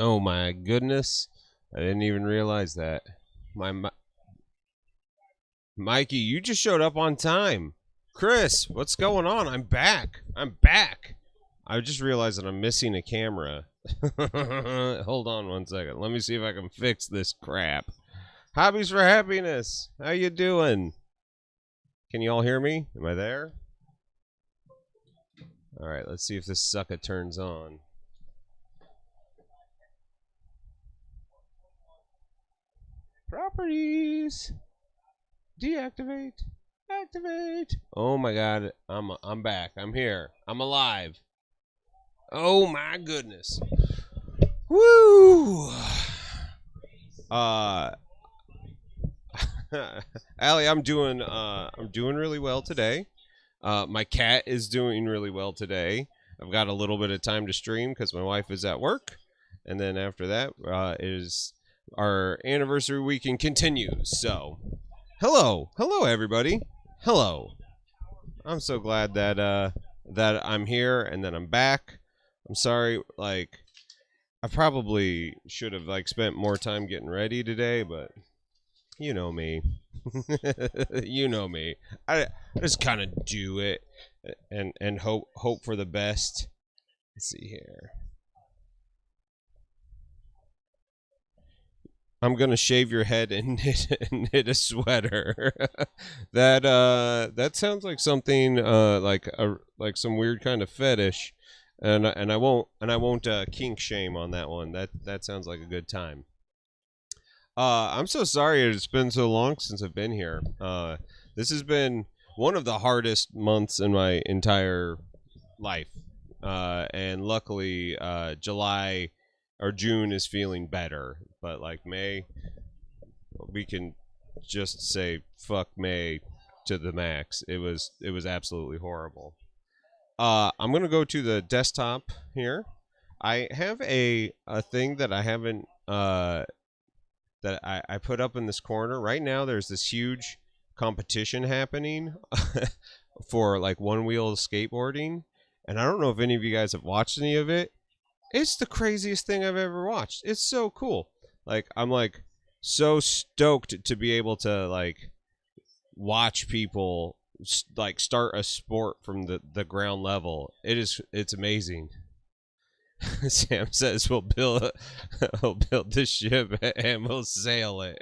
Oh my goodness. I didn't even realize that. Mikey, you just showed up on time. Chris, what's going on? I'm back. I just realized that I'm missing a camera. Hold on one second. Let me see if I can fix this crap. Hobbies for Happiness. How you doing? Can you all hear me? Am I there? All right, let's see if this sucker turns on. Properties. Deactivate. Activate. Oh my god, I'm back. I'm here. I'm alive. Oh my goodness. Woo. Allie, I'm doing really well today. My cat is doing really well today. I've got a little bit of time to stream because my wife is at work, and then after that is our anniversary weekend continues. So, hello everybody. Hello. I'm so glad that that I'm here and that I'm back. I'm sorry, like I probably should have spent more time getting ready today, but you know me. You know me. I just kind of do it and hope for the best. Let's see here. I'm gonna shave your head and knit a sweater. That sounds like something like some weird kind of fetish, and I won't kink shame on that one. That sounds like a good time. I'm so sorry it's been so long since I've been here. This has been one of the hardest months in my entire life, and luckily July or June is feeling better, but like May, we can just say fuck May to the max. It was absolutely horrible. I'm gonna go to the desktop here. I have a thing that I haven't that I put up in this corner. Right now there's this huge competition happening for like one wheel skateboarding, and I don't know if any of you guys have watched any of it. It's the craziest thing I've ever watched. It's so cool. Like I'm like so stoked to be able to like watch people like start a sport from the ground level. It's amazing. Sam says we'll build the ship and we'll sail it.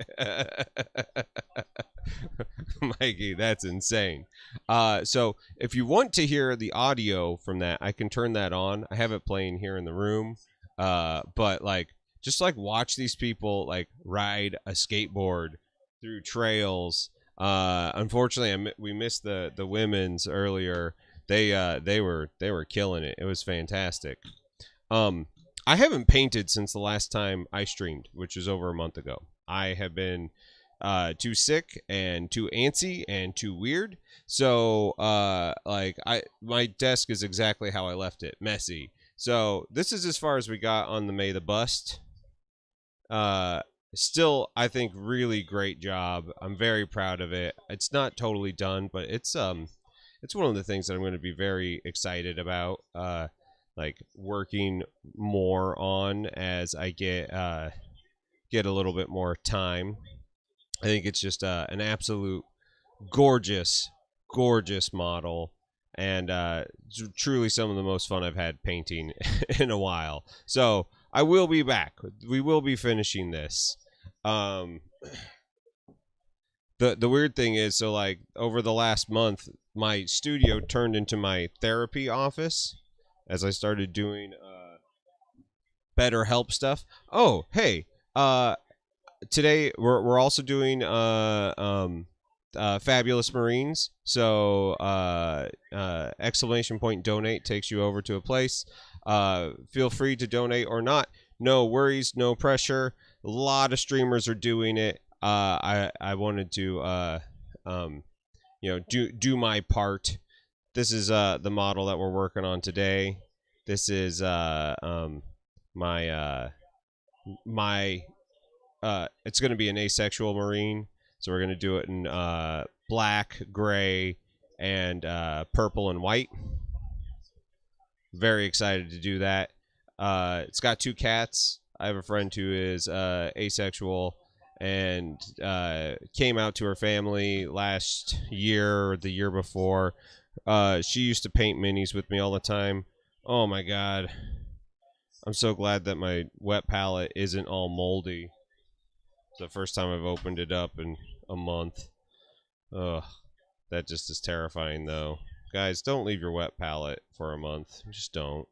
Mikey, that's insane. So if you want to hear the audio from that, I can turn that on. I have it playing here in the room. But like just like watch these people like ride a skateboard through trails. Unfortunately, we missed the women's earlier. They were killing it. It was fantastic. I haven't painted since the last time I streamed, which was over a month ago. I have been too sick and too antsy and too weird. So my desk is exactly how I left it, messy. So this is as far as we got on the May the Bust. Still, I think really great job. I'm very proud of it. It's not totally done, but it's one of the things that I'm going to be very excited about. Like working more on as I get a little bit more time. I think it's just an absolute gorgeous model, and truly some of the most fun I've had painting in a while. So I will be back. We will be finishing this. The weird thing is, so like over the last month, my studio turned into my therapy office as I started doing better help stuff. Oh, hey, today we're also doing Fabulous Marines. So exclamation point donate takes you over to a place. Feel free to donate or not. No worries, no pressure. A lot of streamers are doing it. I wanted to do my part. This is the model that we're working on today. This is my it's going to be an asexual marine, so we're going to do it in black, gray, and purple and white. Very excited to do that. It's got 2 cats. I have a friend who is asexual and came out to her family last year or the year before. She used to paint minis with me all the time. Oh my god. I'm so glad that my wet palette isn't all moldy. It's the first time I've opened it up in a month. Ugh. That just is terrifying though. Guys, don't leave your wet palette for a month. Just don't.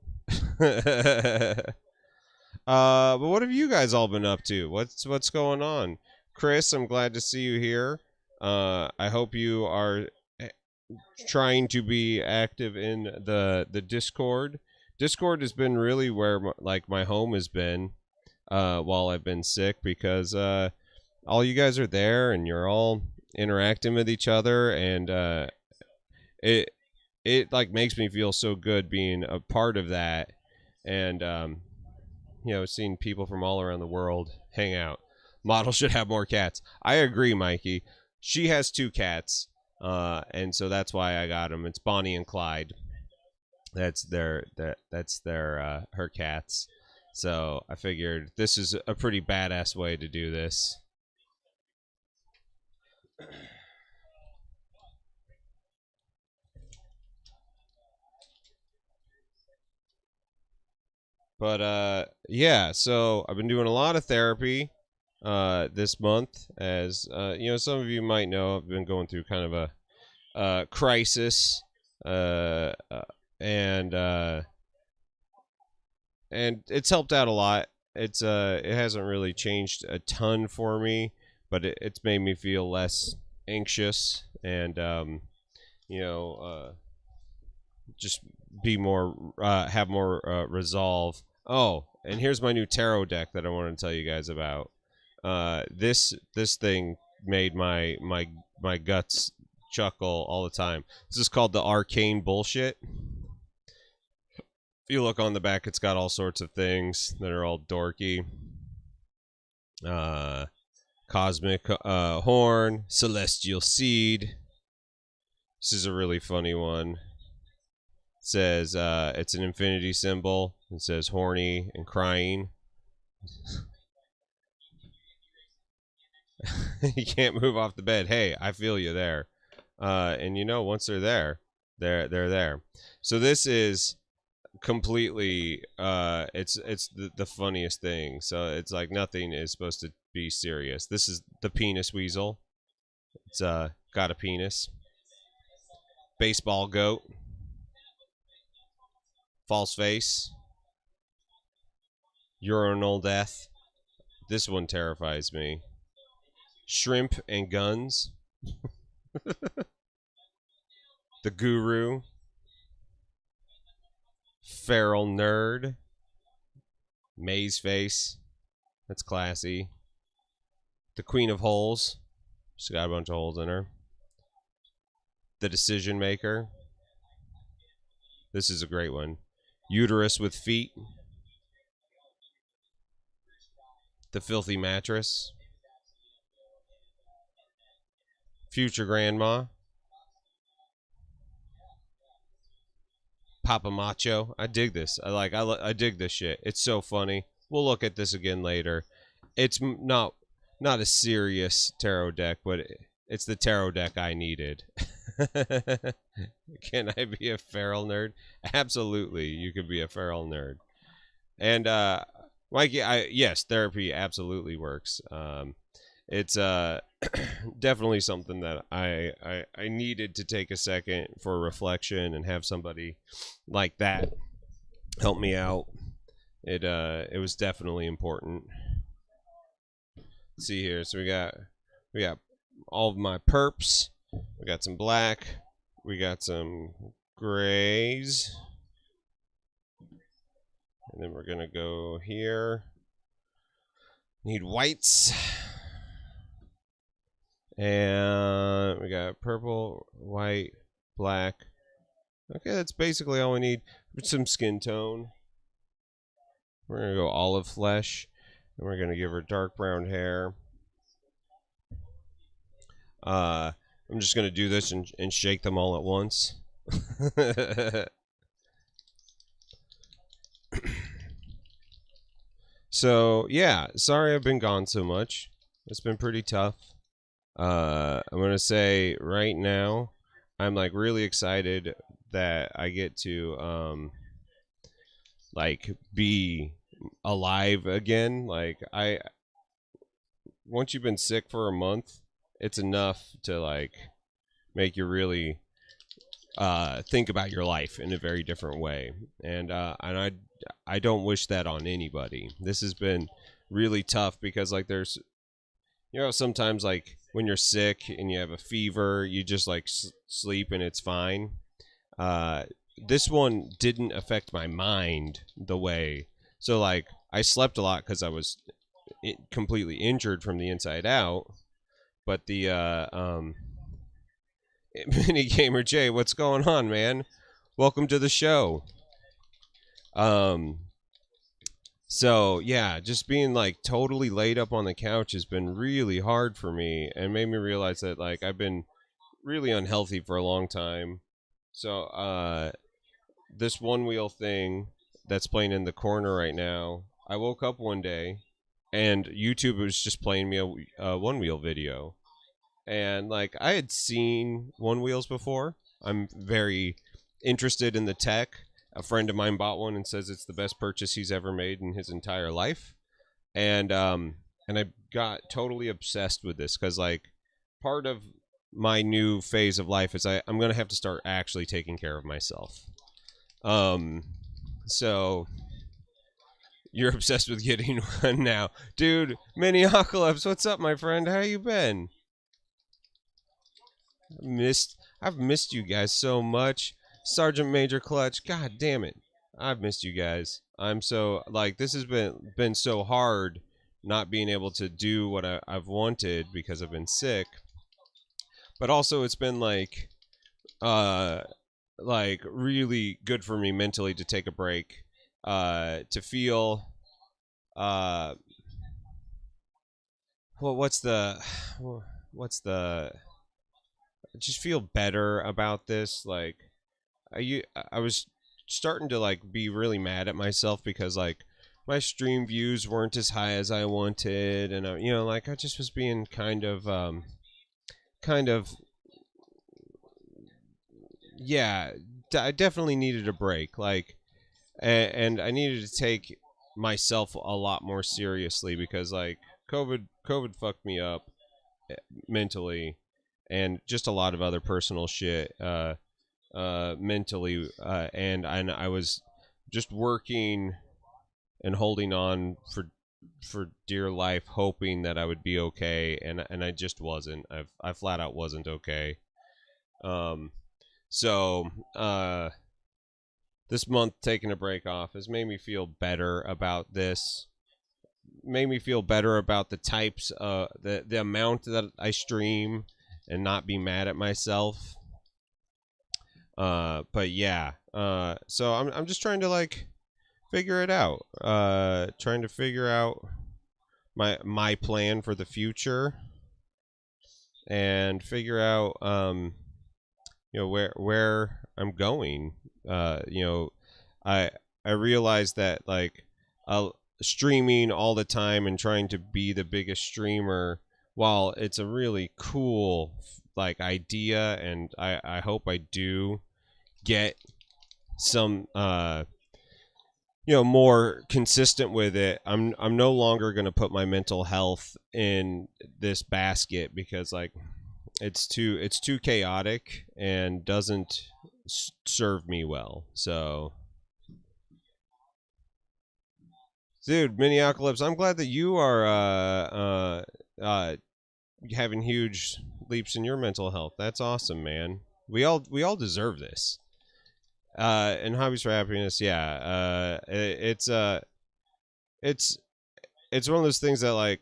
But what have you guys all been up to? What's going on? Chris, I'm glad to see you here. I hope you are trying to be active in the Discord. Discord has been really where my home has been while I've been sick, because all you guys are there and you're all interacting with each other, and it like makes me feel so good being a part of that, and seeing people from all around the world hang out. Model should have more cats. I agree, Mikey. She has 2 cats, and so that's why I got them. It's Bonnie and Clyde. That's their her cats. So I figured this is a pretty badass way to do this. But yeah, so I've been doing a lot of therapy this month, as some of you might know. I've been going through kind of a crisis, and it's helped out a lot. It hasn't really changed a ton for me, but it's made me feel less anxious, and just be more have more resolve. Oh, and here's my new tarot deck that I want to tell you guys about. This thing made my guts chuckle all the time. This is called the Arcane Bullshit. If you look on the back, it's got all sorts of things that are all dorky. Cosmic Horn, Celestial Seed. This is a really funny one. It says it's an infinity symbol. It says horny and crying. You can't move off the bed. Hey, I feel you there. And once they're there, they're there. So this is completely it's the funniest thing. So it's like nothing is supposed to be serious. This is the penis weasel. It's got a penis. Baseball goat. False face. Urinal death. This one terrifies me. Shrimp and guns. The guru. Feral nerd. Maze face. That's classy. The queen of holes. She's got a bunch of holes in her. The decision maker. This is a great one. Uterus with feet. The filthy mattress. Future grandma. Papa Macho. I dig this. I dig this shit. It's so funny. We'll look at this again later. It's not a serious tarot deck, but it's the tarot deck I needed. Can I be a feral nerd? Absolutely, you could be a feral nerd. And Mikey, yes, therapy absolutely works. It's definitely something that I needed to take a second for reflection and have somebody like that help me out. It was definitely important. Let's see here. So we got all of my perps. We got some black. We got some grays. And then we're going to go here. Need whites. And we got purple, white, black. Okay, that's basically all we need. Some skin tone. We're going to go olive flesh. And we're going to give her dark brown hair. I'm just going to do this and shake them all at once. So, yeah, sorry I've been gone so much. It's been pretty tough. I'm going to say right now, I'm like really excited that I get to like be alive again. Like once you've been sick for a month, it's enough to like make you really think about your life in a very different way. And I don't wish that on anybody. This has been really tough because like there's, you know, sometimes like when you're sick and you have a fever, you just like sleep and it's fine. This one didn't affect my mind the way. So like I slept a lot because I was completely injured from the inside out. But the Mini Gamer J, what's going on, man? Welcome to the show. So yeah, just being like totally laid up on the couch has been really hard for me and made me realize that like I've been really unhealthy for a long time. So this one wheel thing that's playing in the corner right now, I woke up one day and YouTube was just playing me a one wheel video. And like I had seen one wheels before. I'm very interested in the tech. A friend of mine bought one and says it's the best purchase he's ever made in his entire life. And I got totally obsessed with this because like part of my new phase of life is I'm gonna have to start actually taking care of myself. So you're obsessed with getting one now, dude. Miniocalypse, what's up, my friend? How you been? I've missed you guys so much. Sergeant Major Clutch, god damn it. I've missed you guys. I'm so like this has been so hard not being able to do what I've wanted because I've been sick. But also it's been like really good for me mentally to take a break. To feel what's the just feel better about this. Like I was starting to like be really mad at myself because like my stream views weren't as high as I wanted, and you know, like I just was being kind of yeah. I definitely needed a break. Like, and I needed to take myself a lot more seriously because like COVID fucked me up mentally, and just a lot of other personal shit mentally, and I was just working and holding on for dear life, hoping that I would be okay, and I just wasn't. I flat out wasn't okay. So this month taking a break off has made me feel better about this. Made me feel better about the types, the amount that I stream, and not be mad at myself. But yeah. So I'm just trying to like figure it out. Trying to figure out my plan for the future, and figure out you know where I'm going. You know, I realized that like streaming all the time and trying to be the biggest streamer, while it's a really cool like idea, and I hope I do get some you know, more consistent with it. I'm no longer going to put my mental health in this basket because like it's too chaotic and doesn't serve me well. So dude, Miniocalypse, I'm glad that you are having huge leaps in your mental health. That's awesome, man. We all deserve this. And hobbies for happiness, yeah. It's it's one of those things that like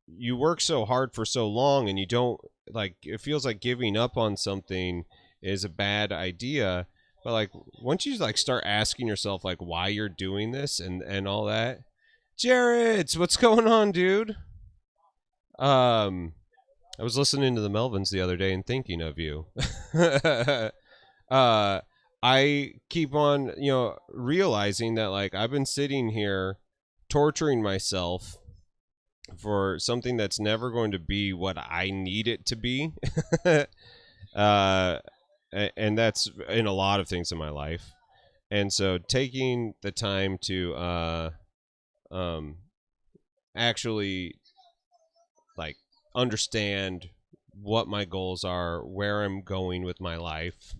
you work so hard for so long and you don't like it feels like giving up on something is a bad idea, but like once you like start asking yourself like why you're doing this and all that. Jared, what's going on, dude? um I was listening to the Melvins the other day and thinking of you. uh I keep on, realizing that like I've been sitting here torturing myself for something that's never going to be what I need it to be. uh, and that's in a lot of things in my life. And so taking the time to um, actually like understand what my goals are, where I'm going with my life.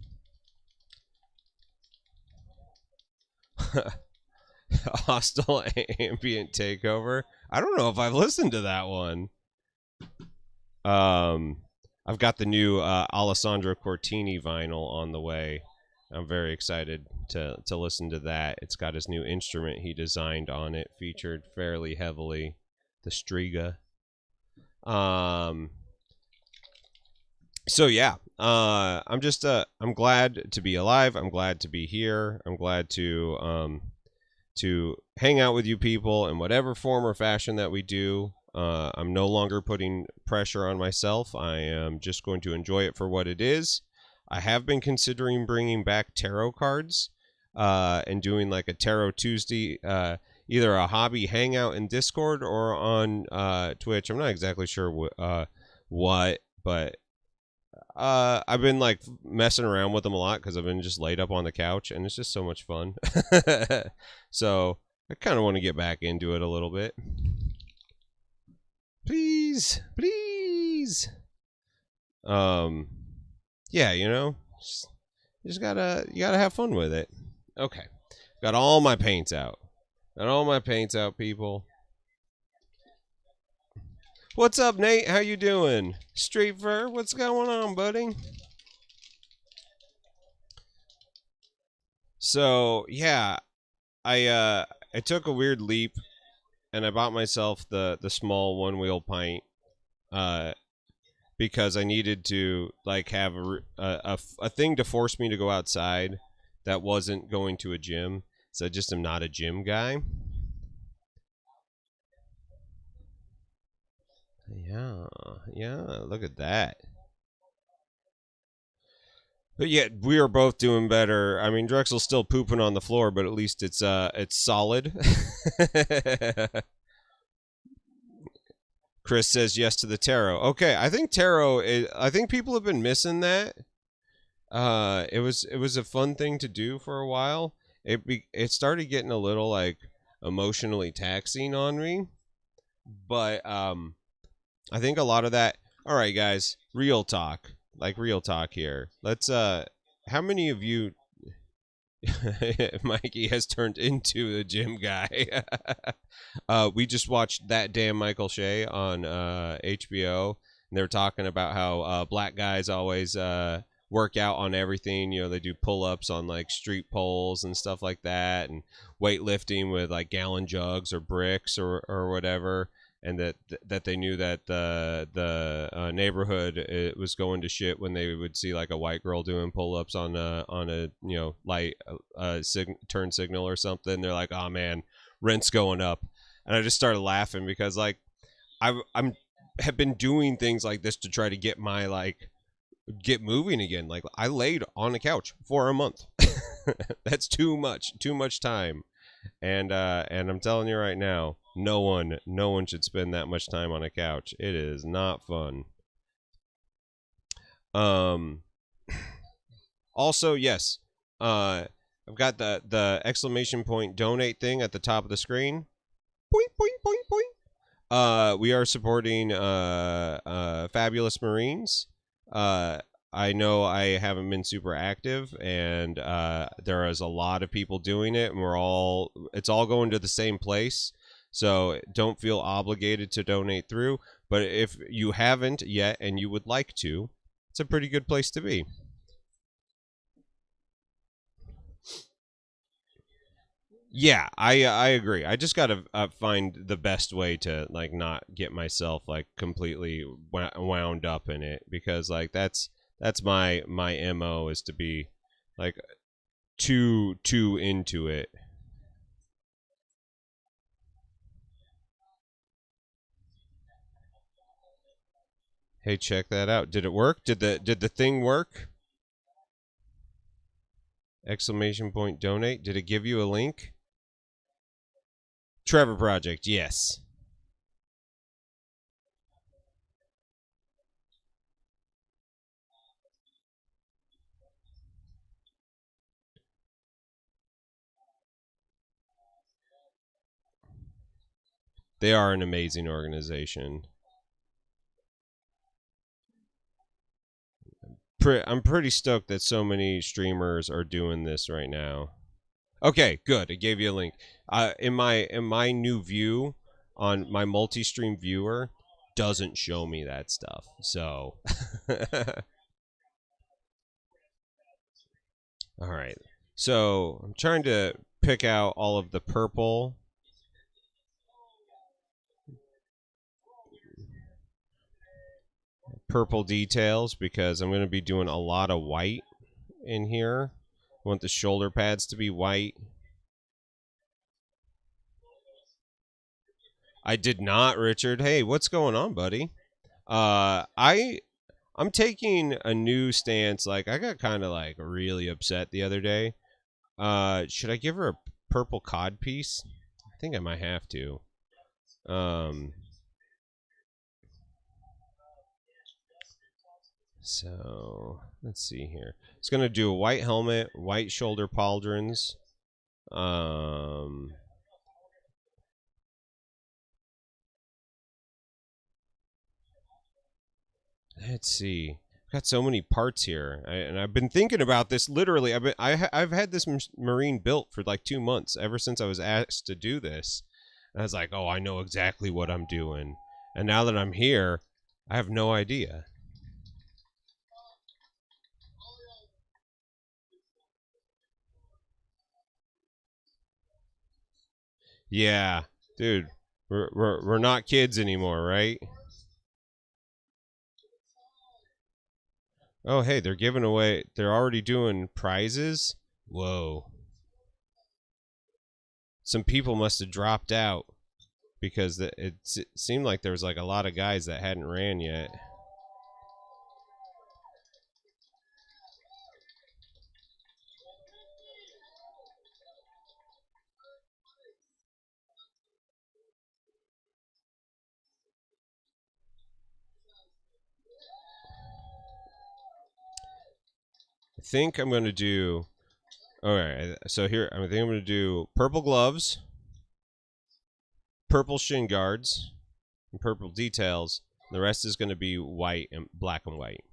Hostile ambient takeover. I don't know if I've listened to that one. Um, I've got the new Alessandro Cortini vinyl on the way. I'm very excited to listen to that. It's got his new instrument he designed on it, featured fairly heavily, the Striga. Um, so yeah, I'm glad to be alive. I'm glad to be here. I'm glad to hang out with you people in whatever form or fashion that we do. I'm no longer putting pressure on myself. I am just going to enjoy it for what it is. I have been considering bringing back tarot cards and doing like a Tarot Tuesday, either a hobby hangout in Discord or on Twitch. I'm not exactly sure what, but I've been like messing around with them a lot because I've been just laid up on the couch and it's just so much fun. So I kind of want to get back into it a little bit. Please, please. Um, yeah, you gotta have fun with it. Okay, got all my paints out. Got all my paints out, people. What's up, Nate? How you doing? Street Fur, what's going on, buddy? So yeah, I took a weird leap and I bought myself the small one wheel pint uh because I needed to like have a thing to force me to go outside that wasn't going to a gym. So I just am not a gym guy. Yeah, yeah, look at that. But yet we are both doing better. I mean, Drexel's still pooping on the floor, but at least it's solid. Chris says yes to the tarot. Okay, I think tarot is. I think people have been missing that. It was a fun thing to do for a while. It started getting a little like emotionally taxing on me, but I think a lot of that. All right, guys, real talk, like real talk here. Let's how many of you Mikey has turned into a gym guy? We just watched That Damn Michael Shea on HBO, and they were talking about how black guys always work out on everything. They do pull-ups on like street poles and stuff like that, and weightlifting with like gallon jugs or bricks or whatever. And that they knew that the neighborhood it was going to shit when they would see like a white girl doing pull-ups on a light turn signal or something. They're like, oh man, rent's going up. And I just started laughing because like I'm have been doing things like this to try to get my like get moving again. Like I laid on the couch for a month. That's too much time. And I'm telling you right now, no one should spend that much time on a couch. It is not fun. Um Also, yes. I've got the exclamation point donate thing at the top of the screen. Boing boing boing boing. We are supporting Fabulous Marines. Uh, I know I haven't been super active, and there is a lot of people doing it, and it's all going to the same place. So don't feel obligated to donate through. But if you haven't yet and you would like to, it's a pretty good place to be. Yeah, I agree. I just gotta find the best way to like not get myself like completely wound up in it, because like that's my mo is to be like too into it. Hey, check that out. Did it work? Did the thing work? Exclamation point donate. Did it give you a link? Trevor Project. Yes. They are an amazing organization. I'm pretty stoked that so many streamers are doing this right now. Okay, good. It gave you a link. In my new view on my multi-stream viewer doesn't show me that stuff. So, all right. So I'm trying to pick out all of the purple details because I'm going to be doing a lot of white in here. I want the shoulder pads to be white. I did not, Richard. Hey, what's going on, buddy? I'm taking a new stance. Like I got kind of like really upset the other day. Should I give her a purple cod piece? I think I might have to. Um, so let's see here. It's gonna do a white helmet, white shoulder pauldrons. Um, let's see. I've got so many parts here, and I've been thinking about this. Literally, I've had this marine built for like 2 months ever since I was asked to do this. And I was like, oh, I know exactly what I'm doing. And now that I'm here, I have no idea. Yeah, dude, we're not kids anymore, right? Oh, hey, they're giving away. They're already doing prizes. Whoa, some people must have dropped out because it seemed like there was like a lot of guys that hadn't ran yet. I think I'm gonna do. All right, so here I think I'm gonna do purple gloves, purple shin guards, and purple details. The rest is gonna be white and black and white.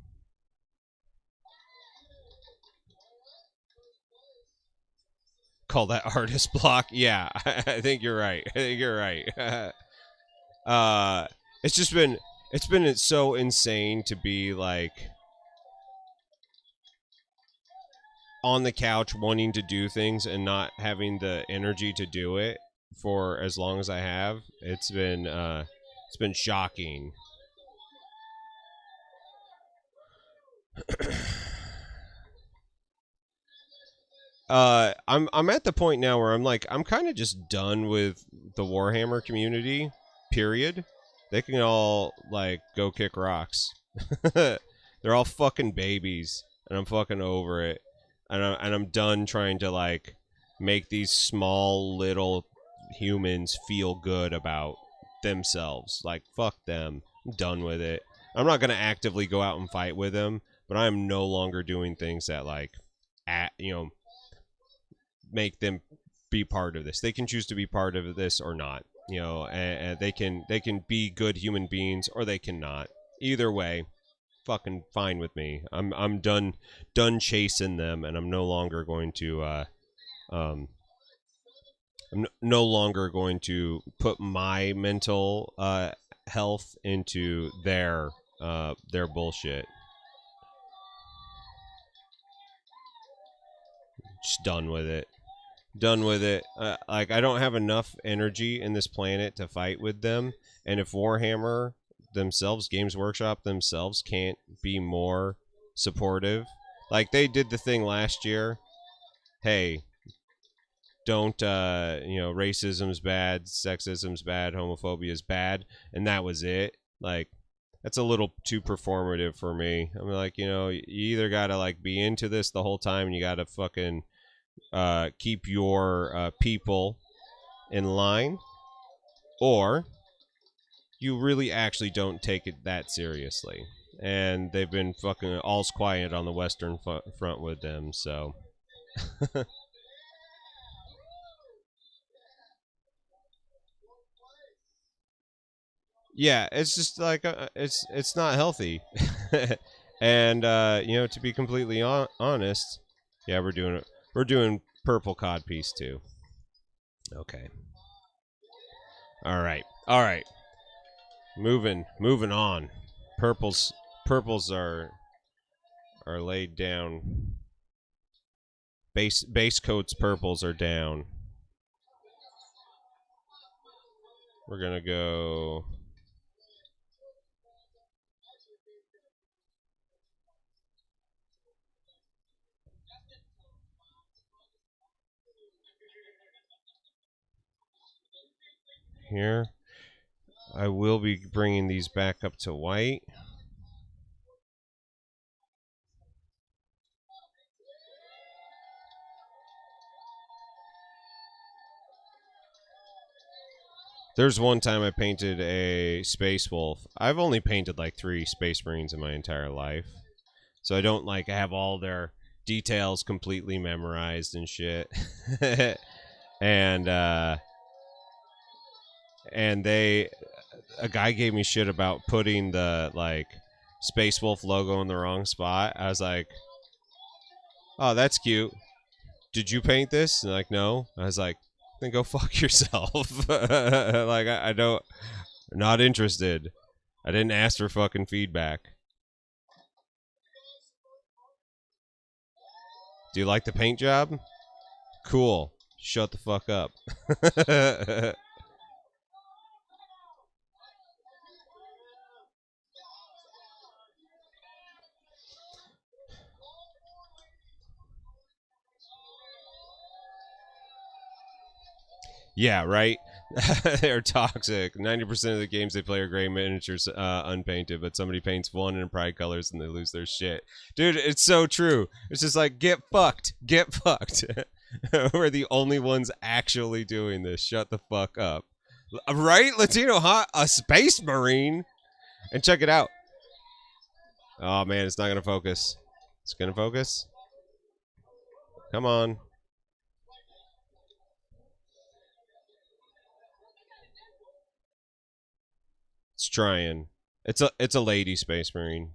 Call that artist block. Yeah, I think you're right. I think you're right. uh, it's just been so insane to be like on the couch wanting to do things and not having the energy to do it for as long as I have. It's been shocking. I'm at the point now where I'm like I'm kind of just done with the Warhammer community. Period. They can all like go kick rocks. They're all fucking babies, and I'm fucking over it. And I'm done trying to like make these small little humans feel good about themselves. Like fuck them. I'm done with it. I'm not gonna actively go out and fight with them, but I'm no longer doing things that like at make them be part of this. They can choose to be part of this or not. And they can be good human beings or they cannot. Either way, fucking fine with me. I'm done chasing them, and I'm no longer going to um no longer going to put my mental health into their bullshit. Just done with it. Done with it. Like I don't have enough energy in this planet to fight with them. And if Warhammer themselves, Games Workshop themselves, can't be more supportive, like they did the thing last year. Hey, don't racism's bad, sexism's bad, homophobia's bad, and that was it. Like that's a little too performative for me. I'm like, you either gotta like be into this the whole time, and you gotta fucking keep your people in line, or you really actually don't take it that seriously. And they've been fucking all's quiet on the Western front with them, so. Yeah, it's just like it's not healthy. And to be completely honest, yeah, we're doing purple cod piece too. Okay. All right. Moving on. Purples are laid down. Base coats purples are down. We're gonna go. Here, I will be bringing these back up to white. There's one time I painted a Space Wolf. I've only painted like 3 Space Marines in my entire life. So I don't like have all their details completely memorized and shit. and and a guy gave me shit about putting the like Space Wolf logo in the wrong spot. I was like, "Oh, that's cute. Did you paint this?" And like, "No." I was like, "Then go fuck yourself." Like I don't, not interested. I didn't ask for fucking feedback. Do you like the paint job? Cool. Shut the fuck up. Yeah, right. They're toxic. 90% of the games they play are gray miniatures, unpainted, but somebody paints one in pride colors and they lose their shit. Dude, it's so true. It's just like, get fucked. Get fucked. We're the only ones actually doing this. Shut the fuck up. Right? Latino Hot, a space marine. And check it out. Oh, man, it's not going to focus. It's going to focus. Come on. It's trying. It's a lady space marine.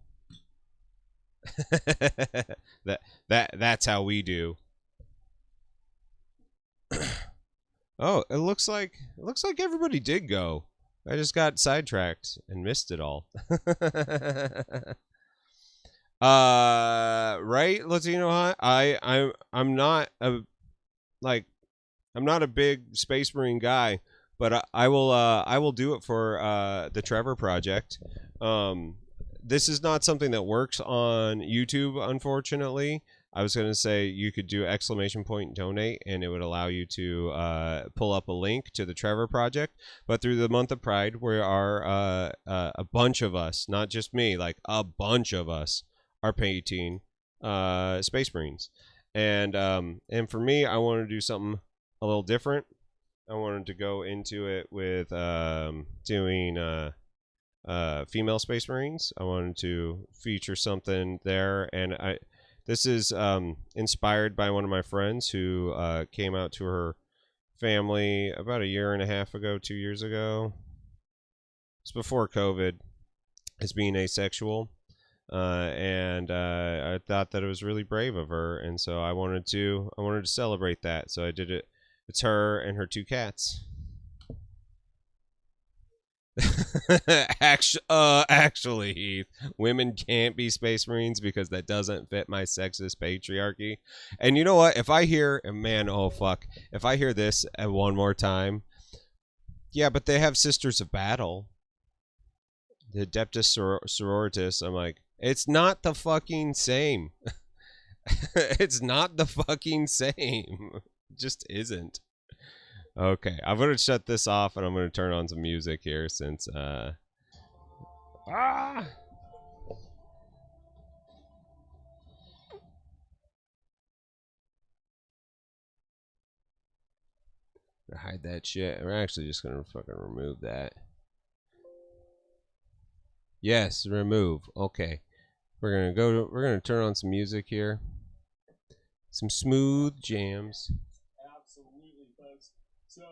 That's how we do. Oh, it looks like everybody did go. I just got sidetracked and missed it all. Right, Latino Hot. I'm not a like I'm not a big Space Marine guy, but I will do it for the Trevor Project. Um, this is not something that works on YouTube, unfortunately. I was going to say you could do exclamation point donate, and it would allow you to pull up a link to the Trevor Project. But through the month of Pride, we are a bunch of us, not just me, like a bunch of us, are painting Space Marines, and for me, I want to do something a little different. I wanted to go into it with doing female Space Marines. I wanted to feature something there, and this is inspired by one of my friends who came out to her family about a year and a half ago, 2 years ago. It's before COVID. As being asexual, and I thought that it was really brave of her, and so I wanted to celebrate that. So I did it. It's her and her 2 cats. Actually, Heath, women can't be space marines because that doesn't fit my sexist patriarchy. And you know what? If I hear, man, oh fuck, if I hear this one more time, yeah, but they have sisters of battle, the Adeptus Sororitas. I'm like, it's not the fucking same. It's not the fucking same. It just isn't. Okay, I'm gonna shut this off and I'm gonna turn on some music here since ah hide that shit. We're actually just gonna fucking remove that. Yes, remove. Okay. We're gonna turn on some music here. Some smooth jams. Absolutely, folks. So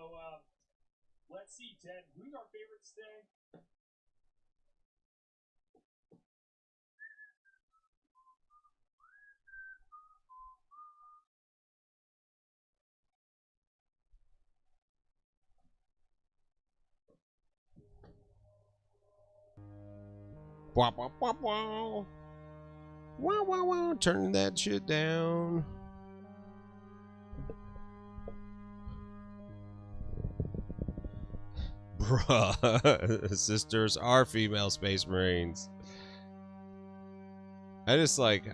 let's see, Ted, who's our favorites today? Wow, wow, wow, wow. Wow, wow, wow. Turning that shit down. Bruh. Sisters are female space marines. I just like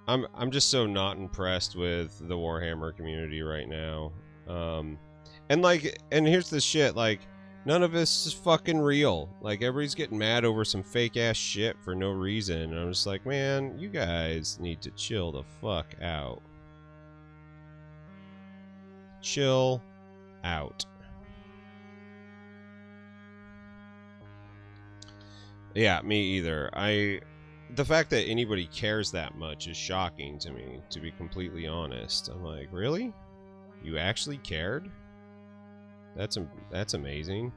I'm just so not impressed with the Warhammer community right now. And like, and here's the shit, like, none of this is fucking real. Like, everybody's getting mad over some fake ass shit for no reason. And I'm just like, man, you guys need to chill the fuck out. Chill out. Yeah, me either. The fact that anybody cares that much is shocking to me, to be completely honest. I'm like, really? You actually cared? That's amazing.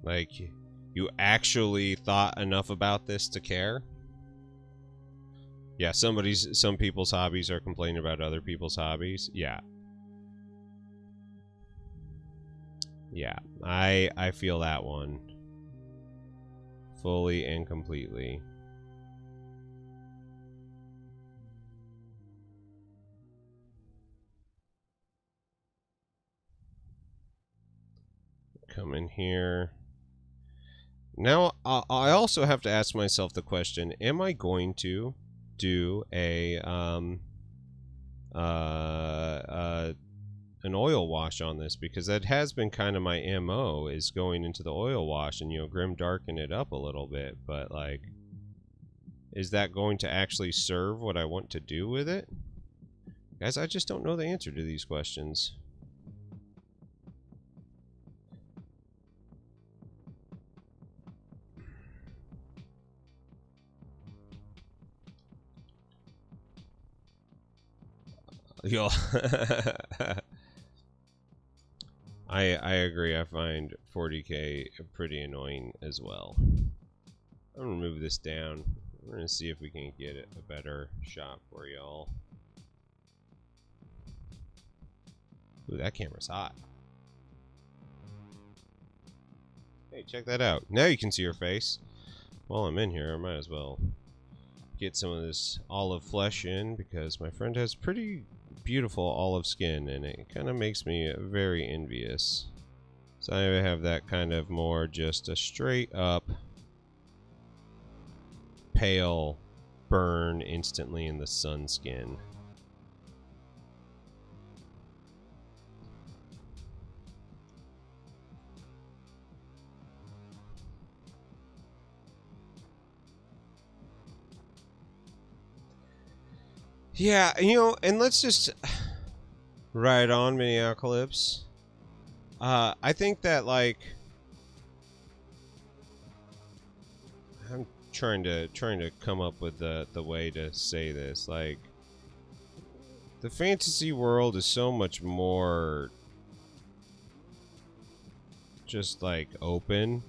Like, you actually thought enough about this to care? Yeah, some people's hobbies are complaining about other people's hobbies. Yeah. Yeah, I feel that one. Fully and completely. Come in here. Now, I also have to ask myself the question, am I going to do an oil wash on this? Because that has been kind of my MO, is going into the oil wash and, you know, grim darken it up a little bit. But, like, is that going to actually serve what I want to do with it? Guys, I just don't know the answer to these questions. Yo, I agree. I find 40k pretty annoying as well. I'm gonna remove this down. We're gonna see if we can get a better shot for y'all. Ooh, that camera's hot. Hey, check that out. Now you can see her face. While I'm in here, I might as well get some of this olive flesh in, because my friend has pretty beautiful olive skin, and it kind of makes me very envious. So I have that kind of more just a straight up pale burn instantly in the sun skin. Yeah, you know, and let's just right on Minneapolis. I think that, like, I'm trying to come up with the way to say this. Like, the fantasy world is so much more just like open,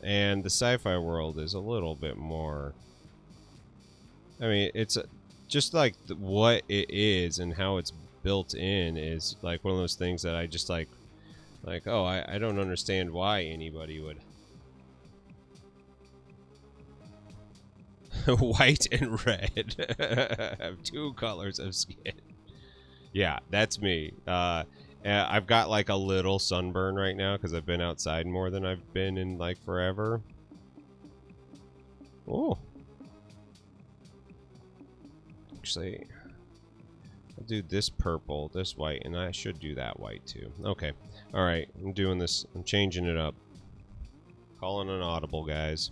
and the sci-fi world is a little bit more. I mean, it's just like what it is and how it's built in is like one of those things that I just like oh, I don't understand why anybody would. White and red have 2 colors of skin. Yeah, that's me. I've got like a little sunburn right now because I've been outside more than I've been in like forever. Oh. Actually, I'll do this purple, this white, and I should do that white too. Okay. Alright, I'm doing this. I'm changing it up. Calling an audible, guys.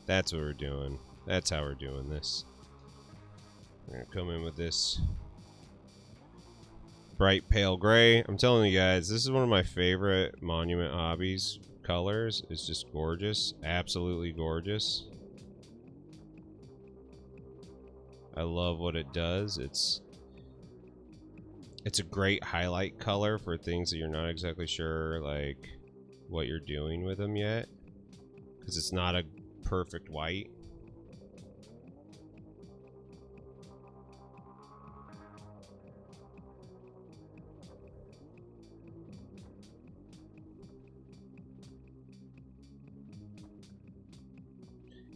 That's what we're doing. That's how we're doing this. We're gonna come in with this bright pale gray. I'm telling you guys, this is one of my favorite Monument Hobbies colors. It's just gorgeous. Absolutely gorgeous. I love what it does. It's a great highlight color for things that you're not exactly sure like what you're doing with them yet, because it's not a perfect white.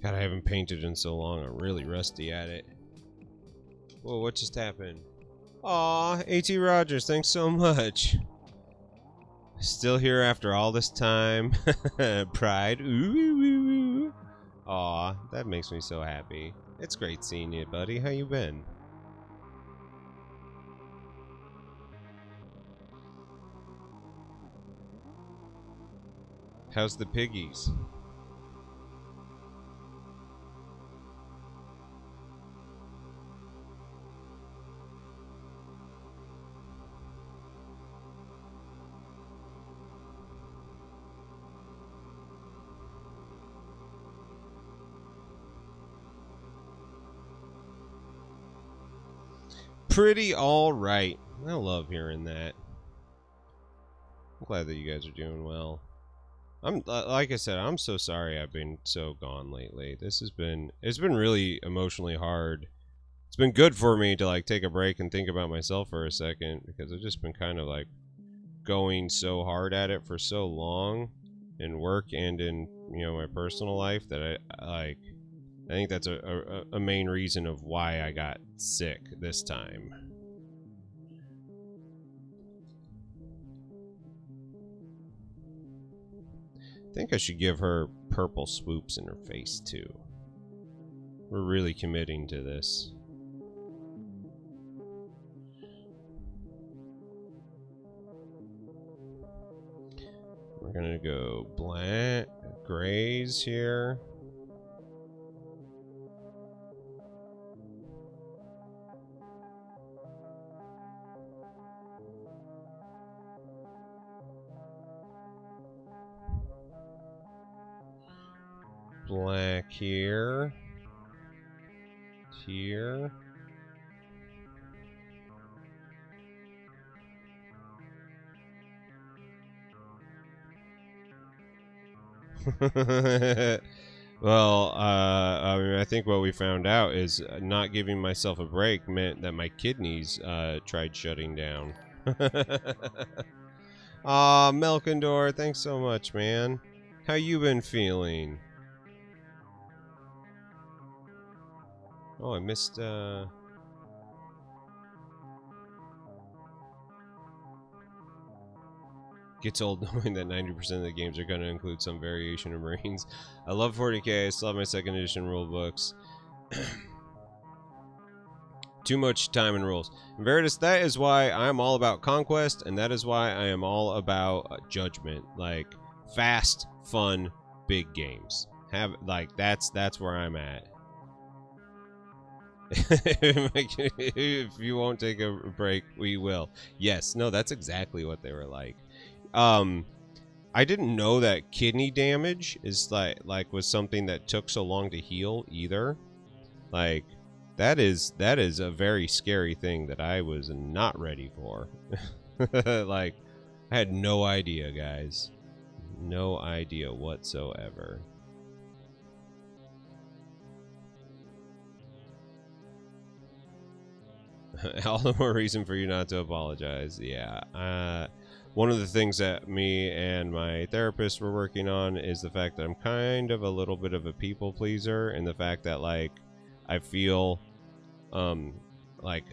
God, I haven't painted in so long. I'm really rusty at it. Whoa, what just happened? Aw, A.T. Rogers, thanks so much. Still here after all this time. Pride. Ooh, ooh, ooh, ooh. Aw, that makes me so happy. It's great seeing you, buddy. How you been? How's the piggies? Pretty alright. I love hearing that. I'm glad that you guys are doing well. I'm like I said, I'm so sorry I've been so gone lately. It's been really emotionally hard. It's been good for me to like take a break and think about myself for a second, because I've just been kind of like going so hard at it for so long in work and in, you know, my personal life that I think that's a main reason of why I got sick this time. I think I should give her purple swoops in her face too. We're really committing to this. We're gonna go black, grays here. Black here. Here. Well, I mean, I think what we found out is not giving myself a break meant that my kidneys tried shutting down. Aw, Melkandor, thanks so much, man. How you been feeling? Oh, I missed, Gets old knowing that 90% of the games are going to include some variation of Marines. I love 40k, I still have my 2nd edition rule books. Too much time and rules. In Veritas, that is why I'm all about conquest, and that is why I am all about judgment. Like, Fast, fun, big games. Have like that's where I'm at. If you won't take a break, we will. Yes, no, that's exactly what they were like. Um, I didn't know that kidney damage is like was something that took so long to heal either. Like that is a very scary thing that I was not ready for. Like I had no idea, guys. No idea whatsoever. All the more reason for you not to apologize. Yeah. One of the things that me and my therapist were working on is the fact that I'm kind of a little bit of a people pleaser, and the fact that like I feel like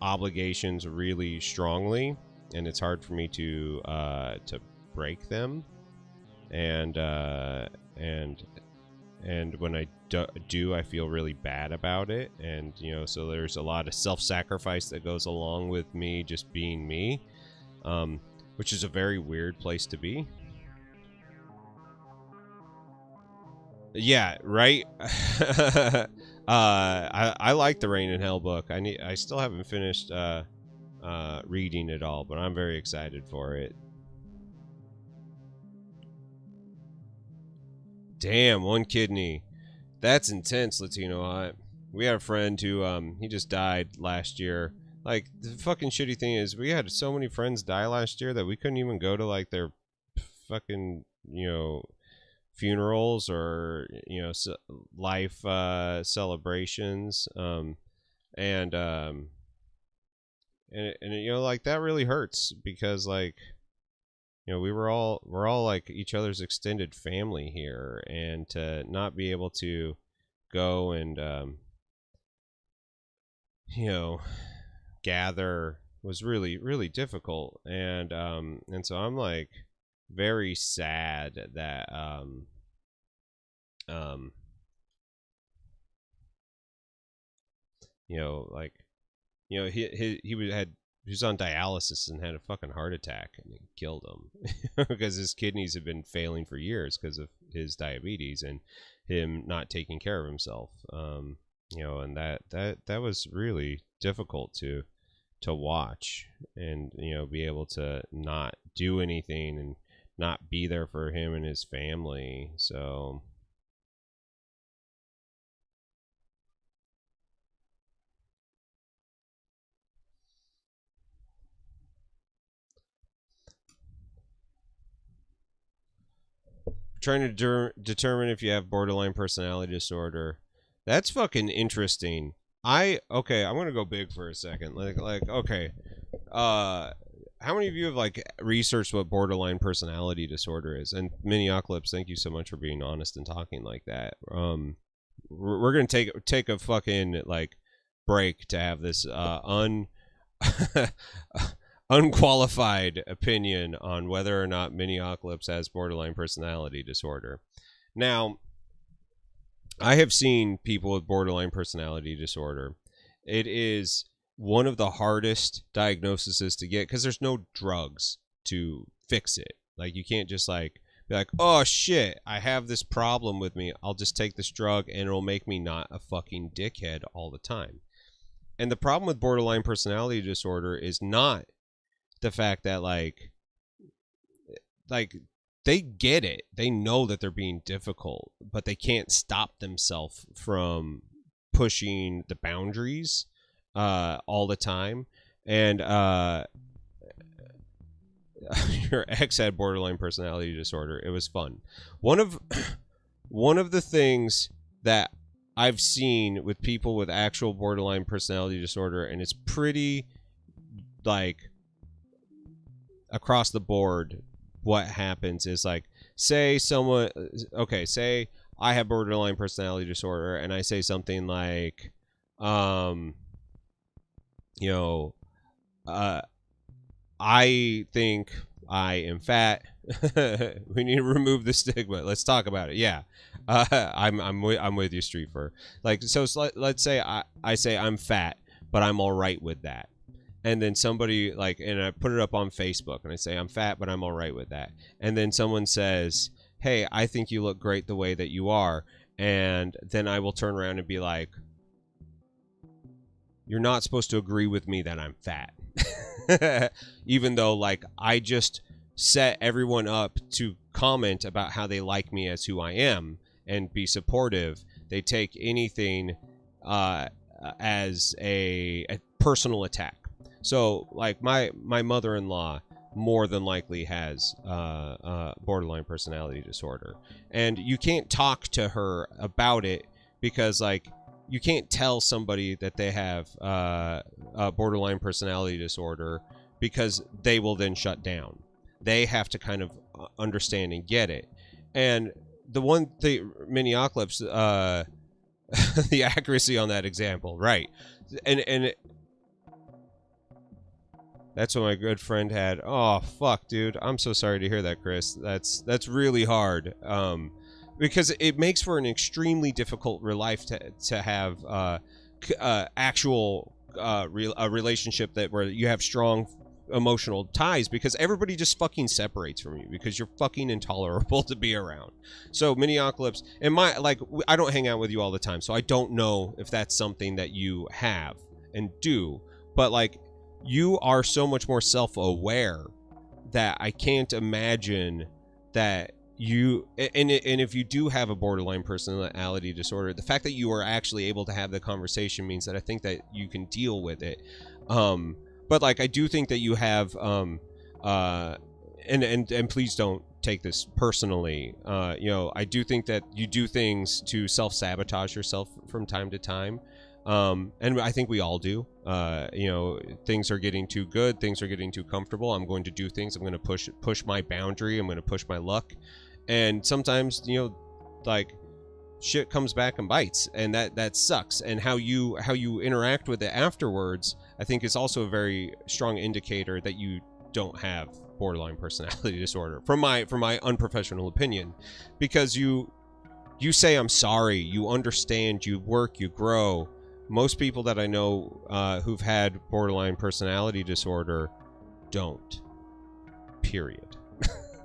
obligations really strongly, and it's hard for me to break them, and when I do, I feel really bad about it, and so there's a lot of self-sacrifice that goes along with me just being me, which is a very weird place to be. Yeah, right. I like the Rain in Hell book. I still haven't finished reading it all, but I'm very excited for it. Damn, one kidney. That's intense, Latino. We had a friend who he just died last year. Like the fucking shitty thing is, we had so many friends die last year that we couldn't even go to like their fucking funerals or life celebrations. And like that really hurts because like we're all like each other's extended family here, and to not be able to go and you know gather was really difficult, and so I'm like very sad that um like he was on dialysis and had a fucking heart attack, and it killed him because his kidneys have been failing for years because of his diabetes and him not taking care of himself. And that was really difficult to watch, and be able to not do anything and not be there for him and his family. So trying to determine if you have borderline personality disorder. That's fucking interesting. I'm gonna go big for a second. Like okay, how many of you have like researched what borderline personality disorder is? And Miniocalypse, thank you so much for being honest and talking like that. We're gonna take a fucking like break to have this unqualified opinion on whether or not Miniocalypse has borderline personality disorder. Now, I have seen people with borderline personality disorder. It is one of the hardest diagnoses to get because there's no drugs to fix it. Like you can't just like be like, oh shit, I have this problem with me. I'll just take this drug and it'll make me not a fucking dickhead all the time. And the problem with borderline personality disorder is not the fact that like they get it. They know that they're being difficult, but they can't stop themselves from pushing the boundaries all the time. And your ex had borderline personality disorder. It was fun. One of the things that I've seen with people with actual borderline personality disorder, and it's pretty like across the board, what happens is like, say I have borderline personality disorder, and I say something like I think I am fat. We need to remove the stigma. Let's talk about it. Yeah. I'm with you, Street Fur. Like, so let's say I say I'm fat, but I'm all right with that. and then somebody like, and I put it up on Facebook and I say I'm fat but I'm all right with that, and then someone says, hey, I think you look great the way that you are, and then I will turn around and be like, you're not supposed to agree with me that I'm fat. Even though like I just set everyone up to comment about how they like me as who I am and be supportive, they take anything as a personal attack. So like my mother-in-law more than likely has borderline personality disorder, and you can't talk to her about it because like you can't tell somebody that they have borderline personality disorder because they will then shut down. They have to kind of understand and get it. And the one thing, Minneapolis, the accuracy on that example, right? And that's what my good friend had. Oh fuck, dude! I'm so sorry to hear that, Chris. That's really hard. Because it makes for an extremely difficult real life to have actual a relationship that where you have strong emotional ties, because everybody just fucking separates from you because you're fucking intolerable to be around. So Minneapolis and my like I don't hang out with you all the time, so I don't know if that's something that you have and do, but like you are so much more self-aware that I can't imagine that you and if you do have a borderline personality disorder, the fact that you are actually able to have the conversation means that I think that you can deal with it. But like I do think that you have and please don't take this personally. You know, I do think that you do things to self-sabotage yourself from time to time. And I think we all do. You know, things are getting too good, things are getting too comfortable. I'm going to do things. I'm going to push my boundary. I'm going to push my luck. And sometimes, you know, like shit comes back and bites, and that sucks. And how you interact with it afterwards, I think is also a very strong indicator that you don't have borderline personality disorder, from my unprofessional opinion, because you say I'm sorry, you understand, you work, you grow. Most people that I know who've had borderline personality disorder don't. Period.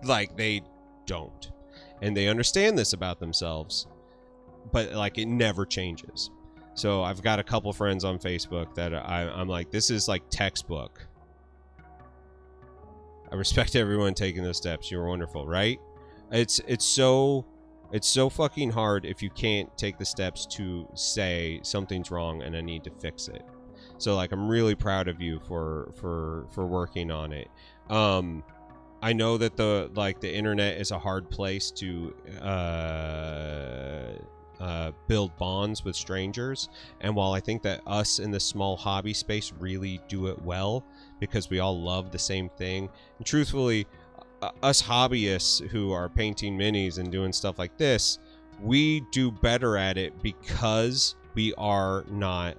Like they don't. And they understand this about themselves, but like it never changes. So I've got a couple friends on Facebook that I'm like, this is like textbook. I respect everyone taking those steps. You're wonderful, right? It's so fucking hard if you can't take the steps to say something's wrong and I need to fix it. So like I'm really proud of you for working on it. I know that the internet is a hard place to build bonds with strangers, and while I think that us in the small hobby space really do it well because we all love the same thing, and truthfully, us hobbyists who are painting minis and doing stuff like this, we do better at it because we are not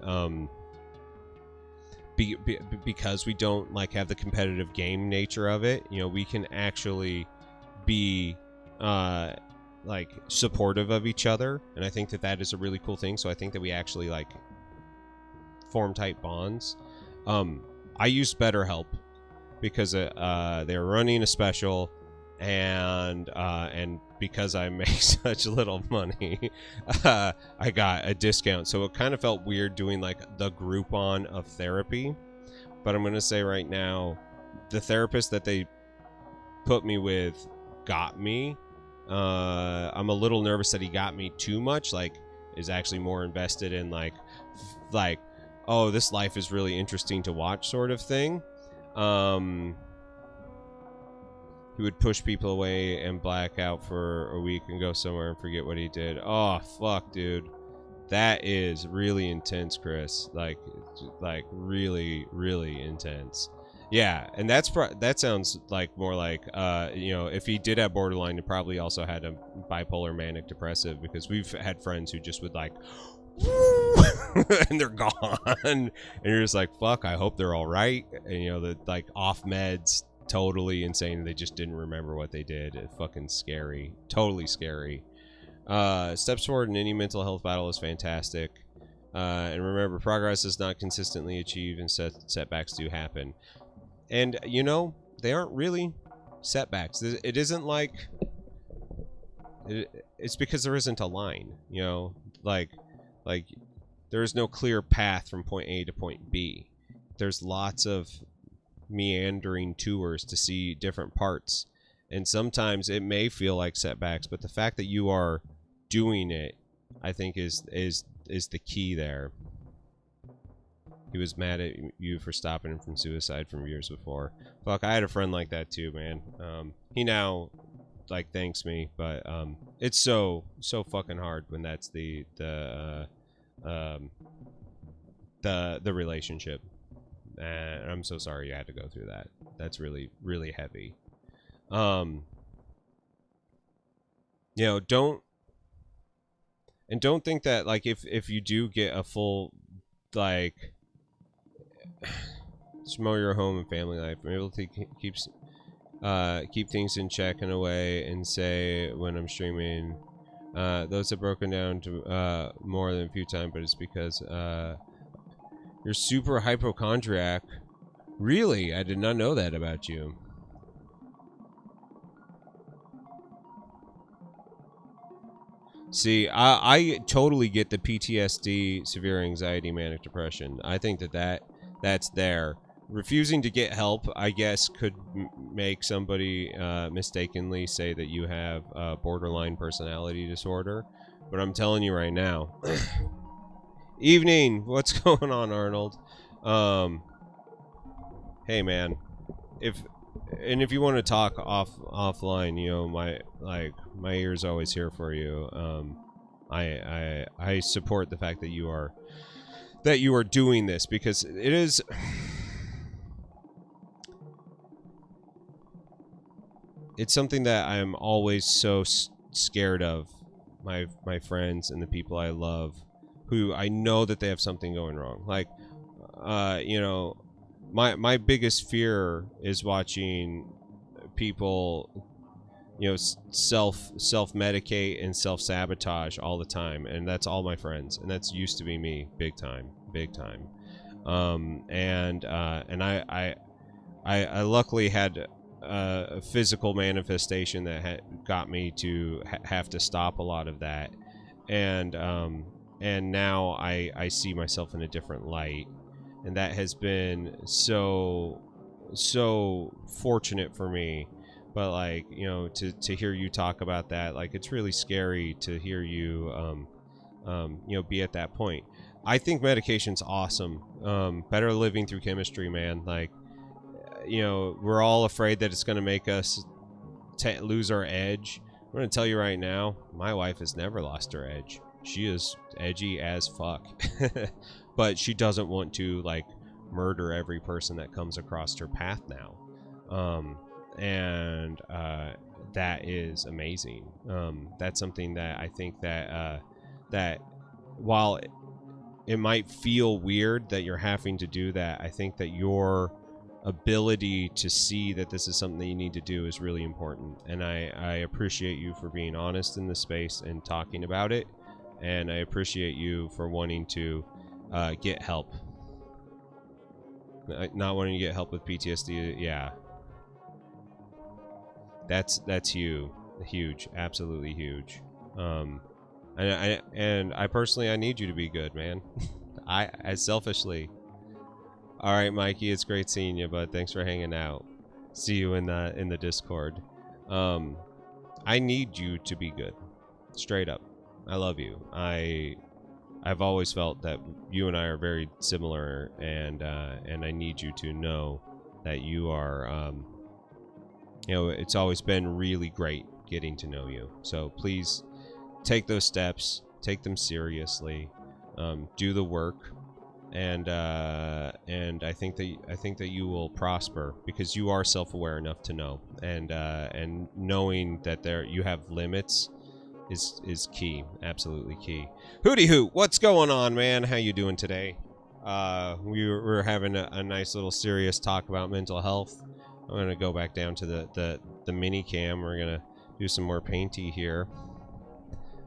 because we don't like have the competitive game nature of it. You know, we can actually be like supportive of each other, and I think that is a really cool thing. So I think that we actually like form tight bonds. I used BetterHelp because they were running a special, and because I make such little money, I got a discount. So it kind of felt weird doing like the Groupon of therapy. But I'm gonna say right now, the therapist that they put me with got me. I'm a little nervous that he got me too much. Like, is actually more invested in like, oh, this life is really interesting to watch sort of thing. He would push people away and black out for a week and go somewhere and forget what he did. Oh, fuck, dude. That is really intense, Chris. Like really, really intense. Yeah, and that sounds like more like, you know, if he did have borderline, he probably also had a bipolar manic depressive, because we've had friends who just would like, and they're gone, and you're just like, fuck, I hope they're all right. And you know, the like off meds, totally insane. They just didn't remember what they did. It's fucking scary, totally scary. Steps forward in any mental health battle is fantastic. And remember, progress is not consistently achieved, and setbacks do happen. And you know, they aren't really setbacks. It isn't like it's because there isn't a line. You know, like there is no clear path from point A to point B. There's lots of meandering tours to see different parts, and sometimes it may feel like setbacks, but the fact that you are doing it, I think, is the key there. He was mad at you for stopping him from suicide from years before. Fuck, I had a friend like that too, man. He now like thanks me, but it's so fucking hard when that's the relationship. And I'm so sorry you had to go through that. That's really heavy. You know, don't think that like if you do get a full like smell your home and family life, I'm able to keep things in check in a way and say when I'm streaming, those have broken down to more than a few times, but it's because you're super hypochondriac. Really? I did not know that about you. See, I totally get the PTSD, severe anxiety, manic depression. I think that's there. Refusing to get help, I guess, could make somebody mistakenly say that you have borderline personality disorder. But I'm telling you right now. Evening. What's going on, Arnold? Hey, man. If you want to talk offline, you know, my ear's always here for you. I support the fact that you are doing this, because it is it's something that I'm always so scared of. My friends and the people I love, who I know that they have something going wrong. Like, you know, my biggest fear is watching people, you know, self medicate and self sabotage all the time, and that's all my friends, and that's used to be me, big time. And I luckily had a physical manifestation that got me to have to stop a lot of that, and now I see myself in a different light, and that has been so fortunate for me. But like, you know, to hear you talk about that, like, it's really scary to hear you you know, be at that point. I think medication's awesome. Better living through chemistry, man. Like, you know, we're all afraid that it's going to make us lose our edge. I'm going to tell you right now, my wife has never lost her edge. She is edgy as fuck. But she doesn't want to, like, murder every person that comes across her path now. And that is amazing. That's something that I think that that while it might feel weird that you're having to do that, I think that your ability to see that this is something that you need to do is really important. And I appreciate you for being honest in this space and talking about it. And I appreciate you for wanting to get help. Not wanting to get help with PTSD, yeah. That's huge, absolutely huge. And I personally, I need you to be good, man. I selfishly. All right, Mikey, it's great seeing you, bud. Thanks for hanging out. See you in the Discord. I need you to be good, straight up. I love you. I've always felt that you and I are very similar, and I need you to know that you are. You know, it's always been really great getting to know you. So please take those steps, take them seriously, do the work, and I think that you will prosper, because you are self-aware enough to know, and knowing that you have limits is key, absolutely key. Hootie hoot, what's going on, man? How you doing today? We were having a nice little serious talk about mental health. I'm gonna go back down to the mini cam. We're gonna do some more painty here.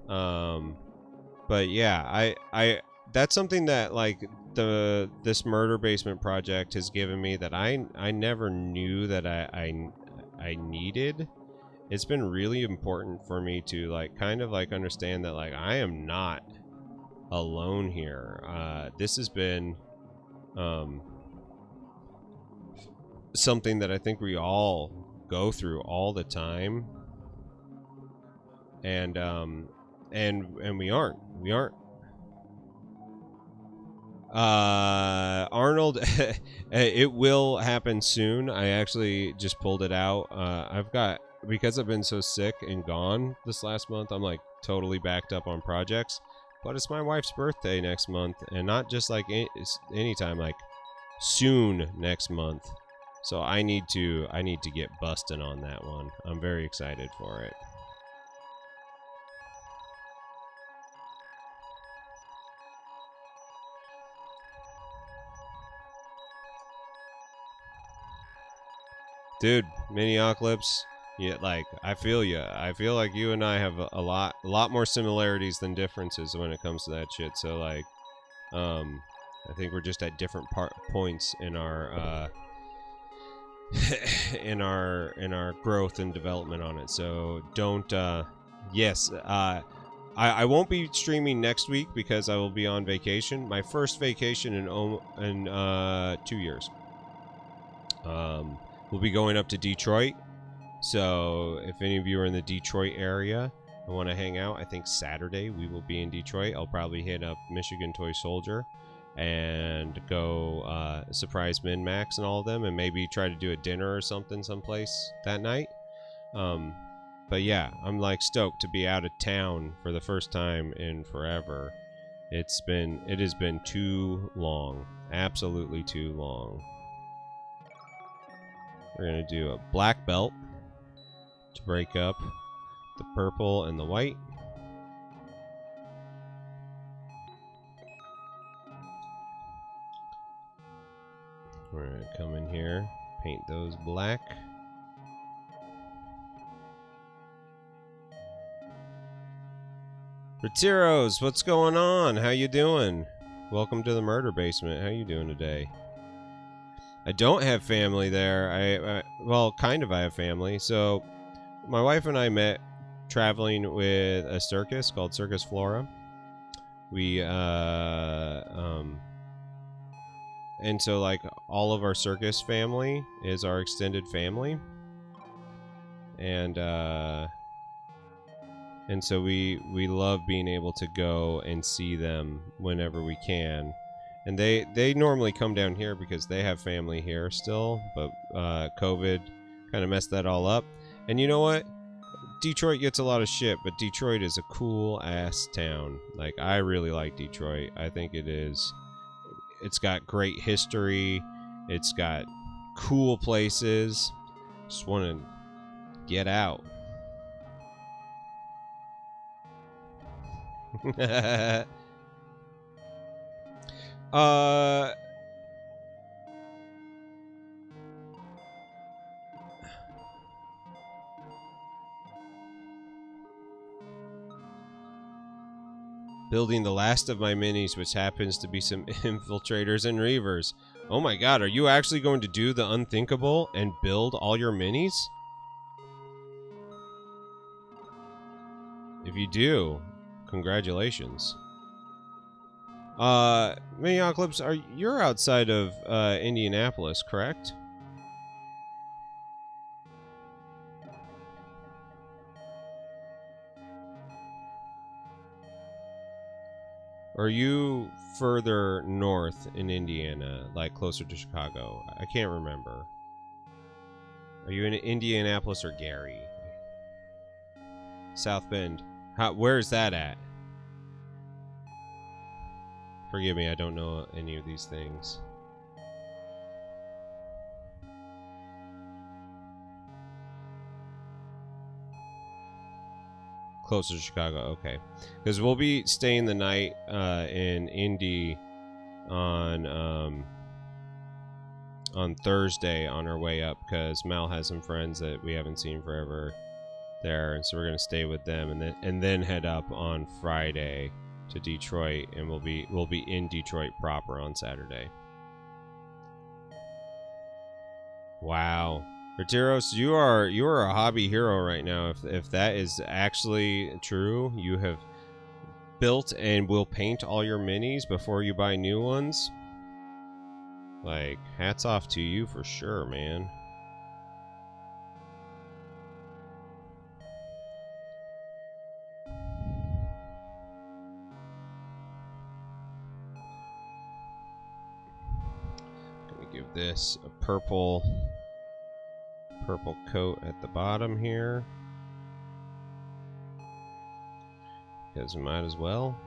But yeah, that's something that like this murder basement project has given me that I never knew that I needed. It's been really important for me to like kind of like understand that like I am not alone here. This has been something that I think we all go through all the time, and we aren't. Arnold, it will happen soon. I actually just pulled it out. I've got, because I've been so sick and gone this last month, I'm like totally backed up on projects. But it's my wife's birthday next month, and not just like anytime, like soon next month. So I need to get busting on that one. I'm very excited for it. Dude, Miniocalypse, yeah, like I feel you. I feel like you and I have a lot more similarities than differences when it comes to that shit. So like, I think we're just at different points in our in our growth and development on it. So don't. Yes, I won't be streaming next week because I will be on vacation. My first vacation in 2 years. We'll be going up to Detroit. So if any of you are in the Detroit area and want to hang out, I think Saturday we will be in Detroit. I'll probably hit up Michigan Toy Soldier and go surprise Min-Max and all of them, and maybe try to do a dinner or something someplace that night. But yeah, I'm like stoked to be out of town for the first time in forever. It has been too long, absolutely too long. We're gonna do a black belt to break up the purple and the white. We're gonna come in here, paint those black. Retiros, what's going on? How you doing? Welcome to the murder basement. How you doing today? I don't have family there. I well, kind of I have family. So my wife and I met traveling with a circus called Circus Flora. We and so like all of our circus family is our extended family. And so we love being able to go and see them whenever we can. And they normally come down here because they have family here still, but COVID kind of messed that all up. And you know what? Detroit gets a lot of shit, but Detroit is a cool ass town. Like, I really like Detroit. I think it's got great history. It's got cool places. Just want to get out. Building the last of my minis, which happens to be some infiltrators and reavers. Oh my god, are you actually going to do the unthinkable and build all your minis? If you do, congratulations. Miniocalypse, you're outside of Indianapolis, correct? Or are you further north in Indiana, like closer to Chicago? I can't remember. Are you in Indianapolis or Gary? South Bend. Where is that at? Forgive me, I don't know any of these things. Closer to Chicago, okay. Because we'll be staying the night in Indy on Thursday on our way up, because Mal has some friends that we haven't seen forever there, and so we're gonna stay with them, and then head up on Friday to Detroit, and we'll be in Detroit proper on Saturday. Wow. Retiros, you are a hobby hero right now. If that is actually true, you have built and will paint all your minis before you buy new ones. Like, hats off to you for sure, man. Gonna give this a purple coat at the bottom here, because we might as well.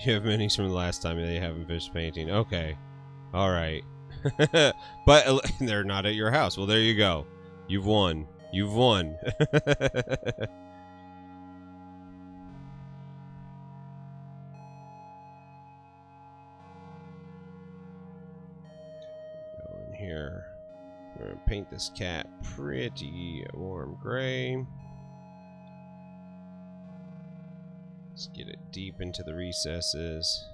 You have minis from the last time they haven't finished painting. Okay. Alright. But they're not at your house. Well, there you go. You've won. You've won. Go in here. We're going to paint this cat pretty warm gray. Let's get it deep into the recesses.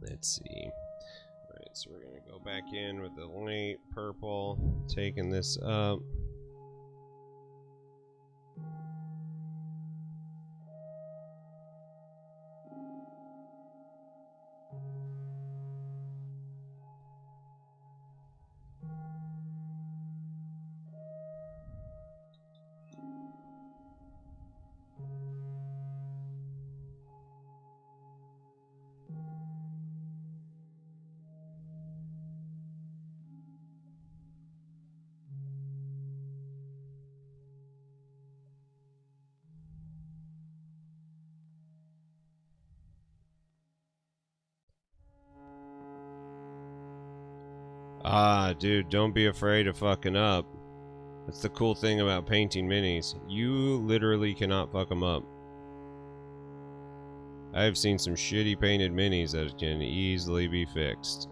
Let's see. Alright, so we're going to go back in with the light purple, taking this up. Ah, dude, don't be afraid of fucking up. That's the cool thing about painting minis. You literally cannot fuck them up. I have seen some shitty painted minis that can easily be fixed.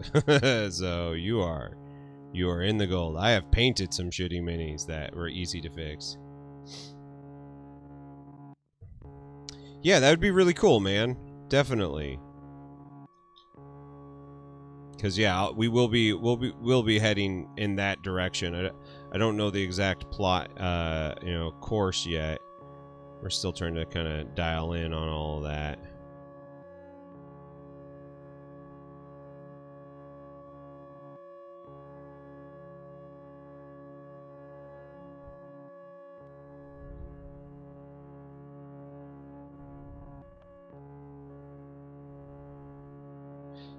So you are in the gold. I have painted some shitty minis that were easy to fix. Yeah, that would be really cool, man. Definitely. Because yeah, we'll be heading in that direction. I don't know the exact plot, course yet. We're still trying to kind of dial in on all of that.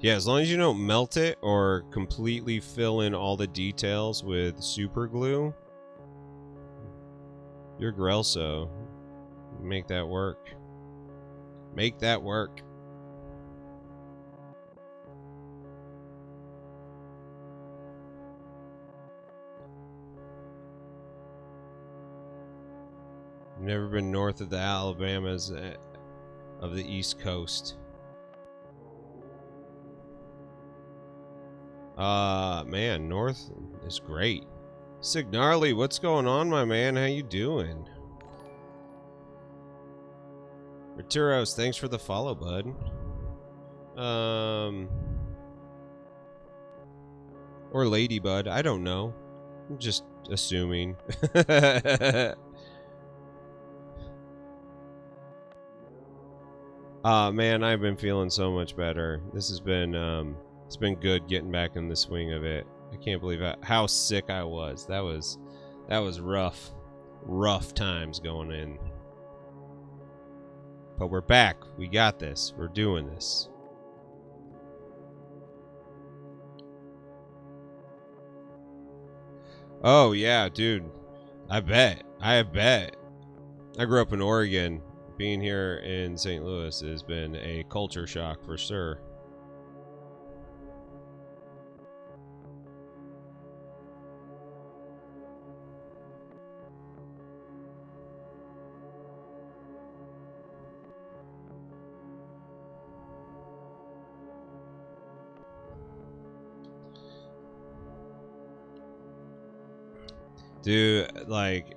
Yeah, as long as you don't melt it or completely fill in all the details with super glue, you're Grelso. Make that work. Make that work. Never been north of the Alabamas of the East Coast. Man, north is great. Signarly, what's going on, my man? How you doing? Retiros, thanks for the follow, bud. Or Ladybud, I don't know. I'm just assuming. Man, I've been feeling so much better. This has been, it's been good getting back in the swing of it. I can't believe how sick I was. That was rough times going in. But we're back. We got this. We're doing this. Oh yeah, dude. I bet. I grew up in Oregon. Being here in St. Louis has been a culture shock for sure. Dude, like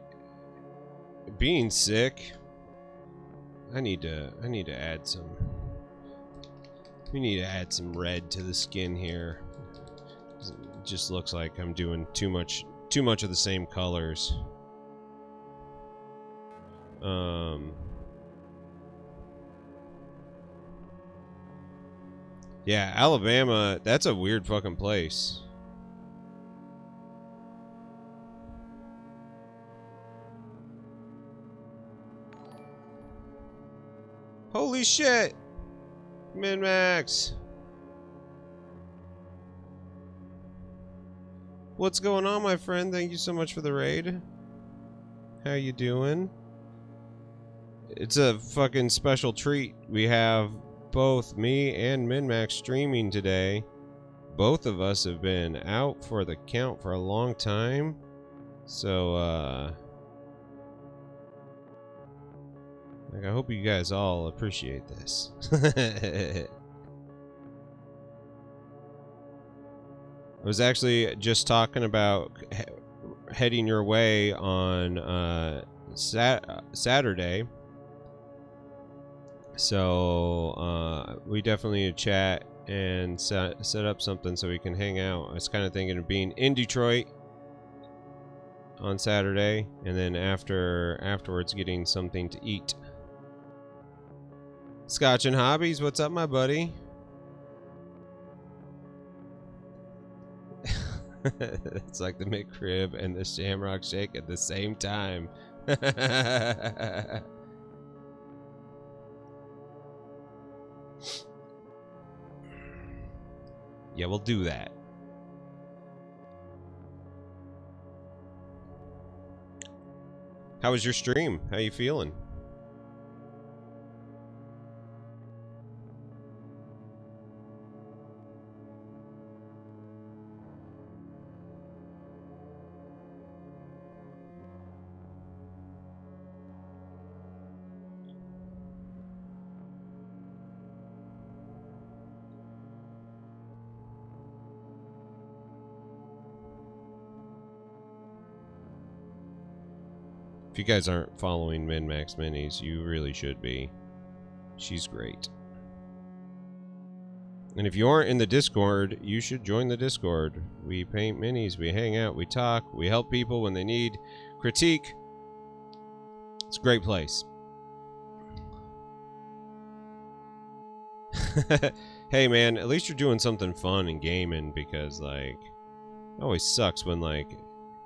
being sick, I need to add some. We need to add some red to the skin here. It just looks like I'm doing too much of the same colors. Yeah, Alabama, that's a weird fucking place. Holy shit! Min-Max! What's going on, my friend? Thank you so much for the raid. How you doing? It's a fucking special treat. We have both me and Min-Max streaming today. Both of us have been out for the count for a long time. So, like, I hope you guys all appreciate this. I was actually just talking about heading your way on Saturday. So we definitely need to chat and set up something so we can hang out. I was kind of thinking of being in Detroit on Saturday, and then afterwards getting something to eat. Scotch and Hobbies, what's up, my buddy? It's like the McRib and the Shamrock Shake at the same time. Yeah, we'll do that. How was your stream? How you feeling? If you guys aren't following Min-Max Minis, you really should be. She's great. And if you aren't in the Discord, you should join the Discord. We paint minis, we hang out, we talk, we help people when they need critique. It's a great place. Hey man, at least you're doing something fun and gaming, because like it always sucks when like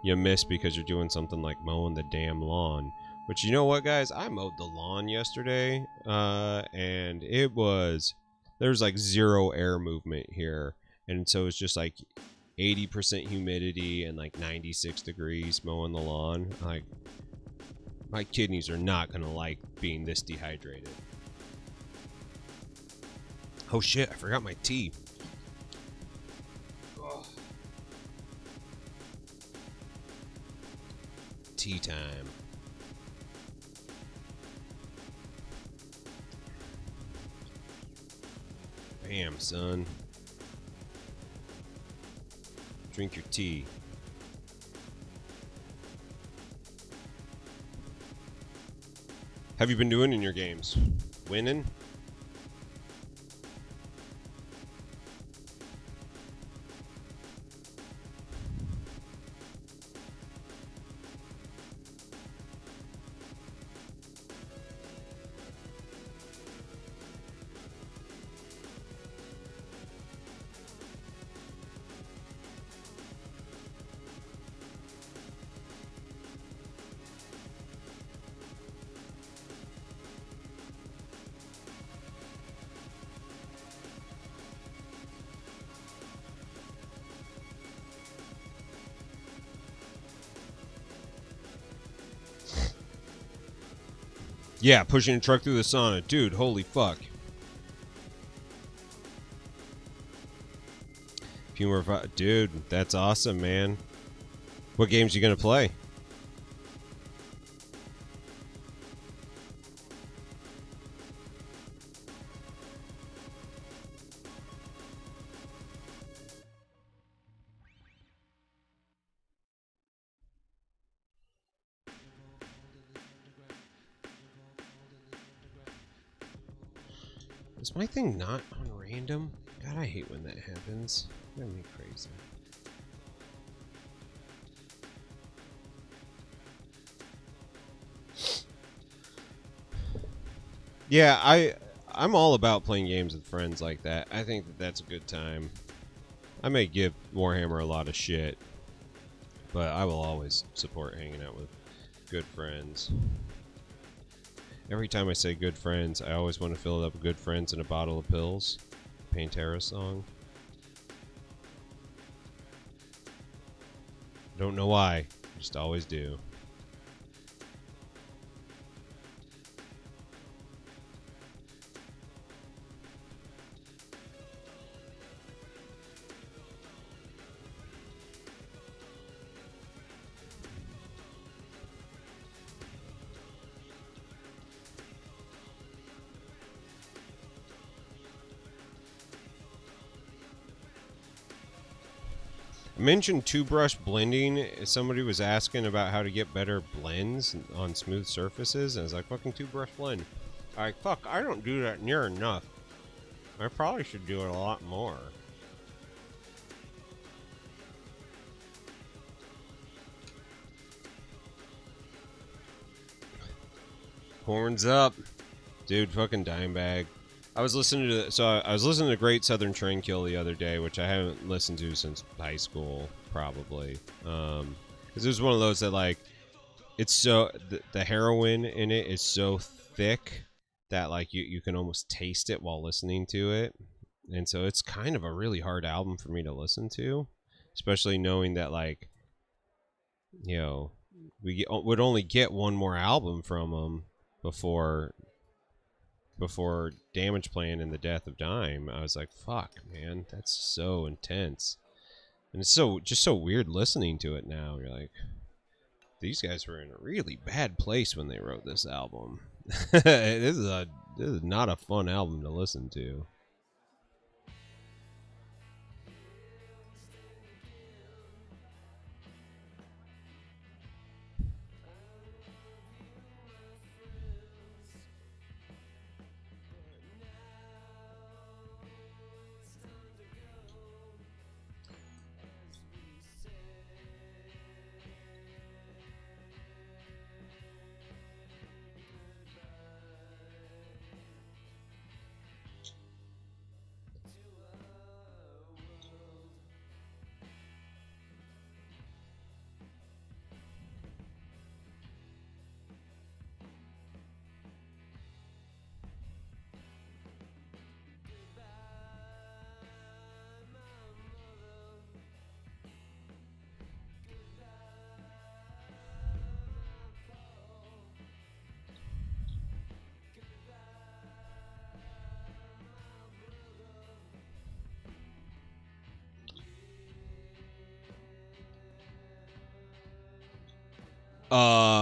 you miss because you're doing something like mowing the damn lawn. Which, you know what, guys? I mowed the lawn yesterday, and there was like zero air movement here, and so it's just like 80% humidity and like 96 degrees mowing the lawn. Like, my kidneys are not gonna like being this dehydrated. Oh shit, I forgot my tea. Ugh. Tea time. Bam, son. Drink your tea. Have you been doing in your games? Winning? Yeah, pushing a truck through the sauna. Dude, holy fuck. Few more... Dude, that's awesome, man. What games you gonna play? Is my thing not on random? God, I hate when that happens. That'd be crazy. Yeah, I'm all about playing games with friends like that. I think that that's a good time. I may give Warhammer a lot of shit, but I will always support hanging out with good friends. Every time I say good friends, I always want to fill it up with good friends and a bottle of pills. Pantera song. Don't know why. Just always do. I mentioned two-brush blending. Somebody was asking about how to get better blends on smooth surfaces, and I was like, fucking two-brush blend. Like, fuck, I don't do that near enough. I probably should do it a lot more. Horns up. Dude, fucking dime bag. I was listening to I was listening to Great Southern Train Kill the other day, which I haven't listened to since high school, probably. Because it was one of those that like, it's so the heroin in it is so thick that like you can almost taste it while listening to it, and so it's kind of a really hard album for me to listen to, especially knowing that like, you know, would only get one more album from them before Damage Plan and the Death of Dime. I was like, fuck, man, that's so intense. And it's just so weird listening to it now. You're like, these guys were in a really bad place when they wrote this album. This is not a fun album to listen to.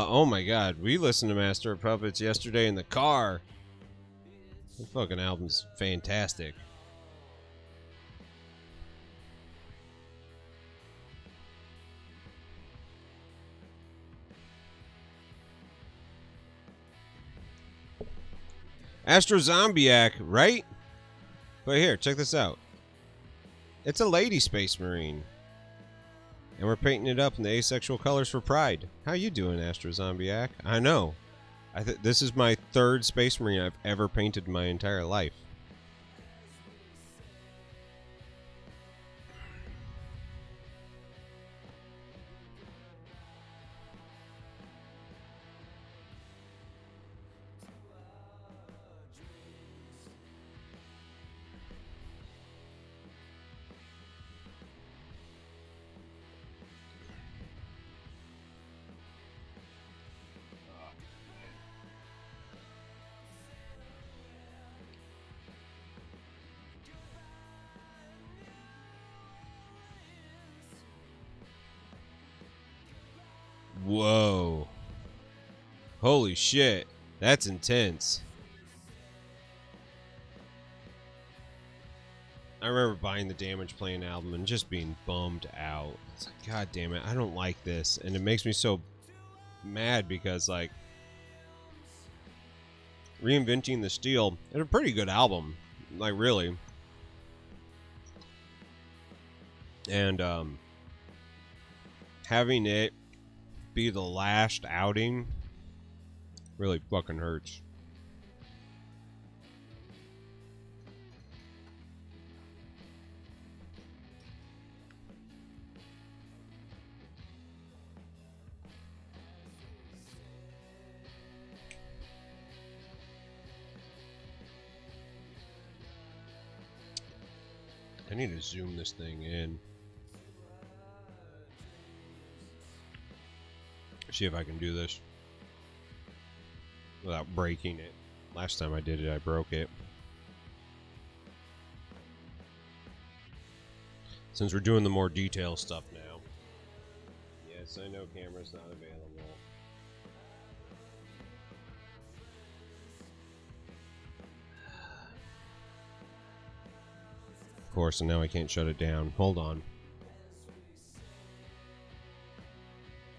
Oh my god, we listened to Master of Puppets yesterday in the car. The fucking album's fantastic. Astro Zombiac, right? But here, check this out. It's a lady space marine. And we're painting it up in the asexual colors for Pride. How you doing, Astro Zombiac? I know. This is my third space marine I've ever painted in my entire life. Whoa. Holy shit. That's intense. I remember buying the Damage Plan album and just being bummed out. It's like, god damn it, I don't like this. And it makes me so mad because, like, Reinventing the Steel is a pretty good album. like really. And having it be the last outing really fucking hurts. I need to zoom this thing in. See if I can do this without breaking it. Last time I did it, I broke it. Since we're doing the more detail stuff now. Yes, I know camera's not available. Of course, and now I can't shut it down. Hold on.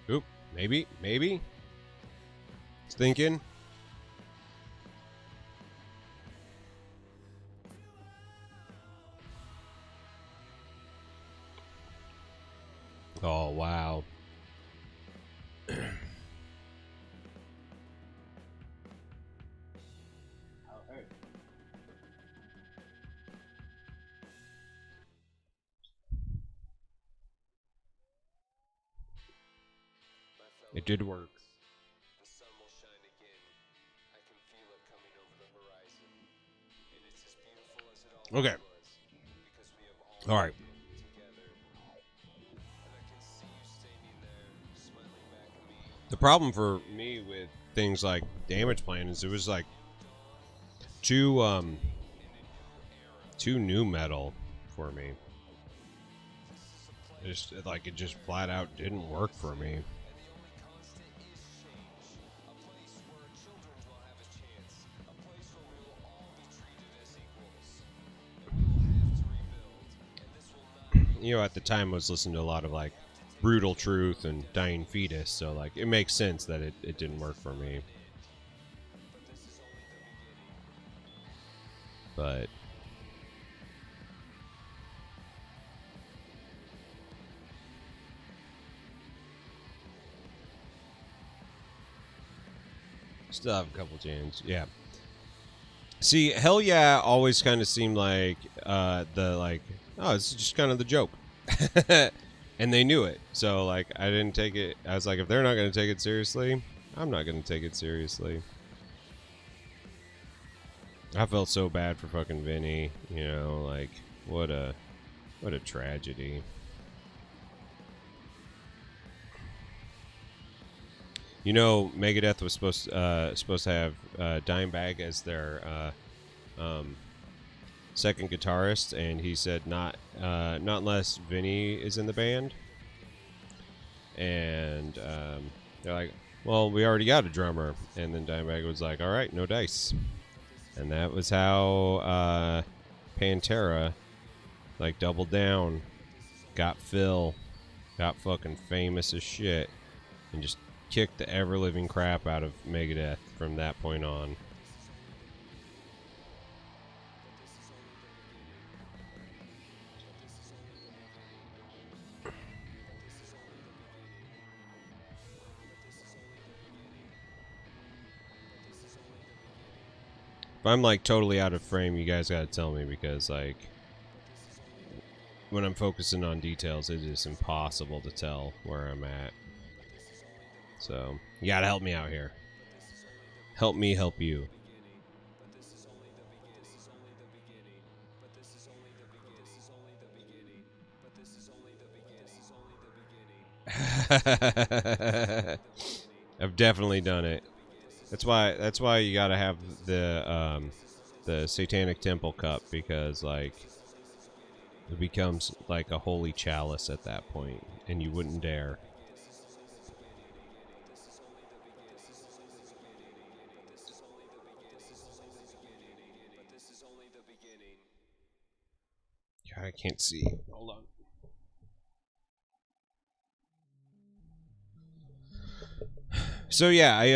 Oop, maybe. It's thinking. Oh, wow. It did work. The sun will shine again. I can feel it coming over the horizon. And it's as beautiful as it always Okay. was. Because we have all All right. been together. And I can see you standing there, smiling back at me. The problem for me with things like Damage Plan is it was like too new metal for me. It just flat out didn't work for me. You know, at the time I was listening to a lot of like Brutal Truth and Dying Fetus, so like it makes sense that it didn't work for me. But still have a couple jams, yeah. See, Hell Yeah always kind of seemed like it's just kind of the joke. And they knew it. So like I didn't take it. I was like, if they're not going to take it seriously, I'm not going to take it seriously. I felt so bad for fucking Vinny, you know, like what a tragedy. You know, Megadeth was supposed to have Dimebag as their second guitarist, and he said not unless Vinny is in the band. And they're like, well, we already got a drummer. And then Dimebag was like, all right, no dice. And that was how Pantera like doubled down, got Phil, got fucking famous as shit, and just kicked the ever-living crap out of Megadeth from that point on. If I'm like totally out of frame, you guys gotta tell me, because like when I'm focusing on details, it is impossible to tell where I'm at. So you gotta help me out here. Help me help you. I've definitely done it. That's why you gotta have the Satanic Temple cup, because like it becomes like a holy chalice at that point, and you wouldn't dare. God, I can't see. Hold on. So yeah, I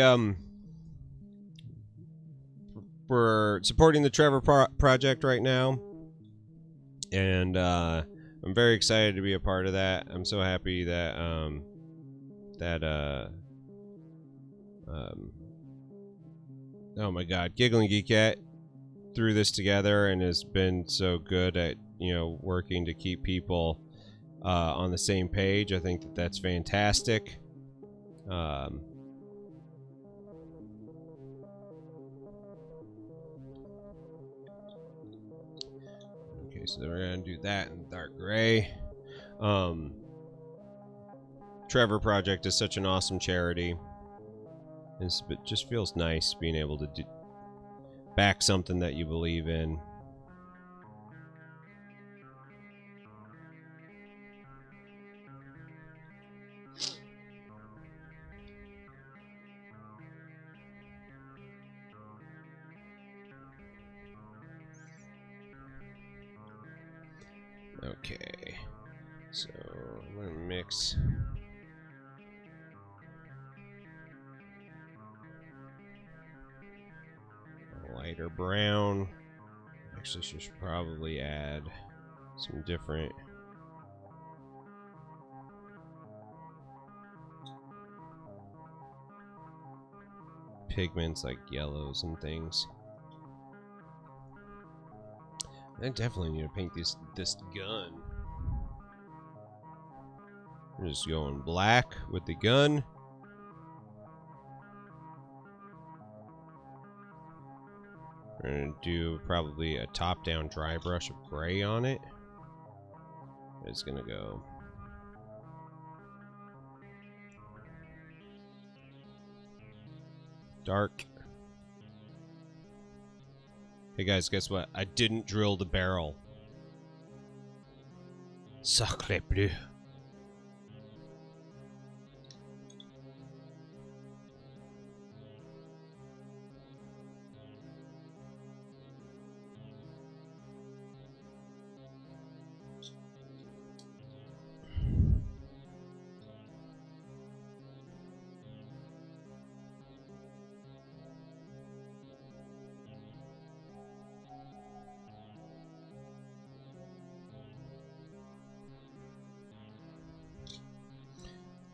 we're supporting the Trevor Project right now, and I'm very excited to be a part of that. I'm so happy that oh my God, Giggling Geek Cat threw this together and has been so good at, you know, working to keep people on the same page. I think that that's fantastic. Okay, so then we're gonna do that in dark gray. Trevor Project is such an awesome charity. It just feels nice being able to back something that you believe in. Okay, so I'm gonna mix a lighter brown. Actually, should probably add some different pigments like yellows and things. I definitely need to paint this gun. I'm just going black with the gun. We're gonna do probably a top-down dry brush of gray on it. It's gonna go dark. Hey guys, guess what? I didn't drill the barrel. Sacre bleu.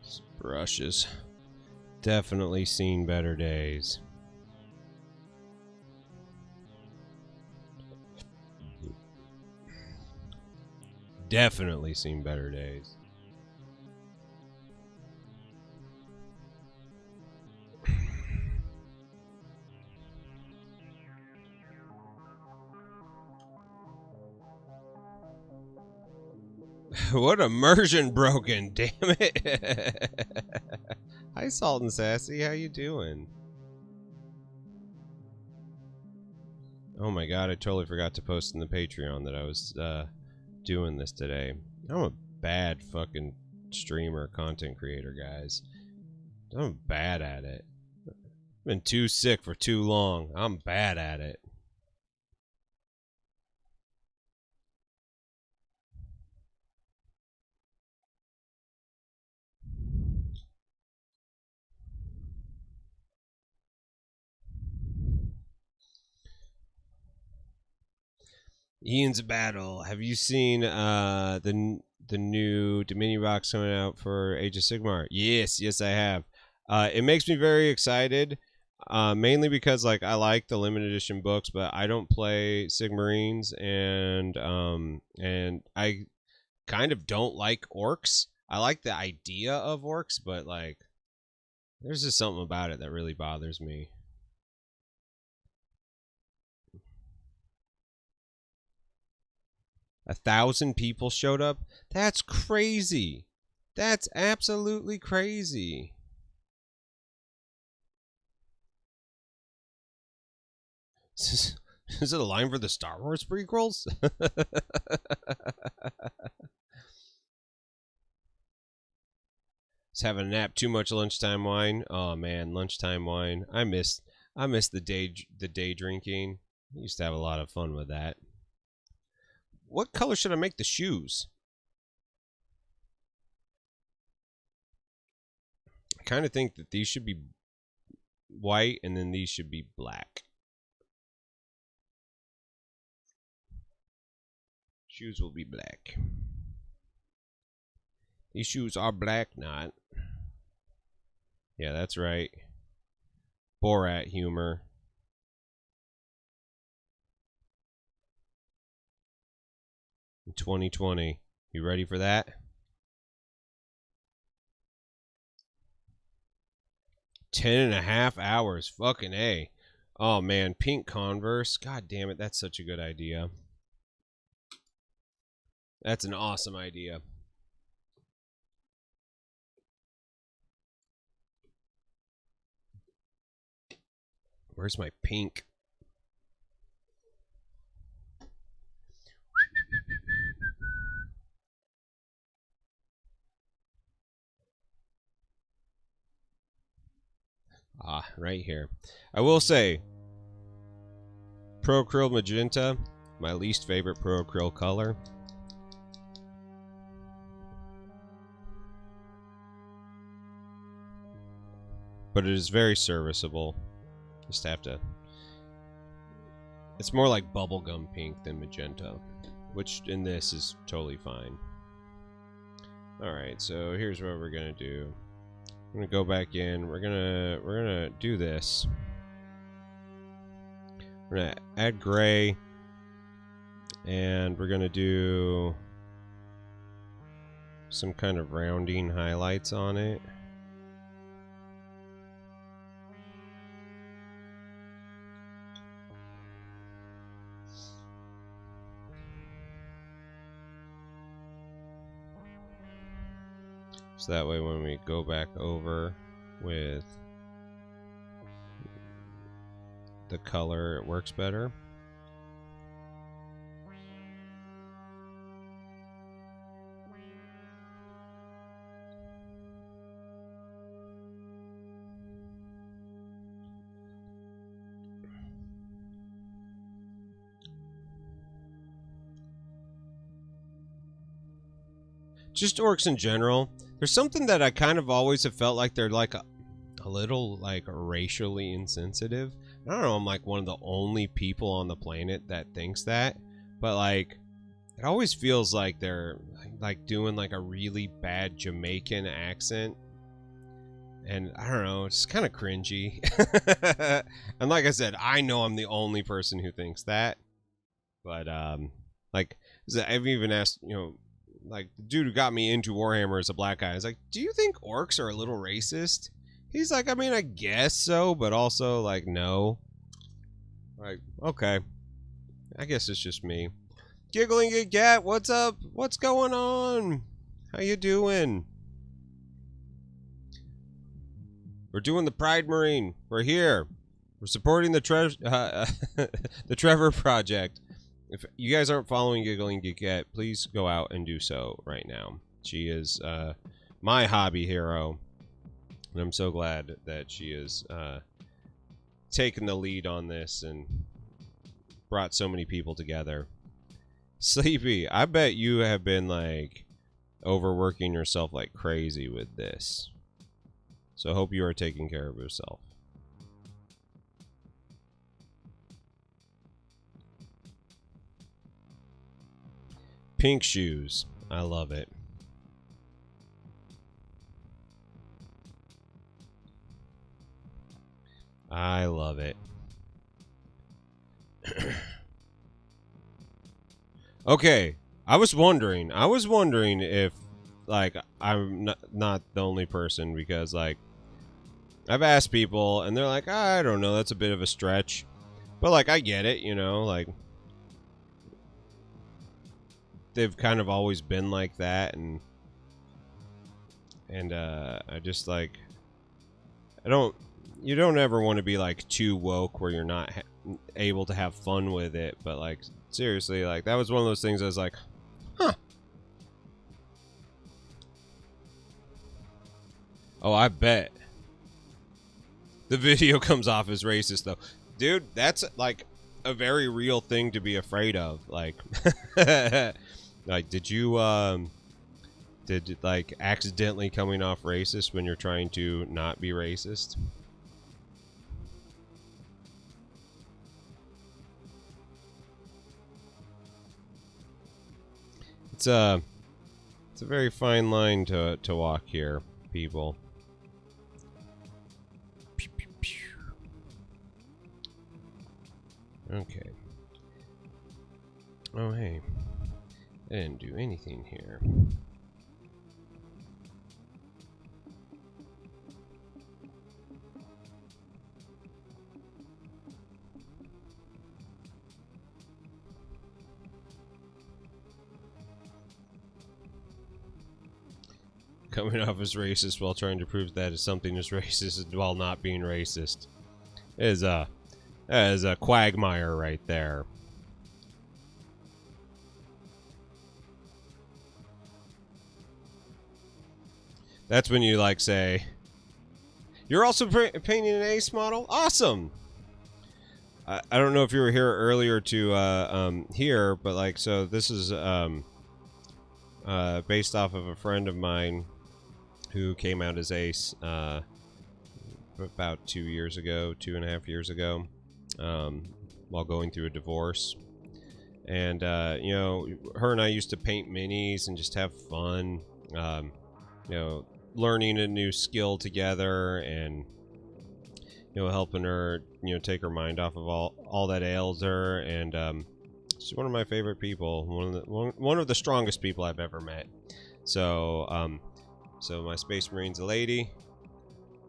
This brush has definitely seen better days. Definitely seen better days. What immersion broken, damn it. Hi Salt and Sassy, how you doing? Oh my God, I totally forgot to post in the Patreon that I was doing this today. I'm a bad fucking streamer, content creator, guys. I'm bad at it. Been too sick for too long. I'm bad at it. Ian's Battle. Have you seen the new Dominion box coming out for Age of Sigmar? Yes, yes I have. It makes me very excited. Mainly because like I like the limited edition books, but I don't play Sigmarines, and I kind of don't like orcs. I like the idea of orcs, but like there's just something about it that really bothers me. A 1,000 people showed up? That's crazy. That's absolutely crazy. Is it a line for the Star Wars prequels? Just having a nap. Too much lunchtime wine. Oh man, lunchtime wine. I miss the day drinking. I used to have a lot of fun with that. What color should I make the shoes? I kind of think that these should be white and then these should be black. Shoes will be black. These shoes are black, not. Yeah, that's right. Borat humor. In 2020. You ready for that? 10.5 hours. Fucking A. Oh, man. Pink Converse. God damn it. That's such a good idea. That's an awesome idea. Where's my pink? Ah, right here. I will say, Pro Acryl Magenta, my least favorite Pro Acryl color. But it is very serviceable. Just have to... It's more like bubblegum pink than magenta, which in this is totally fine. Alright, so here's what we're gonna do. I'm gonna go back in. We're gonna do this. We're gonna add gray, and we're gonna do some kind of rounding highlights on it. So that way when we go back over with the color, it works better. Just orcs in general. There's something that I kind of always have felt like they're like a little like racially insensitive. I don't know, I'm like one of the only people on the planet that thinks that, but like it always feels like they're like doing like a really bad Jamaican accent, and I don't know, it's kind of cringy. And like I said, I know I'm the only person who thinks that, but like I've even asked, you know, like the dude who got me into Warhammer is a black guy. I was like, do you think orcs are a little racist? He's like, I mean, I guess so, but also like, no. Like, okay, I guess it's just me. Giggling Good Cat, what's up? What's going on? How you doing? We're doing the Pride Marine. We're here. We're supporting the the Trevor Project. If you guys aren't following Giggling Good Cat, please go out and do so right now. She is my hobby hero, and I'm so glad that she is taken the lead on this and brought so many people together. Sleepy, I bet you have been like overworking yourself like crazy with this. So I hope you are taking care of yourself. Pink shoes. I love it. I love it. Okay, I was wondering if, like, I'm not the only person, because, like, I've asked people, and they're like, I don't know, that's a bit of a stretch. But, like, I get it, you know, like, they've kind of always been like that, and I just, like, you don't ever want to be, like, too woke where you're not able to have fun with it, but, like, seriously, like, that was one of those things I was like, huh. Oh, I bet. The video comes off as racist, though. Dude, that's, like, a very real thing to be afraid of. Like, like, did you, like, accidentally coming off racist when you're trying to not be racist? It's a very fine line to walk here, people. Pew, pew, pew. Okay. Oh hey, I didn't do anything here. Coming off as racist while trying to prove that something is racist while not being racist that is a quagmire right there. That's when you like say, "You're also painting an ace model? Awesome!" I don't know if you were here earlier to hear, but like, so this is based off of a friend of mine who came out as ace about 2 years ago, 2.5 years ago, while going through a divorce. And you know, her and I used to paint minis and just have fun, you know, learning a new skill together, and you know, helping her, you know, take her mind off of all that ails her. And she's one of my favorite people, one of the strongest people I've ever met. So so my Space Marine's a lady.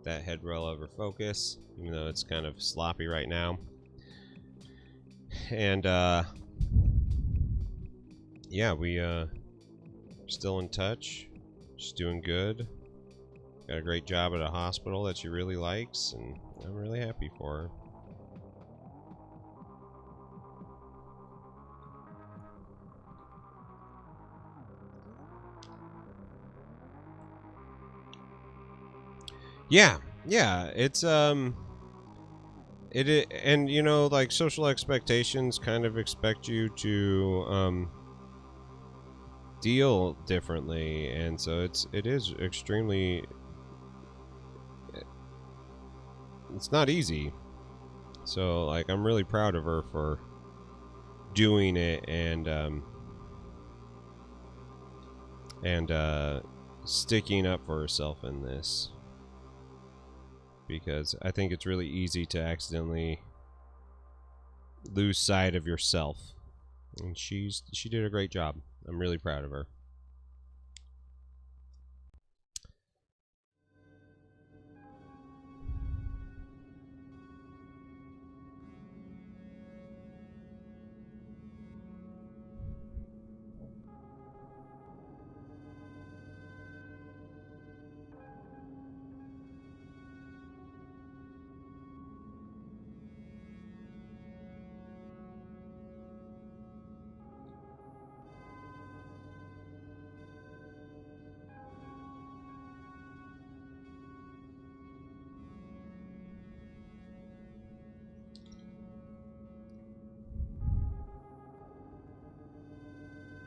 That head roll over focus, even though it's kind of sloppy right now. And yeah, we still in touch. She's doing good. Got a great job at a hospital that she really likes, and I'm really happy for her. Yeah, it's and you know, like, social expectations kind of expect you to deal differently, and so it is extremely, it's not easy. So like, I'm really proud of her for doing it, and sticking up for herself in this, because I think it's really easy to accidentally lose sight of yourself, and she did a great job. I'm really proud of her.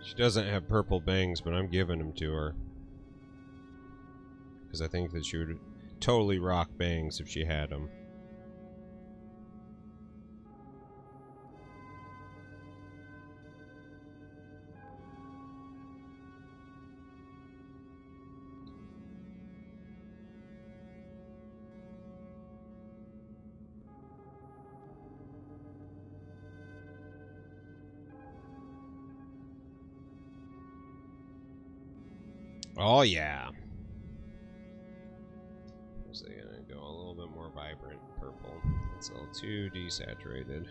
She doesn't have purple bangs, but I'm giving them to her, because I think that she would totally rock bangs if she had them. Oh yeah. So they're gonna go a little bit more vibrant purple. It's a little too desaturated.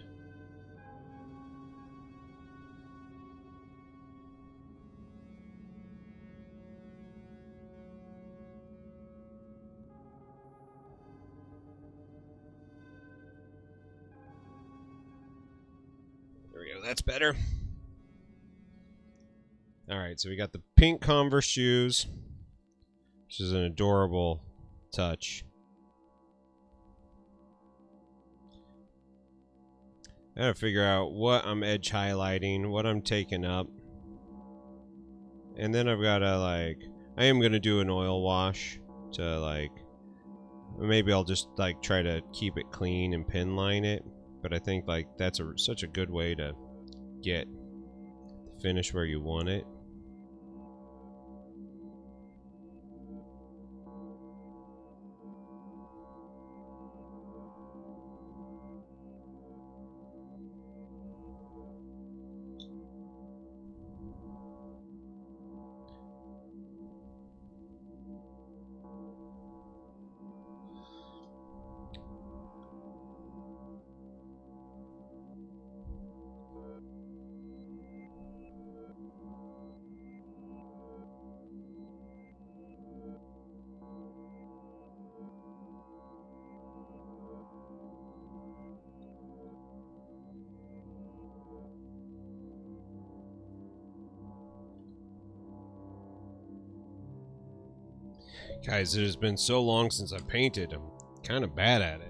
There we go. That's better. Alright, so we got the pink Converse shoes, which is an adorable touch. I gotta figure out what I'm edge highlighting, what I'm taking up. And then I've gotta, like, I am gonna do an oil wash to, like, maybe I'll just, like, try to keep it clean and pin line it. But I think, like, that's such a good way to get the finish where you want it. Guys, it has been so long since I painted. I'm kind of bad at it.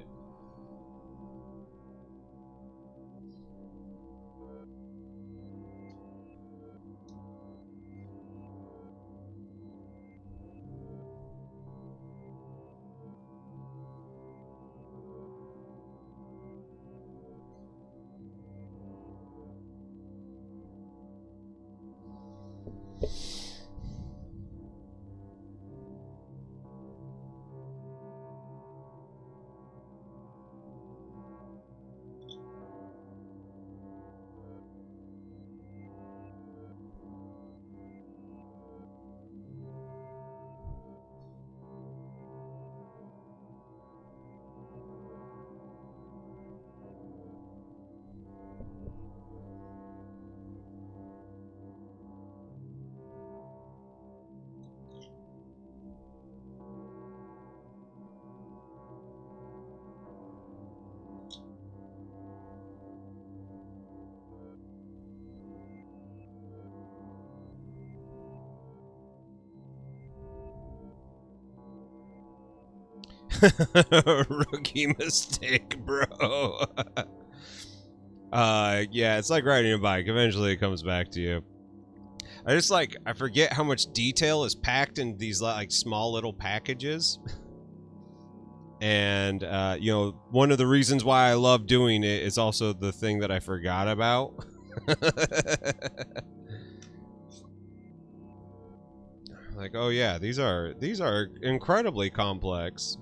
Rookie mistake, bro. Yeah, it's like riding a bike. Eventually it comes back to you. I forget how much detail is packed in these like small little packages. And you know, one of the reasons why I love doing it is also the thing that I forgot about. Like, oh yeah, these are incredibly complex.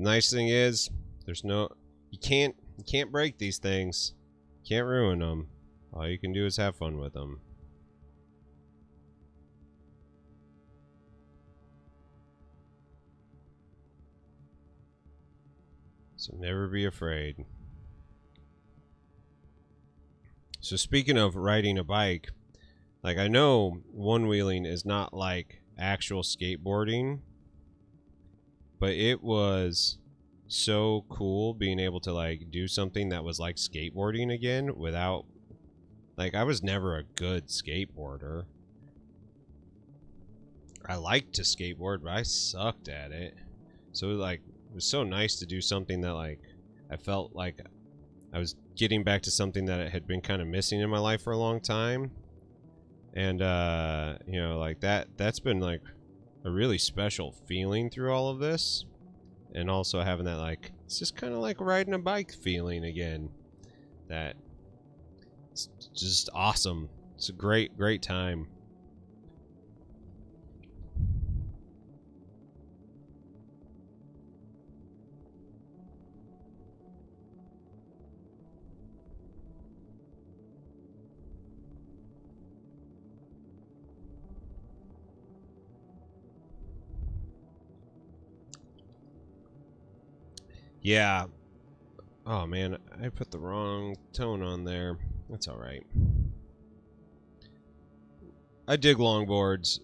Nice thing is, there's no, you can't break these things. Can't ruin them. All you can do is have fun with them. So never be afraid. So speaking of riding a bike, like I know one-wheeling is not like actual skateboarding, but it was so cool being able to like do something that was like skateboarding again without, like, I was never a good skateboarder. I liked to skateboard, but I sucked at it. So like it was so nice to do something that like I felt like I was getting back to something that had been kind of missing in my life for a long time. And you know, like that's been like a really special feeling through all of this. And also having that, like, it's just kind of like riding a bike feeling again. That it's just awesome. It's a great time. Yeah. Oh man, I put the wrong tone on there. That's alright. I dig longboards.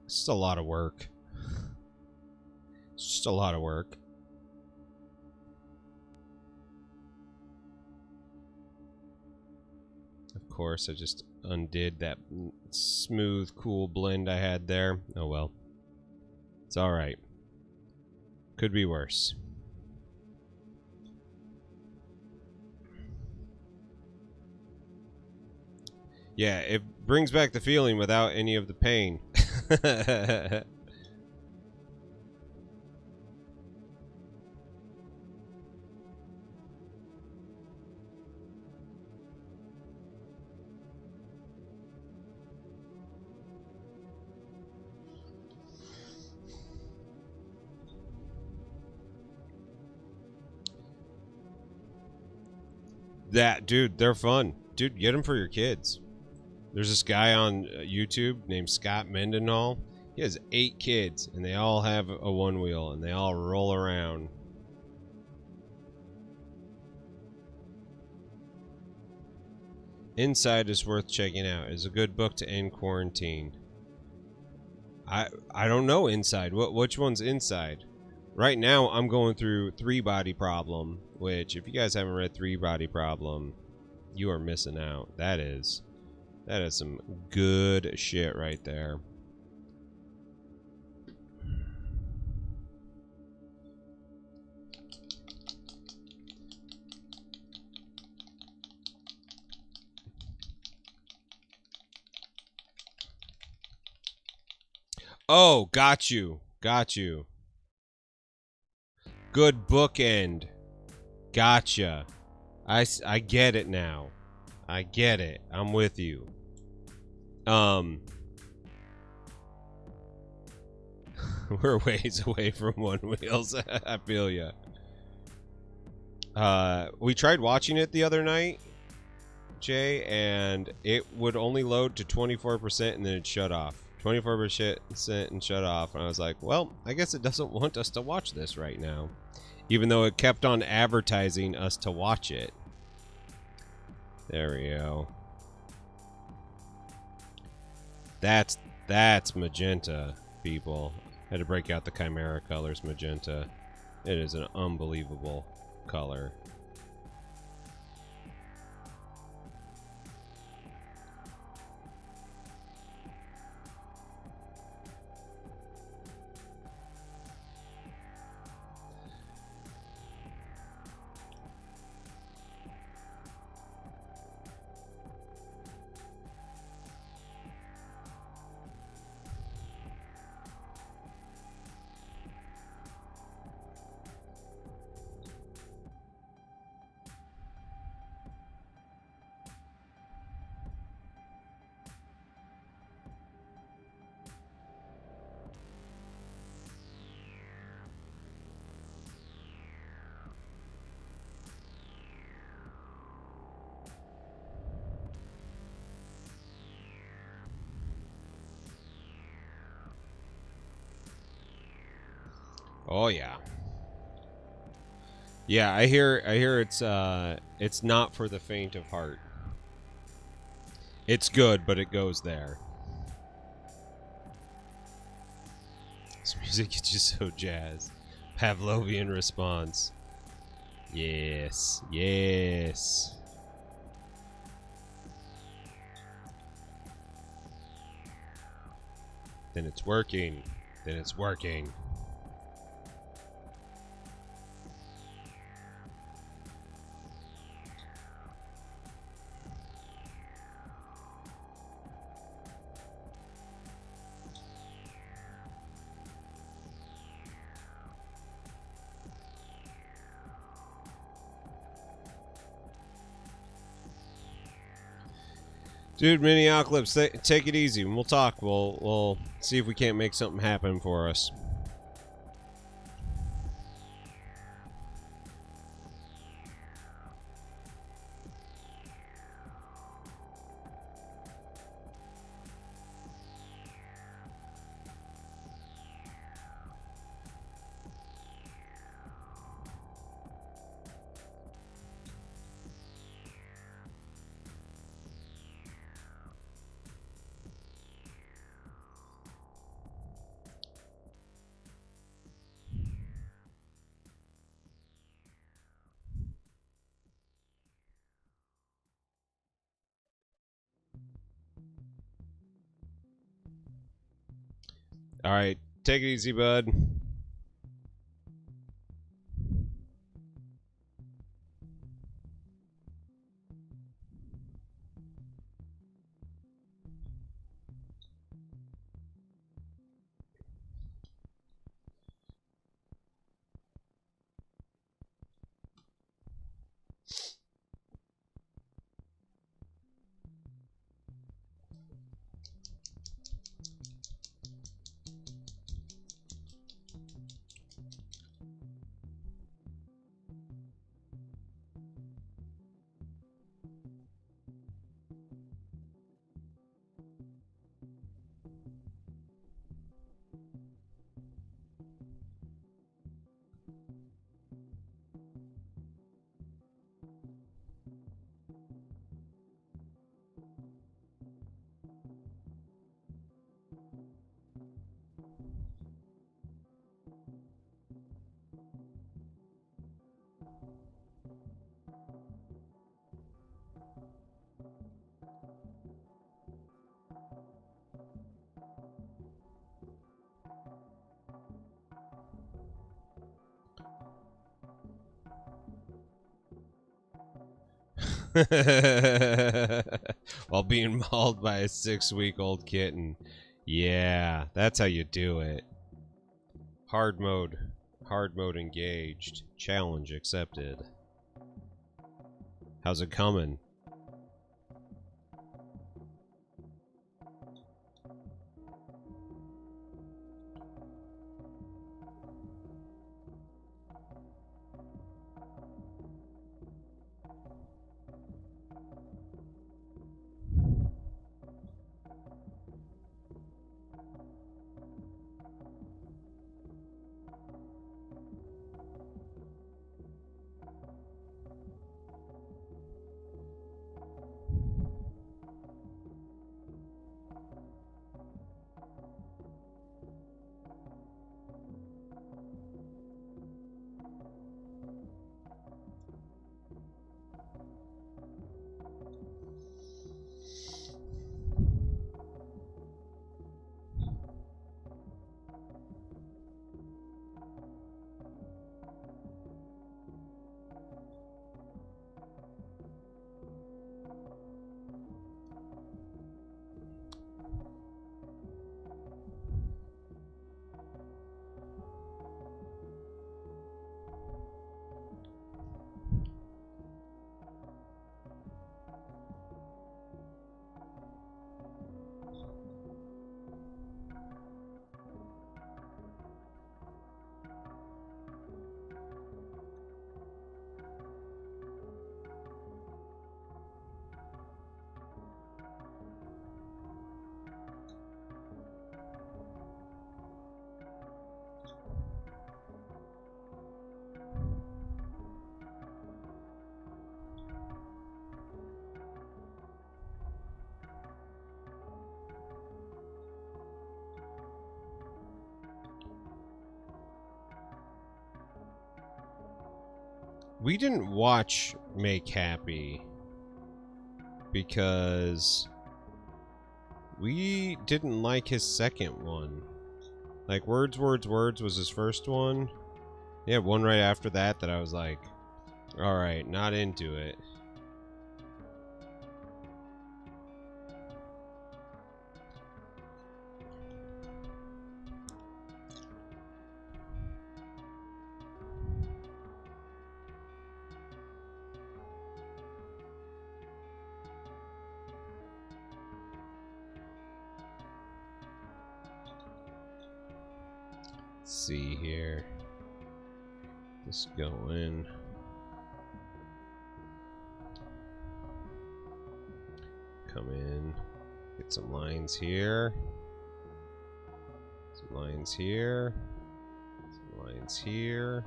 It's just a lot of work. It's just a lot of work. Of course, I just undid that smooth, cool blend I had there. Oh well. It's alright. Could be worse. Yeah, it brings back the feeling without any of the pain. That, dude, they're fun. Dude, get them for your kids. There's this guy on YouTube named Scott Mendenhall. He has 8 kids, and they all have a one wheel, and they all roll around. Inside is worth checking out. It's a good book to end quarantine. I don't know Inside. Which one's Inside? Right now, I'm going through Three Body Problem, which, if you guys haven't read Three Body Problem, you are missing out. That is some good shit right there. Oh, got you. Got you. Good bookend. Gotcha. I get it now. I get it. I'm with you. We're ways away from one wheels. I feel ya. We tried watching it the other night, Jay, and it would only load to 24% and then it shut off. 24% and shut off. And I was like, well, I guess it doesn't want us to watch this right now. Even though it kept on advertising us to watch it. There we go. That's magenta, people. Had to break out the Chimera colors magenta. It is an unbelievable color. Oh yeah. Yeah, I hear it's not for the faint of heart. It's good, but it goes there. This music gets you so jazzed. Pavlovian response. Yes, yes. Then it's working. Then it's working. Dude, Miniocalypse, take it easy. We'll talk. We'll see if we can't make something happen for us. All right, take it easy, bud. While being mauled by a 6-week-old kitten. Yeah, that's how you do it. Hard mode. Hard mode engaged. Challenge accepted. How's it coming? We didn't watch Make Happy because we didn't like his second one. Like, Words, Words, Words was his first one. Yeah, one right after that I was like, alright, not into it. Let's see here. Let's go in. Come in. Get some lines here. Some lines here. Some lines here.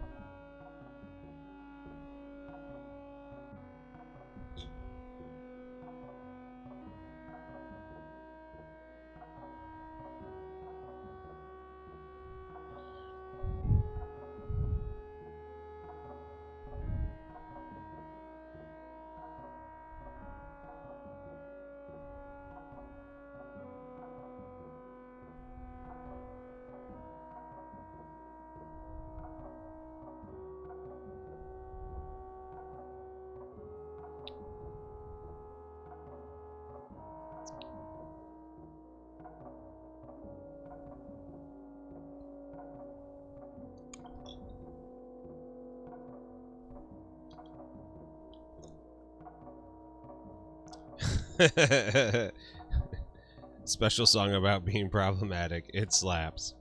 Special song about being problematic. It slaps.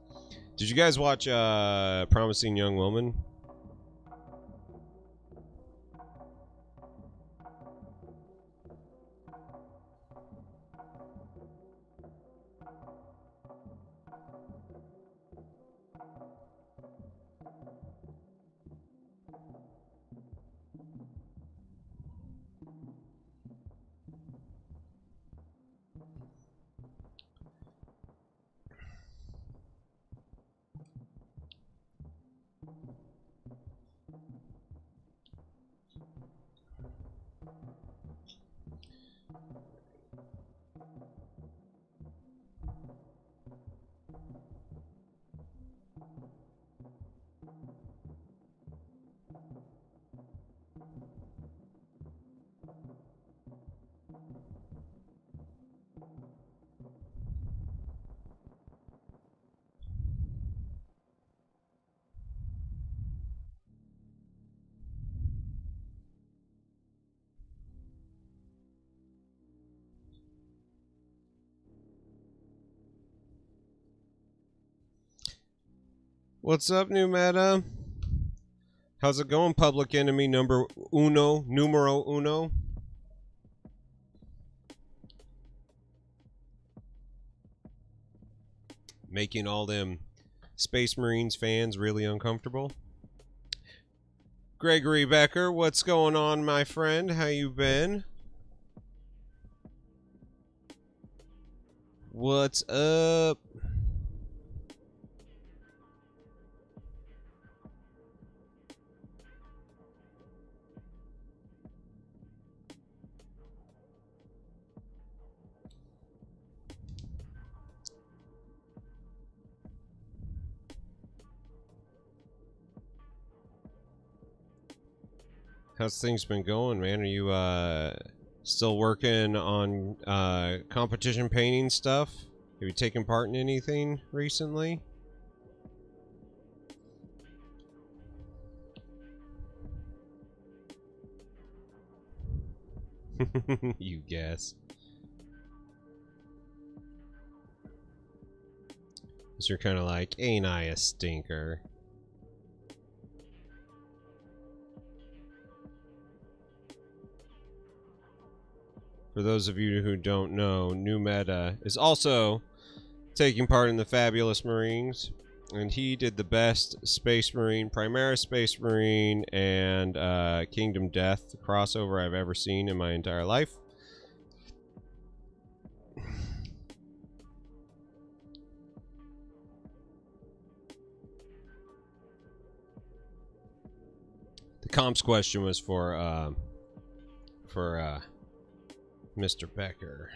Did you guys watch Promising Young Woman? What's up, new meta? How's it going, public enemy numero uno? Making all them Space Marines fans really uncomfortable. Gregory Becker, what's going on, my friend? How you been? What's up? How's things been going, man? Are you still working on competition painting stuff? Have you taken part in anything recently? You guess. So you're kind of like, ain't I a stinker? For those of you who don't know, New Meta is also taking part in the Fabulous Marines, and he did the best Space Marine, Primaris Space Marine, and Kingdom Death crossover I've ever seen in my entire life. The comps question was for Mr. Becker.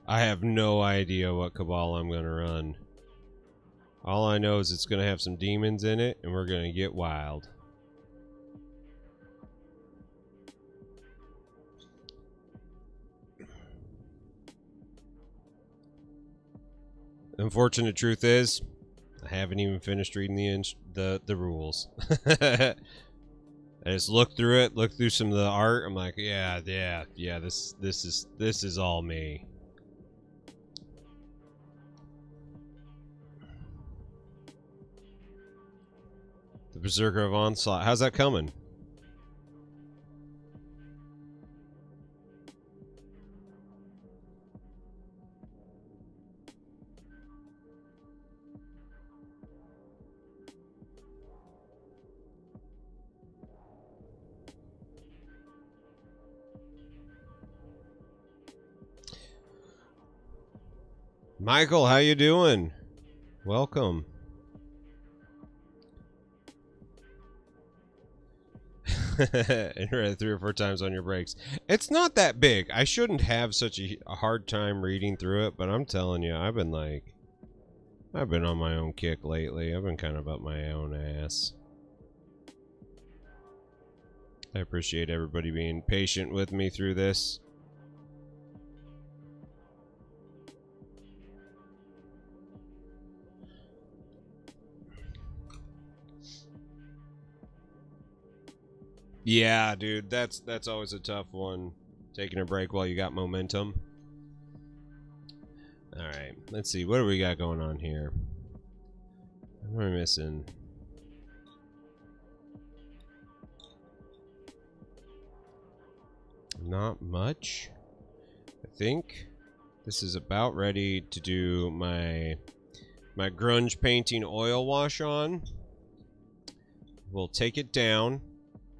I have no idea what Cabal I'm going to run. All I know is it's going to have some demons in it, and we're going to get wild. Unfortunate truth is, I haven't even finished reading the rules. I just looked through it, looked through some of the art. I'm like, yeah. This is all me. The Berserker of Onslaught. How's that coming? Michael, how you doing? Welcome. And read it 3 or 4 times on your breaks. It's not that big. I shouldn't have such a hard time reading through it, but I'm telling you, I've been on my own kick lately. I've been kind of up my own ass. I appreciate everybody being patient with me through this. Yeah, dude, that's always a tough one. Taking a break while you got momentum. Alright, let's see. What do we got going on here? What am I missing? Not much. I think this is about ready to do my grunge painting oil wash on. We'll take it down,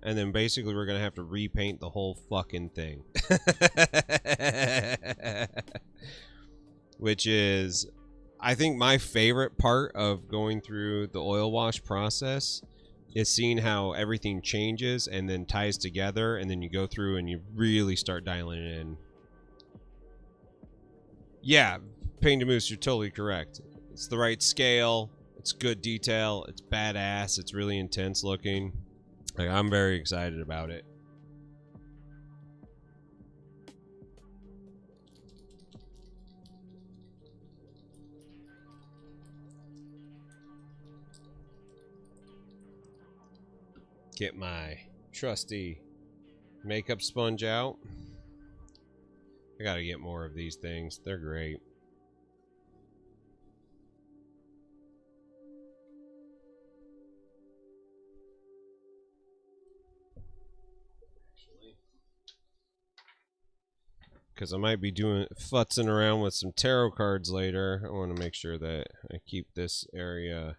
and then basically we're gonna have to repaint the whole fucking thing. Which is, I think, my favorite part of going through the oil wash process is seeing how everything changes and then ties together, and then you go through and you really start dialing it in. Yeah, Painted Moose, you're totally correct. It's the right scale, it's good detail, it's badass, it's really intense looking. Like, I'm very excited about it. Get my trusty makeup sponge out. I gotta get more of these things. They're great. Because I might be doing futzing around with some tarot cards later. I want to make sure that I keep this area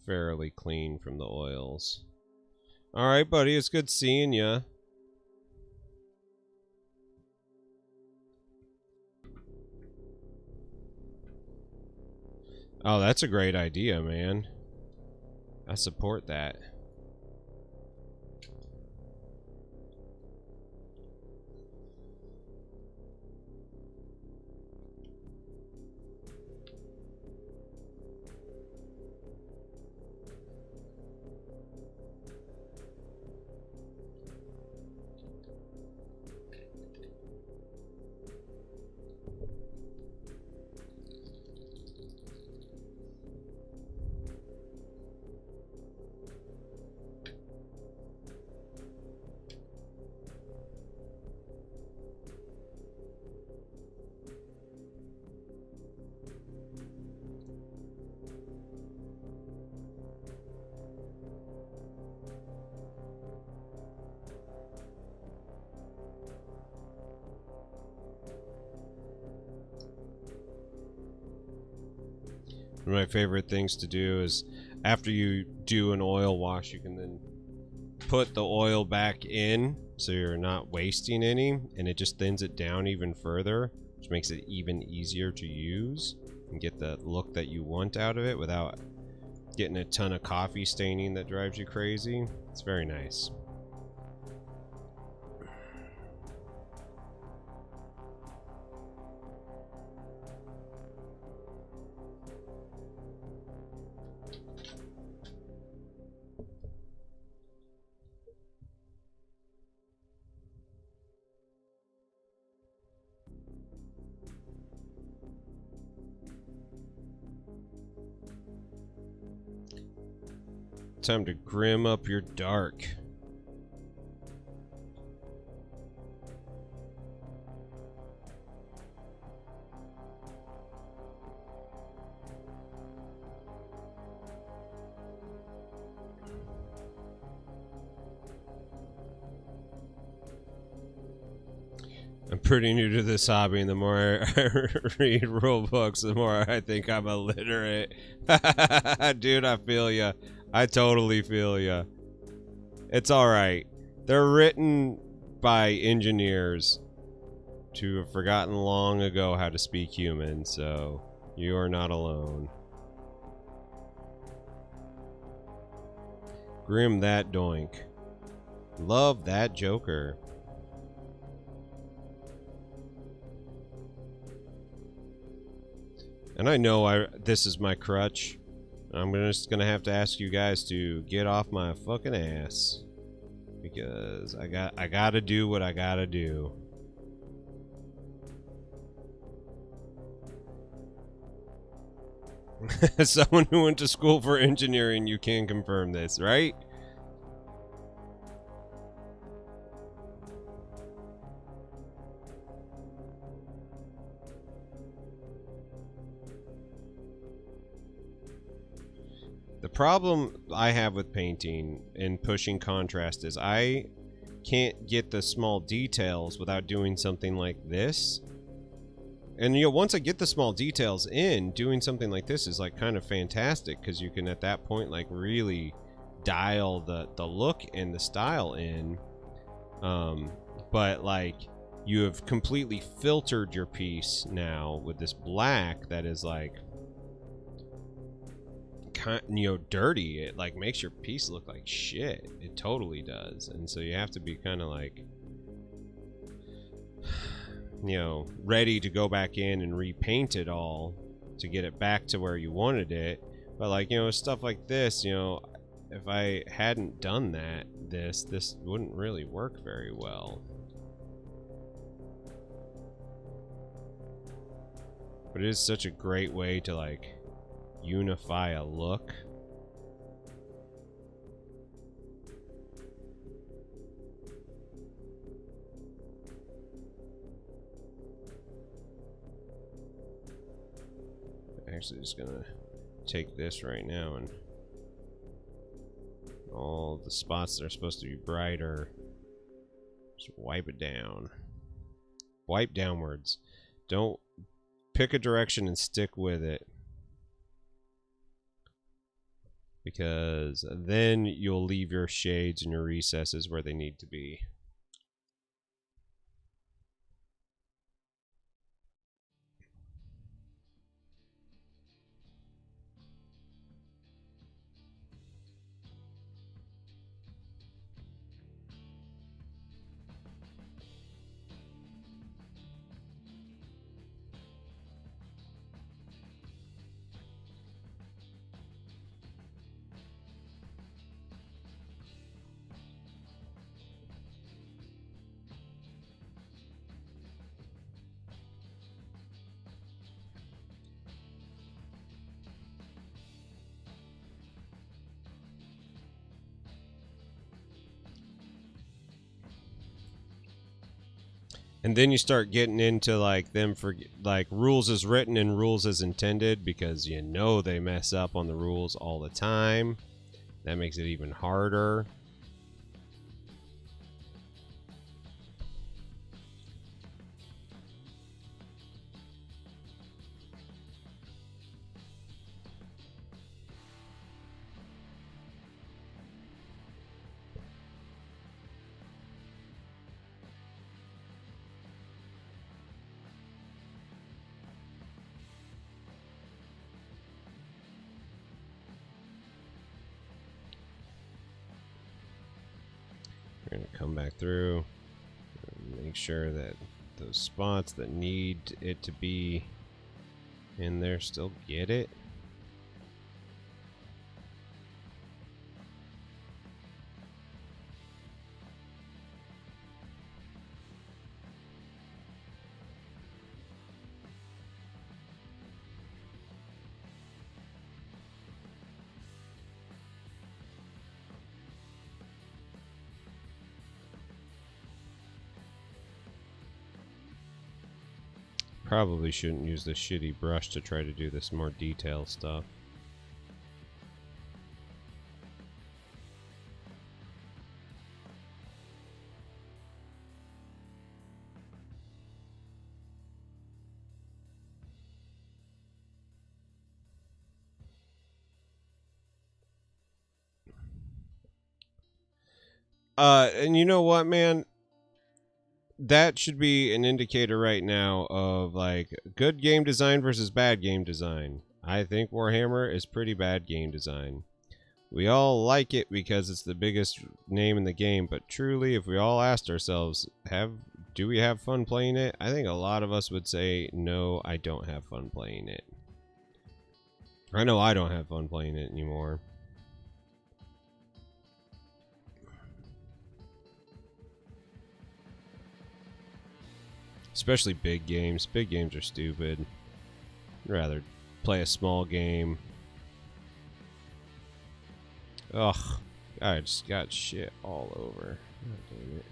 fairly clean from the oils. Alright, buddy, it's good seeing ya. Oh, that's a great idea, man. I support that. One of my favorite things to do is after you do an oil wash, you can then put the oil back in so you're not wasting any, and it just thins it down even further, which makes it even easier to use and get the look that you want out of it without getting a ton of coffee staining that drives you crazy. It's very nice. Time to grim up your dark. I'm pretty new to this hobby, and the more I read rule books, the more I think I'm illiterate. Dude, I feel ya. I totally feel ya. It's alright. They're written by engineers to have forgotten long ago how to speak human, so you are not alone. Grim that doink. Love that Joker. And I know this is my crutch. I'm just gonna have to ask you guys to get off my fucking ass, because I gotta do what I gotta do. As someone who went to school for engineering, you can confirm this, right? The problem I have with painting and pushing contrast is I can't get the small details without doing something like this. And you know, once I get the small details in, doing something like this is like kind of fantastic, because you can at that point like really dial the look and the style in. But like, you have completely filtered your piece now with this black that is like, you know, dirty. It like makes your piece look like shit. It totally does. And so you have to be kind of like, you know, ready to go back in and repaint it all to get it back to where you wanted it. But like, you know, stuff like this, you know, if I hadn't done that, this wouldn't really work very well. But it is such a great way to like unify a look. actually just gonna take this right now and all the spots that are supposed to be brighter, just wipe it down. Wipe downwards. Don't pick a direction and stick with it, because then you'll leave your shades and your recesses where they need to be. And then you start getting into like them for like rules as written and rules as intended, because you know they mess up on the rules all the time. That makes it even harder. We're going to come back through and make sure that those spots that need it to be in there still get it. Probably shouldn't use this shitty brush to try to do this more detailed stuff. And you know what, man? That should be an indicator right now of like good game design versus bad game design. I think Warhammer is pretty bad game design. We all like it because it's the biggest name in the game, but truly, if we all asked ourselves, do we have fun playing it? I think a lot of us would say, no, I don't have fun playing it. I know I don't have fun playing it anymore. Especially big games. Big games are stupid. I'd rather play a small game. Ugh. I just got shit all over. God damn it.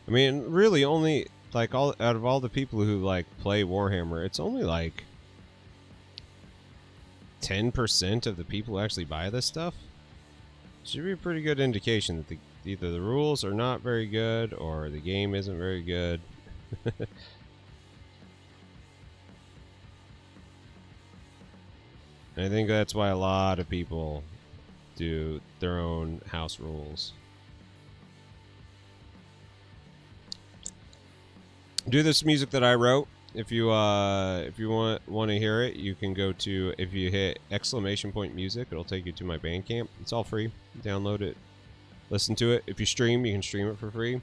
I mean, really, only like all out of all the people who like play Warhammer, it's only like 10% of the people who actually buy this stuff. Should be a pretty good indication that either the rules are not very good or the game isn't very good. And I think that's why a lot of people do their own house rules. Do this music that I wrote. If you want to hear it, you can go to, if you hit !music, it'll take you to my Bandcamp. It's all free. Download it. listen to it. If you stream, you can stream it for free.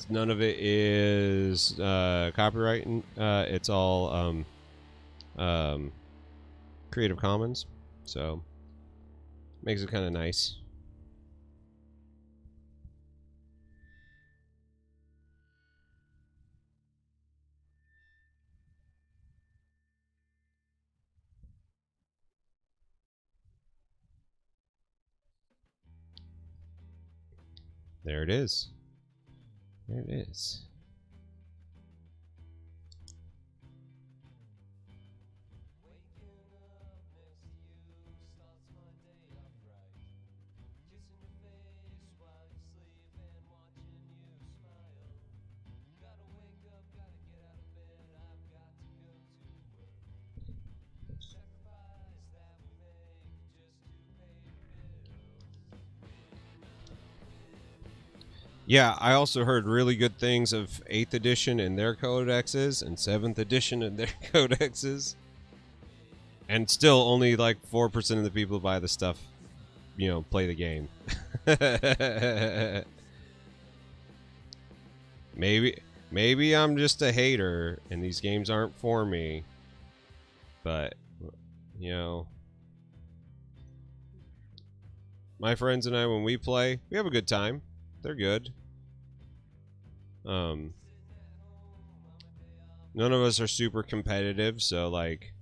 None of it is copyright. It's all Creative Commons, so makes it kind of nice. There it is. There it is. Yeah, I also heard really good things of 8th edition and their codexes and 7th edition and their codexes. And still only like 4% of the people who buy the stuff, you know, play the game. Maybe I'm just a hater and these games aren't for me. But, you know, my friends and I, when we play, we have a good time. They're good. None of us are super competitive, so like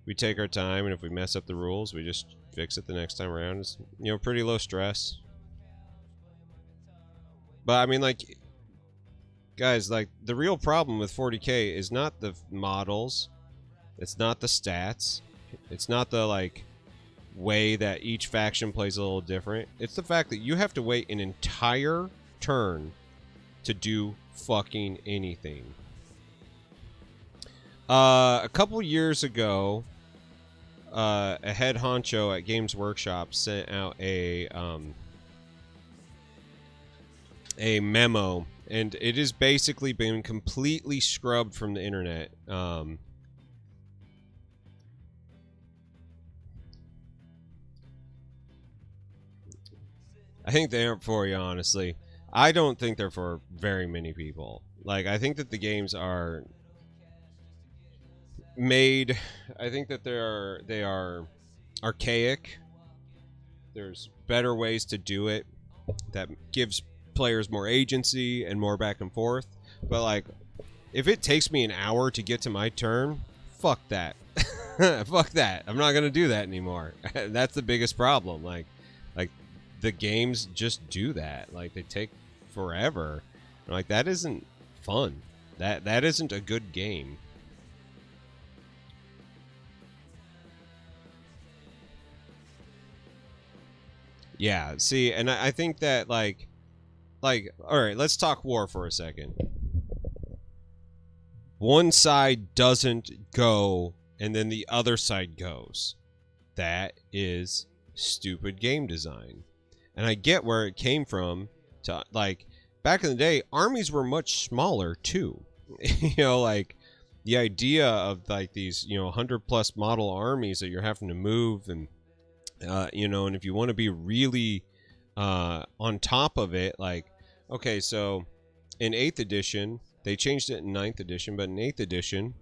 we take our time, and if we mess up the rules, we just fix it the next time around. It's, you know, pretty low stress. But I mean, like, guys, like the real problem with 40K is not the models, it's not the stats, it's not the like way that each faction plays a little different. It's the fact that you have to wait an entire turn to do fucking anything. A couple years ago, a head honcho at Games Workshop sent out a memo, and it has basically been completely scrubbed from the internet. I think they aren't for you, honestly. I don't think they're for very many people. Like, I think that the games are made. I think that they are archaic. There's better ways to do it that gives players more agency and more back and forth. But like, if it takes me an hour to get to my turn, fuck that. Fuck that. I'm not gonna do that anymore. That's the biggest problem. Like the games just do that. Like, they take forever. Like, that isn't fun. That isn't a good game. Yeah, see, and I think that like all right, let's talk war for a second. One side doesn't go and then the other side goes. That is stupid game design. And I get where it came from. To like, back in the day, armies were much smaller too. You know, like the idea of like these, you know, 100+ model armies that you're having to move, and you know, and if you want to be really on top of it, like, okay, so in 8th edition, they changed it in 9th edition, but in 8th edition,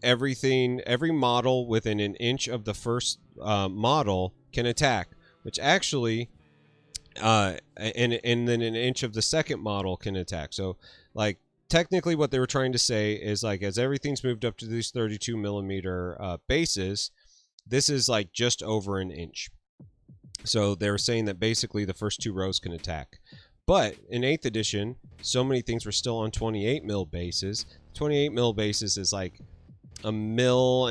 every model within an inch of the first model can attack, which actually, and then an inch of the second model can attack. So, like, technically what they were trying to say is, like, as everything's moved up to these 32 millimeter bases, this is like just over an inch. So they were saying that basically the first 2 rows can attack. But in 8th edition, so many things were still on 28 mil bases. 28 mil bases is like 1.5 mil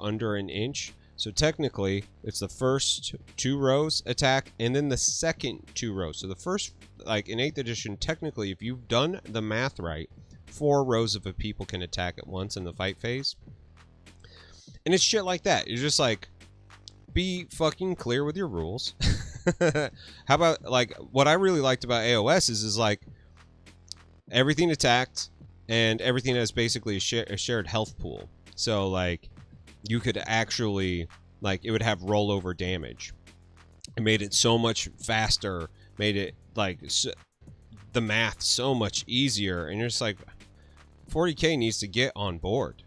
under an inch. So technically, it's the first 2 rows attack, and then the second 2 rows. So the first, like in 8th edition, technically, if you've done the math right, 4 rows of people can attack at once in the fight phase. And it's shit like that. You're just like, be fucking clear with your rules. How about, like, what I really liked about AOS is like, everything attacked, and everything has basically a shared health pool. So, like, you could actually, like, it would have rollover damage. It made it so much faster, made it like the math so much easier, and you're just like, 40K needs to get on board.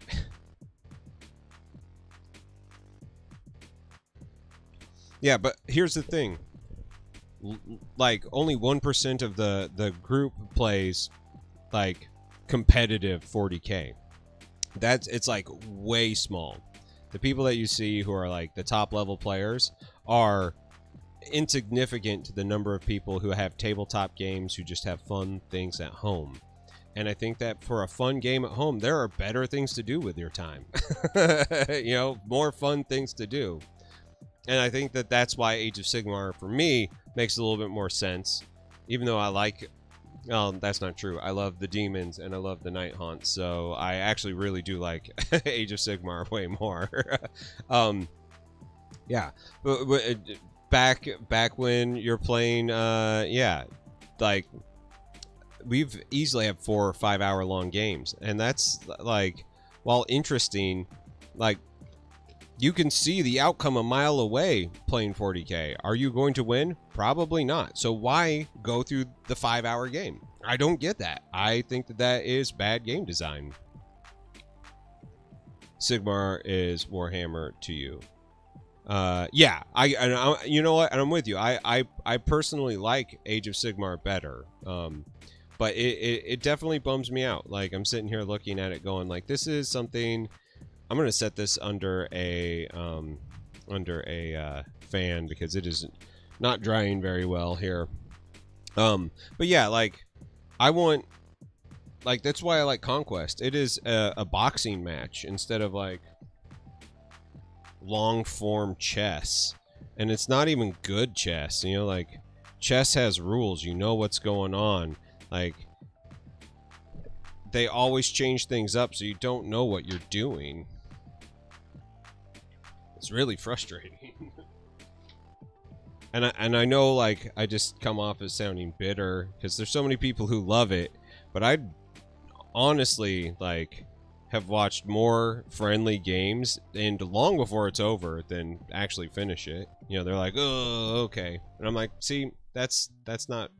Yeah, but here's the thing. Like, only 1% of the group plays, like, competitive 40K. It's, like, way small. The people that you see who are, like, the top-level players are insignificant to the number of people who have tabletop games, who just have fun things at home. And I think that for a fun game at home, there are better things to do with your time. You know, more fun things to do. And I think that that's why Age of Sigmar, for me, makes a little bit more sense. Even though I like... Well, that's not true. I love the demons and I love the night haunts. So I actually really do like Age of Sigmar way more. Yeah. But back when you're playing, yeah, like... We've easily had 4 or 5 hour long games, and that's like, while interesting, like, you can see the outcome a mile away playing 40K. Are you going to win? Probably not. So why go through the 5 hour game? I don't get that. I think that that is bad game design. Sigmar is Warhammer to you. Yeah, I you know what, and I'm with you. I personally like Age of Sigmar better. But it definitely bums me out. Like, I'm sitting here looking at it going, like, this is something... I'm going to set this under a fan because it is not drying very well here. But yeah, like, I want... Like, that's why I like Conquest. It is a boxing match instead of, like, long-form chess. And it's not even good chess. You know, like, chess has rules. You know what's going on. Like, they always change things up, so you don't know what you're doing. It's really frustrating. and I know, like, I just come off as sounding bitter because there's so many people who love it, but I honestly, like, have watched more friendly games and long before it's over than actually finish it. You know, they're like, oh, okay, and I'm like, see, that's not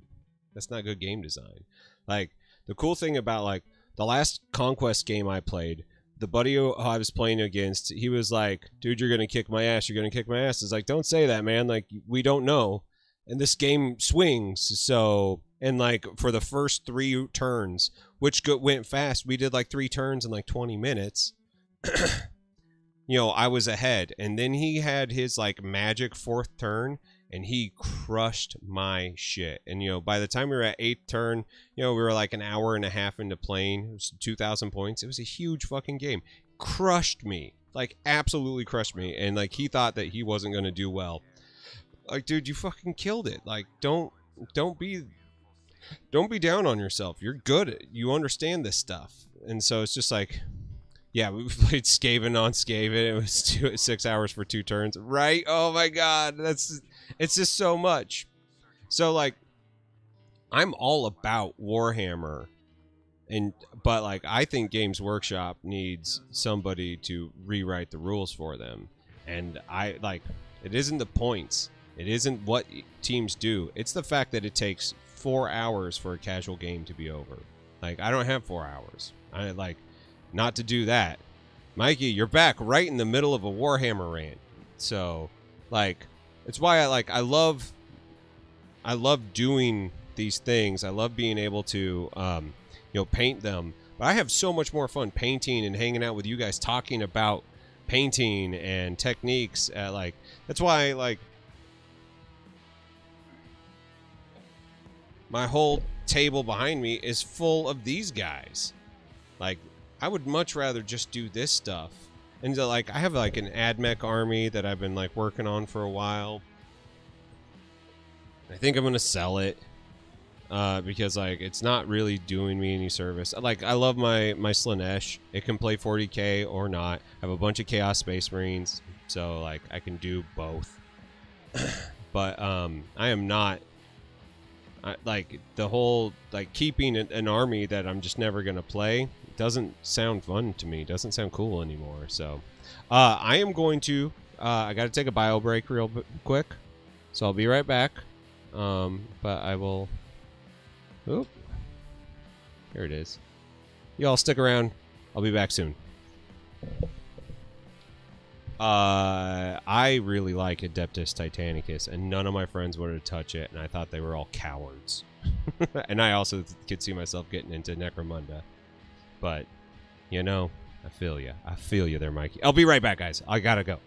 good game design. Like, the cool thing about, like, the last Conquest game I played, the buddy who I was playing against, he was like, dude, you're gonna kick my ass, you're gonna kick my ass. It's like, don't say that, man. Like, we don't know. And this game swings, so... And, like, for the first 3 turns, which went fast, we did, like, 3 turns in, like, 20 minutes. You know, I was ahead. And then he had his, like, magic 4th turn, and he crushed my shit. And, you know, by the time we were at 8th turn, you know, we were like an hour and a half into playing. It was 2,000 points. It was a huge fucking game. Crushed me. Like, absolutely crushed me. And, like, he thought that he wasn't going to do well. Like, dude, you fucking killed it. Like, don't be down on yourself. You're good at it. You understand this stuff. And so it's just like... Yeah, we played Skaven on Skaven. It was 6 hours for 2 turns. Right? Oh my god. It's just so much. So, like, I'm all about Warhammer. But, like, I think Games Workshop needs somebody to rewrite the rules for them. And it isn't the points. It isn't what teams do. It's the fact that it takes 4 hours for a casual game to be over. Like, I don't have 4 hours. Not to do that. Mikey, you're back right in the middle of a Warhammer rant. So, like, it's why I love doing these things. I love being able to, you know, paint them. But I have so much more fun painting and hanging out with you guys talking about painting and techniques. That's why, like, my whole table behind me is full of these guys. Like, I would much rather just do this stuff. And, like, I have, like, an AdMech army that I've been, like, working on for a while. I think I'm going to sell it. Because, like, it's not really doing me any service. Like, I love my Slaanesh. It can play 40k or not. I have a bunch of Chaos Space Marines. So, like, I can do both. But, I am not... like, the whole, like, keeping an army that I'm just never going to play doesn't sound fun to me. Doesn't sound cool anymore. So, I am going to, I got to take a bio break real quick. So I'll be right back. But I will. Oop. Here it is. Y'all stick around. I'll be back soon. I really like Adeptus Titanicus, and none of my friends wanted to touch it, and I thought they were all cowards. And I also could see myself getting into Necromunda. But, you know, I feel you. I feel you there, Mikey. I'll be right back, guys. I gotta go.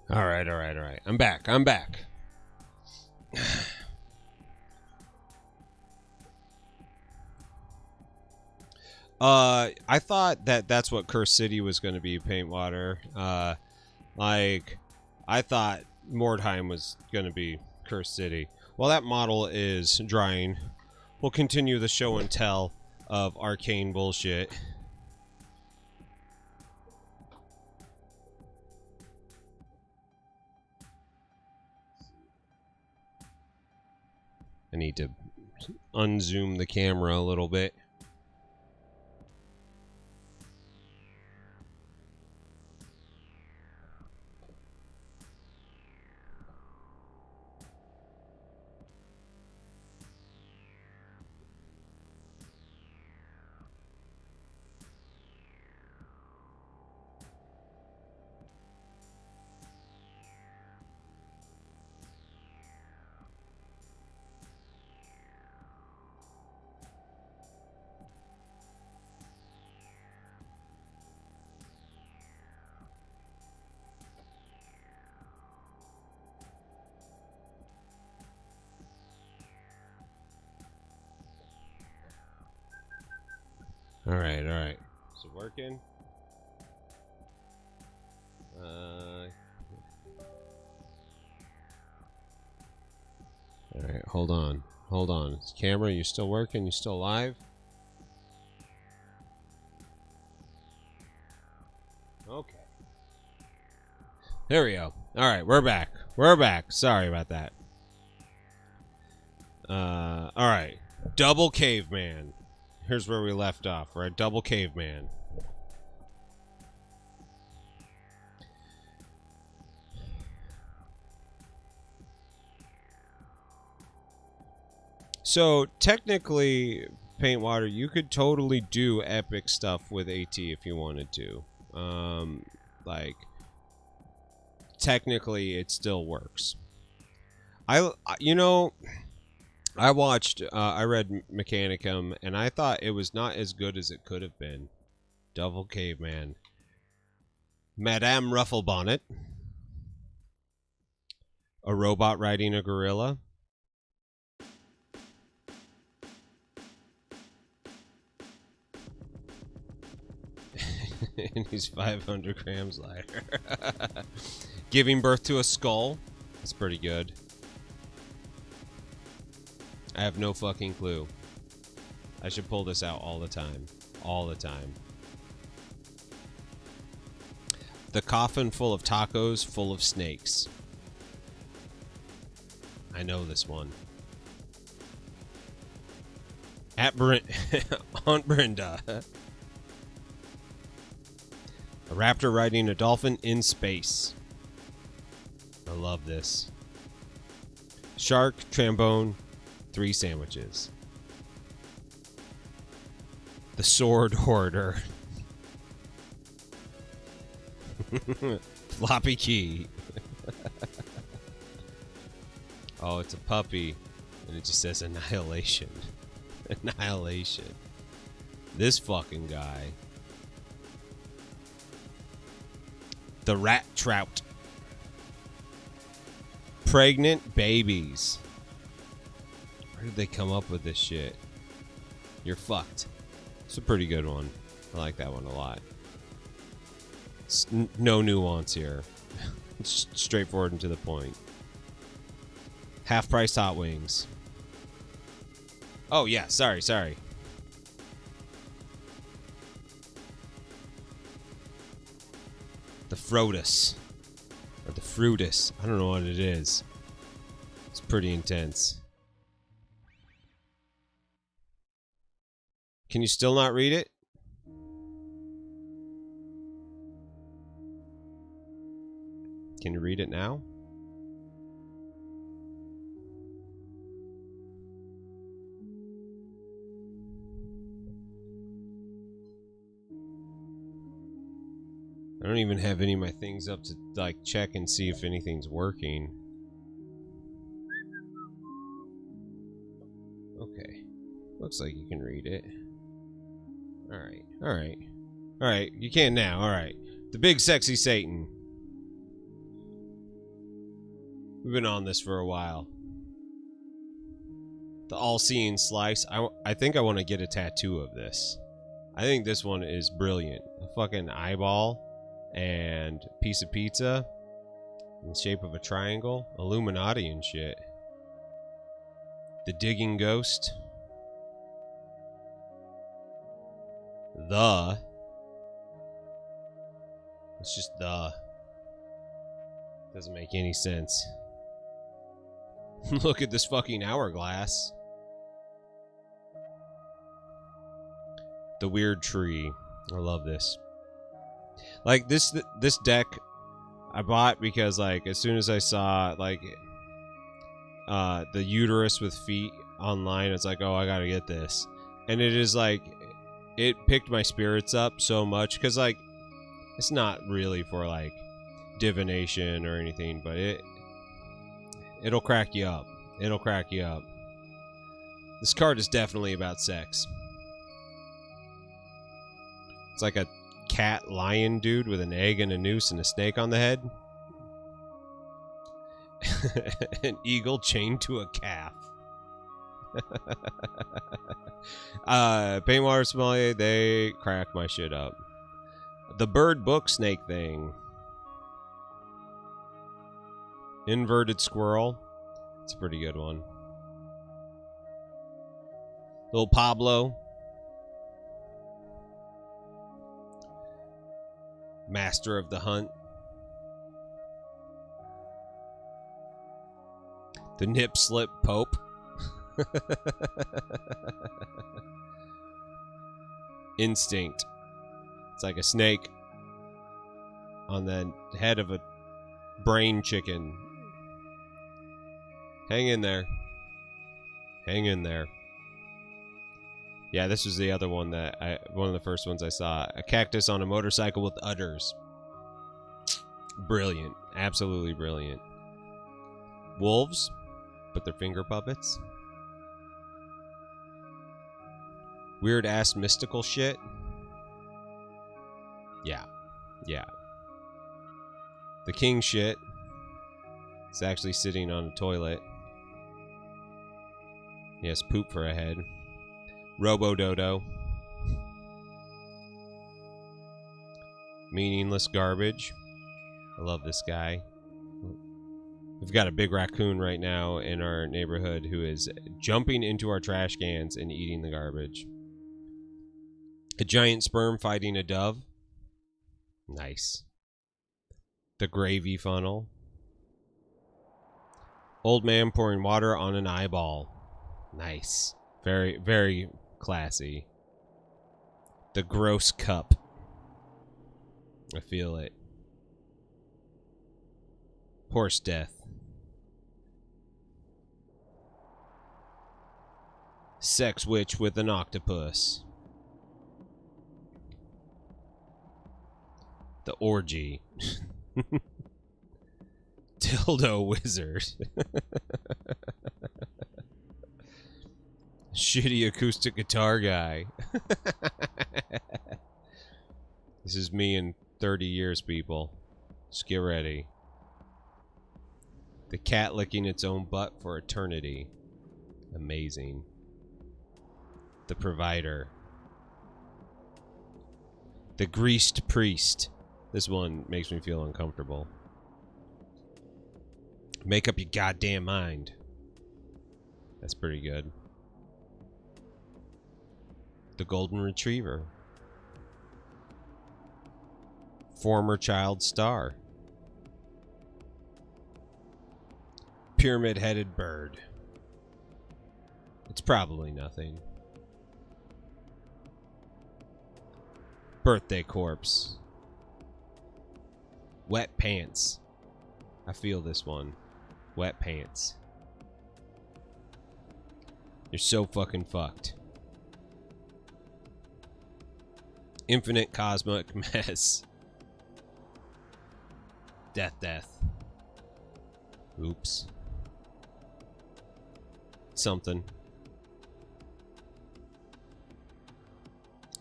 All right. I'm back. I thought that's what Curse City was going to be, Paintwater. Like, I thought Mordheim was going to be Curse City. Well, that model is drying. We'll continue the show and tell of arcane bullshit. I need to unzoom the camera a little bit. All right. Is it working? Hold on. Hold on. Camera, you still working? You still live? Okay. There we go. Alright, we're back. We're back. Sorry about that. Alright. Double Caveman. Here's where we left off. We're at Double Caveman. So, technically, Paintwater, you could totally do epic stuff with AT if you wanted to. Like, technically, it still works. You know, I read Mechanicum, and I thought it was not as good as it could have been. Double Caveman. Madame Rufflebonnet. A robot riding a gorilla. And he's 500 grams lighter. Giving birth to a skull. That's pretty good. I have no fucking clue. I should pull this out all the time. All the time. The coffin full of tacos, full of snakes. I know this one. Aunt Brenda. A raptor riding a dolphin in space. I love this. Shark, trombone, 3 sandwiches. The sword hoarder. Floppy key. Oh, it's a puppy. And it just says annihilation. Annihilation. This fucking guy. The rat trout. Pregnant babies. Where did they come up with this shit? You're fucked. It's a pretty good one. I like that one a lot. No nuance here. It's straightforward and to the point. Half price hot wings. Oh yeah, sorry. The Frotus. Or the Fruitus. I don't know what it is. It's pretty intense. Can you still not read it? Can you read it now? I don't even have any of my things up to like check and see if anything's working. Okay. Looks like you can read it. Alright, you can now, alright. The Big Sexy Satan. We've been on this for a while. The All-Seeing Slice. I think I want to get a tattoo of this. I think this one is brilliant. A fucking eyeball and piece of pizza in the shape of a triangle. Illuminati and shit. The Digging Ghost. The. It's just the. Doesn't make any sense. Look at this fucking hourglass. The Weird Tree. I love this. Like this deck I bought because like as soon as I saw like the uterus with feet online, it's like, oh, I gotta get this. And it is like it picked my spirits up so much because like it's not really for like divination or anything, but it'll crack you up. It'll crack you up. This card is definitely about sex. It's like a cat lion dude with an egg and a noose and a snake on the head. An eagle chained to a calf. Paintwater Sommelier, they crack my shit up. The bird book snake thing. Inverted squirrel. It's a pretty good one. Little Pablo. Master of the hunt. The nip slip Pope. Instinct. It's like a snake on the head of a brain chicken. Hang in there. Hang in there. Yeah, this was the other one one of the first ones I saw. A cactus on a motorcycle with udders. Brilliant. Absolutely brilliant. Wolves, but they're finger puppets. Weird ass mystical shit. Yeah. Yeah. The king shit is actually sitting on a toilet. He has poop for a head. Robo-dodo. Meaningless garbage. I love this guy. We've got a big raccoon right now in our neighborhood who is jumping into our trash cans and eating the garbage. A giant sperm fighting a dove. Nice. The gravy funnel. Old man pouring water on an eyeball. Nice. Very, very classy. The gross cup. I feel it. Horse death. Sex witch with an octopus. The orgy. Dildo wizard. Shitty acoustic guitar guy. This is me in 30 years, people. Just get ready. The cat licking its own butt for eternity. Amazing. The provider. The greased priest. This one makes me feel uncomfortable. Make up your goddamn mind. That's pretty good. The golden retriever. Former child star. Pyramid-headed bird. It's probably nothing. Birthday corpse. Wet pants. I feel this one. Wet pants. You're so fucking fucked. Infinite cosmic mess. Death. Oops. Something.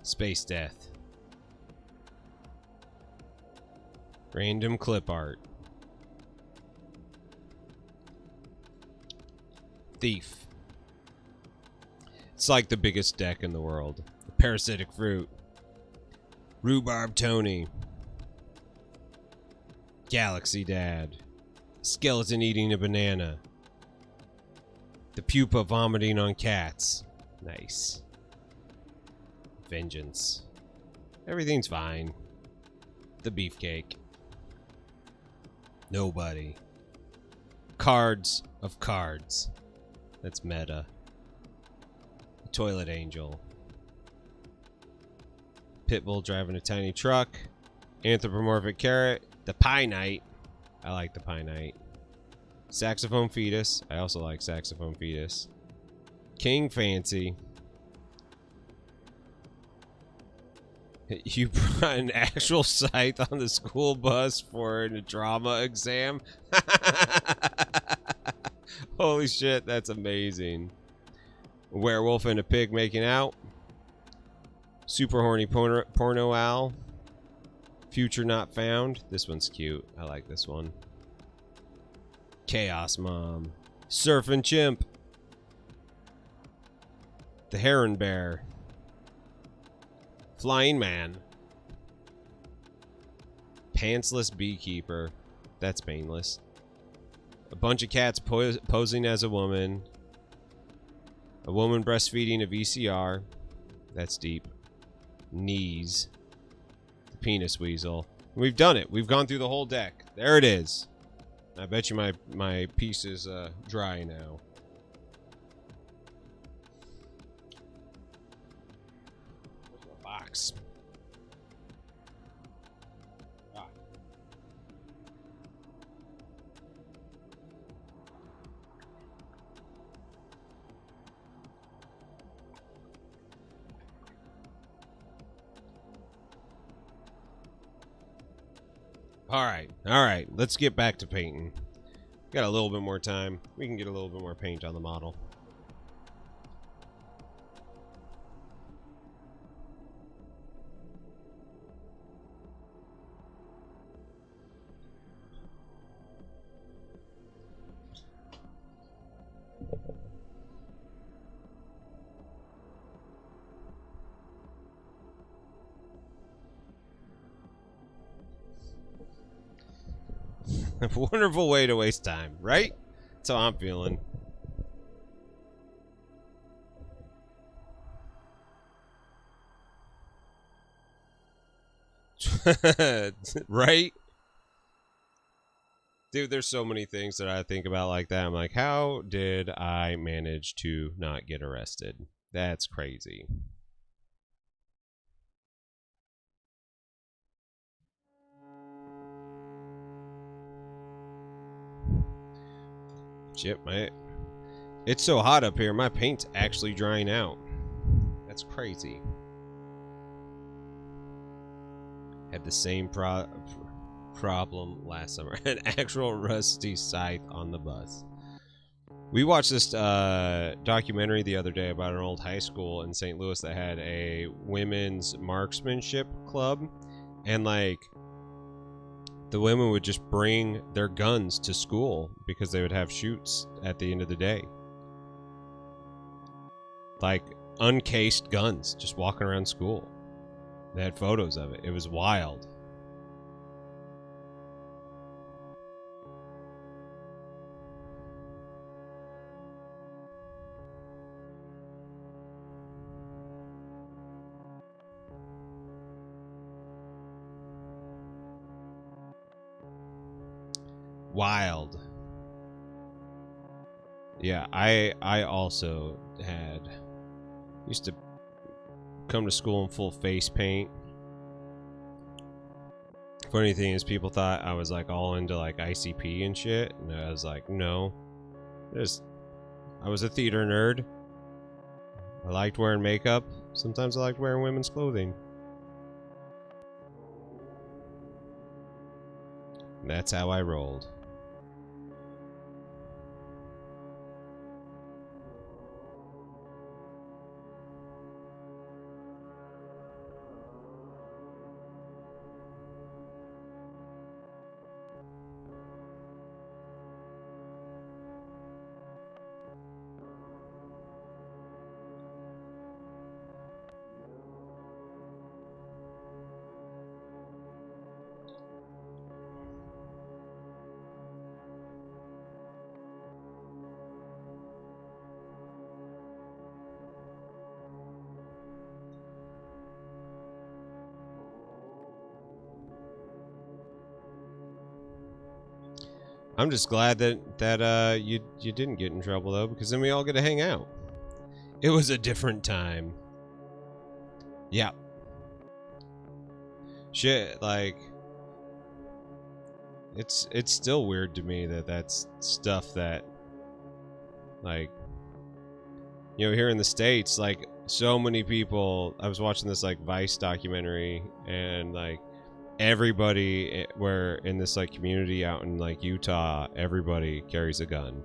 Space death. Random clip art. Thief. It's like the biggest deck in the world. The parasitic fruit. Rhubarb Tony. Galaxy Dad. Skeleton eating a banana. The pupa vomiting on cats. Nice. Vengeance. Everything's fine. The beefcake. Nobody. Cards of cards. That's meta. The toilet angel. Pitbull driving a tiny truck. Anthropomorphic carrot. The pie knight. I like the pie knight. Saxophone fetus. I also like saxophone fetus. King fancy. You brought an actual scythe on the school bus for a drama exam? Holy shit, that's amazing. A werewolf and a pig making out. Super horny porno owl. Future not found. This one's cute. I like this one. Chaos mom. Surfing chimp. The heron bear. Flying man. Pantsless beekeeper. That's painless. A bunch of cats posing as a woman. A woman breastfeeding a VCR. That's deep. Knees. The penis weasel. We've done it. We've gone through the whole deck. There it is. I bet you my piece is dry now. Where's my box? Ah. All right. Let's get back to painting. Got a little bit more time. We can get a little bit more paint on the model. A wonderful way to waste time, right? That's how I'm feeling. Right? Dude, there's so many things that I think about like that. I'm like, how did I manage to not get arrested? That's crazy. Shit, it's so hot up here, my paint's actually drying out. That's crazy. Had the same problem last summer. An actual rusty scythe on the bus. We watched this documentary the other day about an old high school in St. Louis that had a women's marksmanship club, and like the women would just bring their guns to school because they would have shoots at the end of the day. Like uncased guns just walking around school. They had photos of it. It was wild. Wild. Yeah, I also used to come to school in full face paint. Funny thing is, people thought I was like all into like ICP and shit, and I was like, no. I was a theater nerd. I liked wearing makeup. Sometimes I liked wearing women's clothing. And that's how I rolled. I'm just glad that you didn't get in trouble though, because then we all get to hang out. It was a different time. Yeah. Shit, like it's still weird to me that that's stuff that, like, you know, here in the States, like so many people. I was watching this like Vice documentary, and like everybody where in this like community out in like Utah, everybody carries a gun.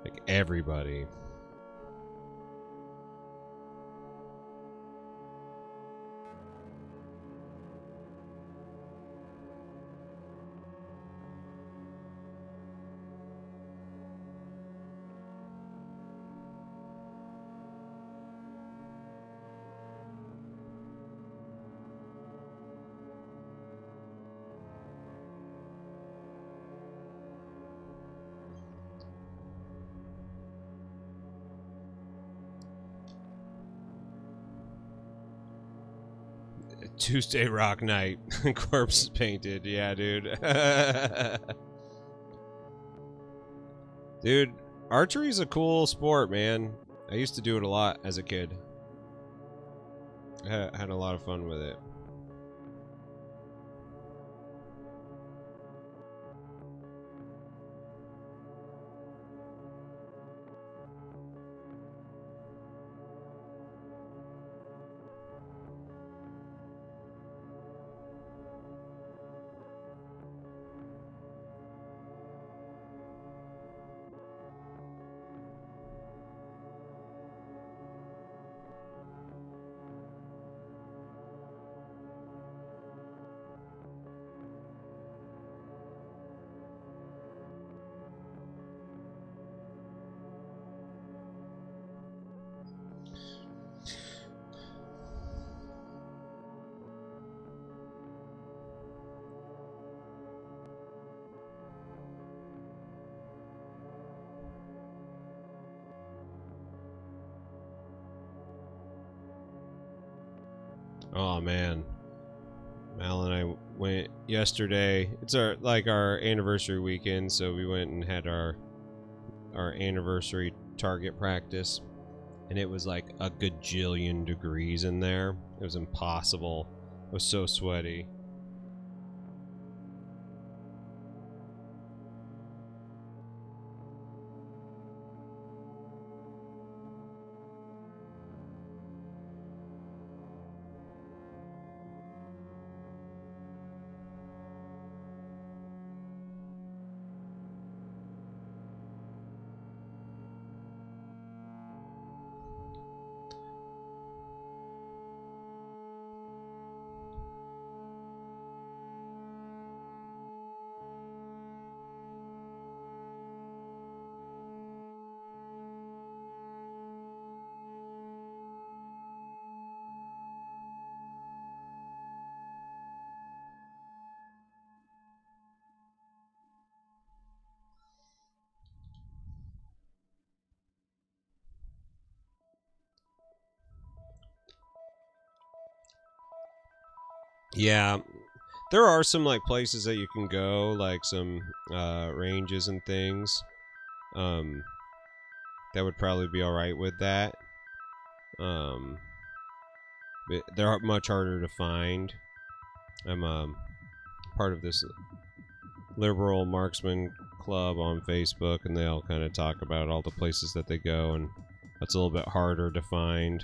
Like everybody. Tuesday Rock Night. Corpse painted. Yeah, dude. Dude, archery's a cool sport, man. I used to do it a lot as a kid. I had a lot of fun with it. Oh man, Mal and I went yesterday. It's our anniversary weekend, so we went and had our anniversary target practice, and it was like a gajillion degrees in there. It was impossible. It was so sweaty. Yeah, there are some like places that you can go, like some ranges and things. That would probably be all right with that. But they're much harder to find. I'm part of this liberal marksman club on Facebook, and they all kind of talk about all the places that they go, and that's a little bit harder to find.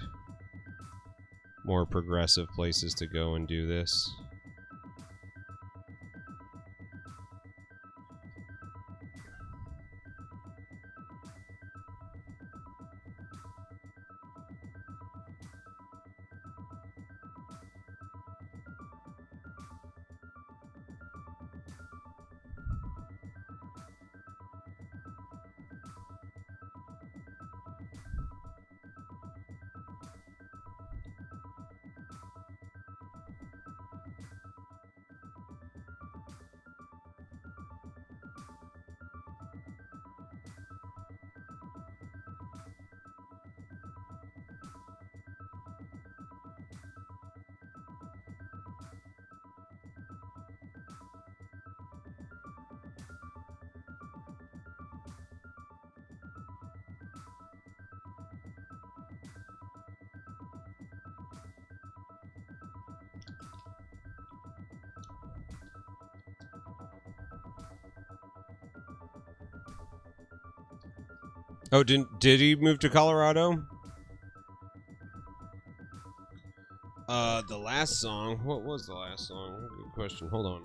More progressive places to go and do this. Oh, did he move to Colorado? The last song. What was the last song? Good question. Hold on.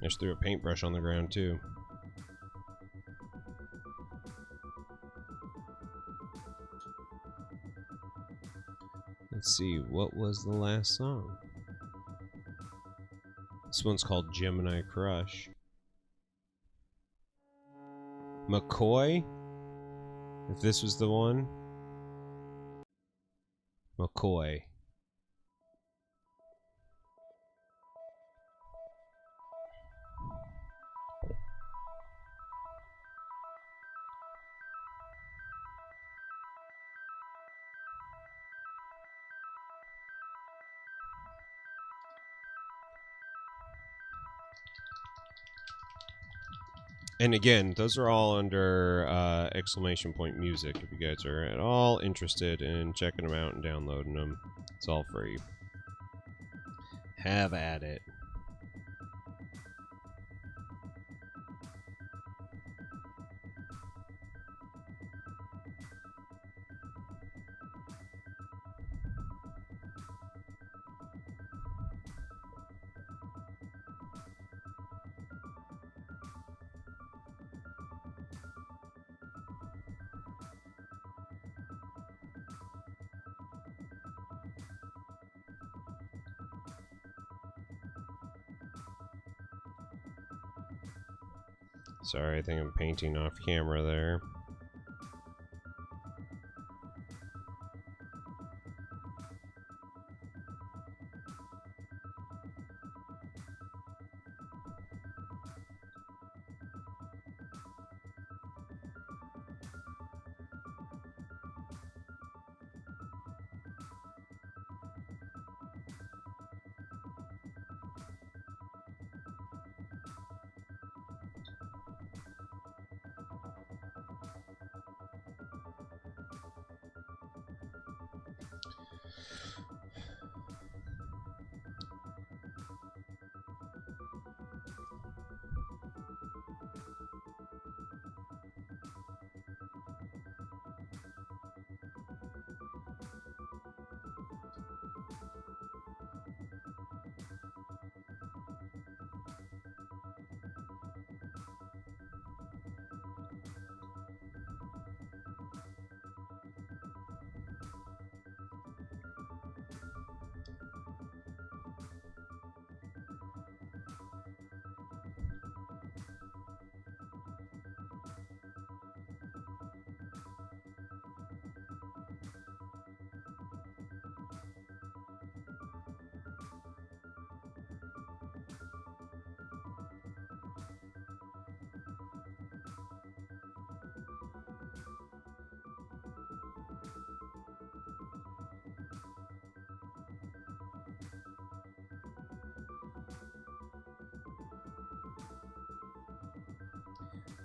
I just threw a paintbrush on the ground too. Let's see. What was the last song? This one's called Gemini Crush. McCoy? If this was the one. McCoy. And again, those are all under exclamation point music. If you guys are at all interested in checking them out and downloading them, it's all free. Have at it. Sorry, I think I'm painting off camera there.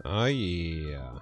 Oh yeah.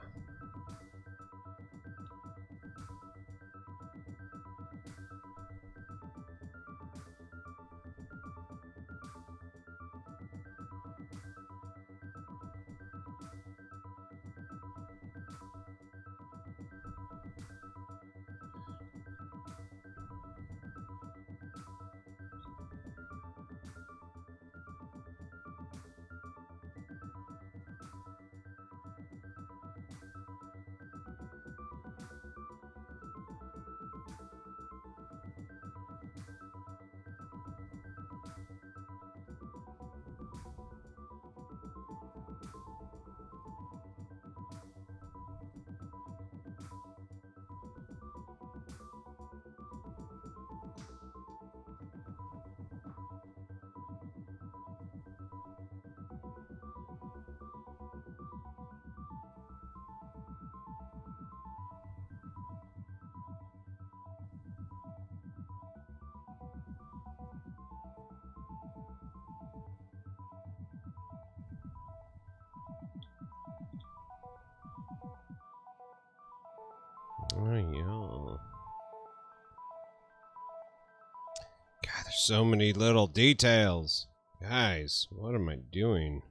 Oh yeah. God, there's so many little details. Guys, what am I doing?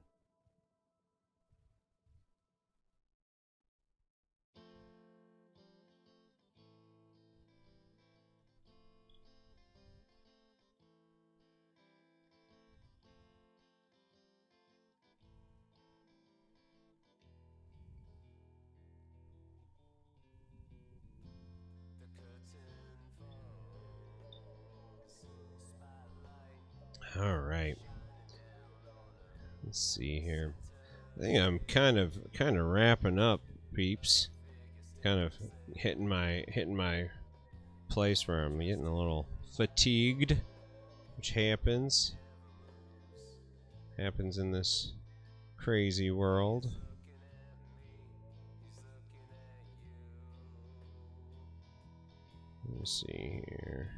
All right. Let's see here. I think I'm kind of wrapping up, peeps. Kind of hitting my place where I'm getting a little fatigued, which happens in this crazy world. Let me see here.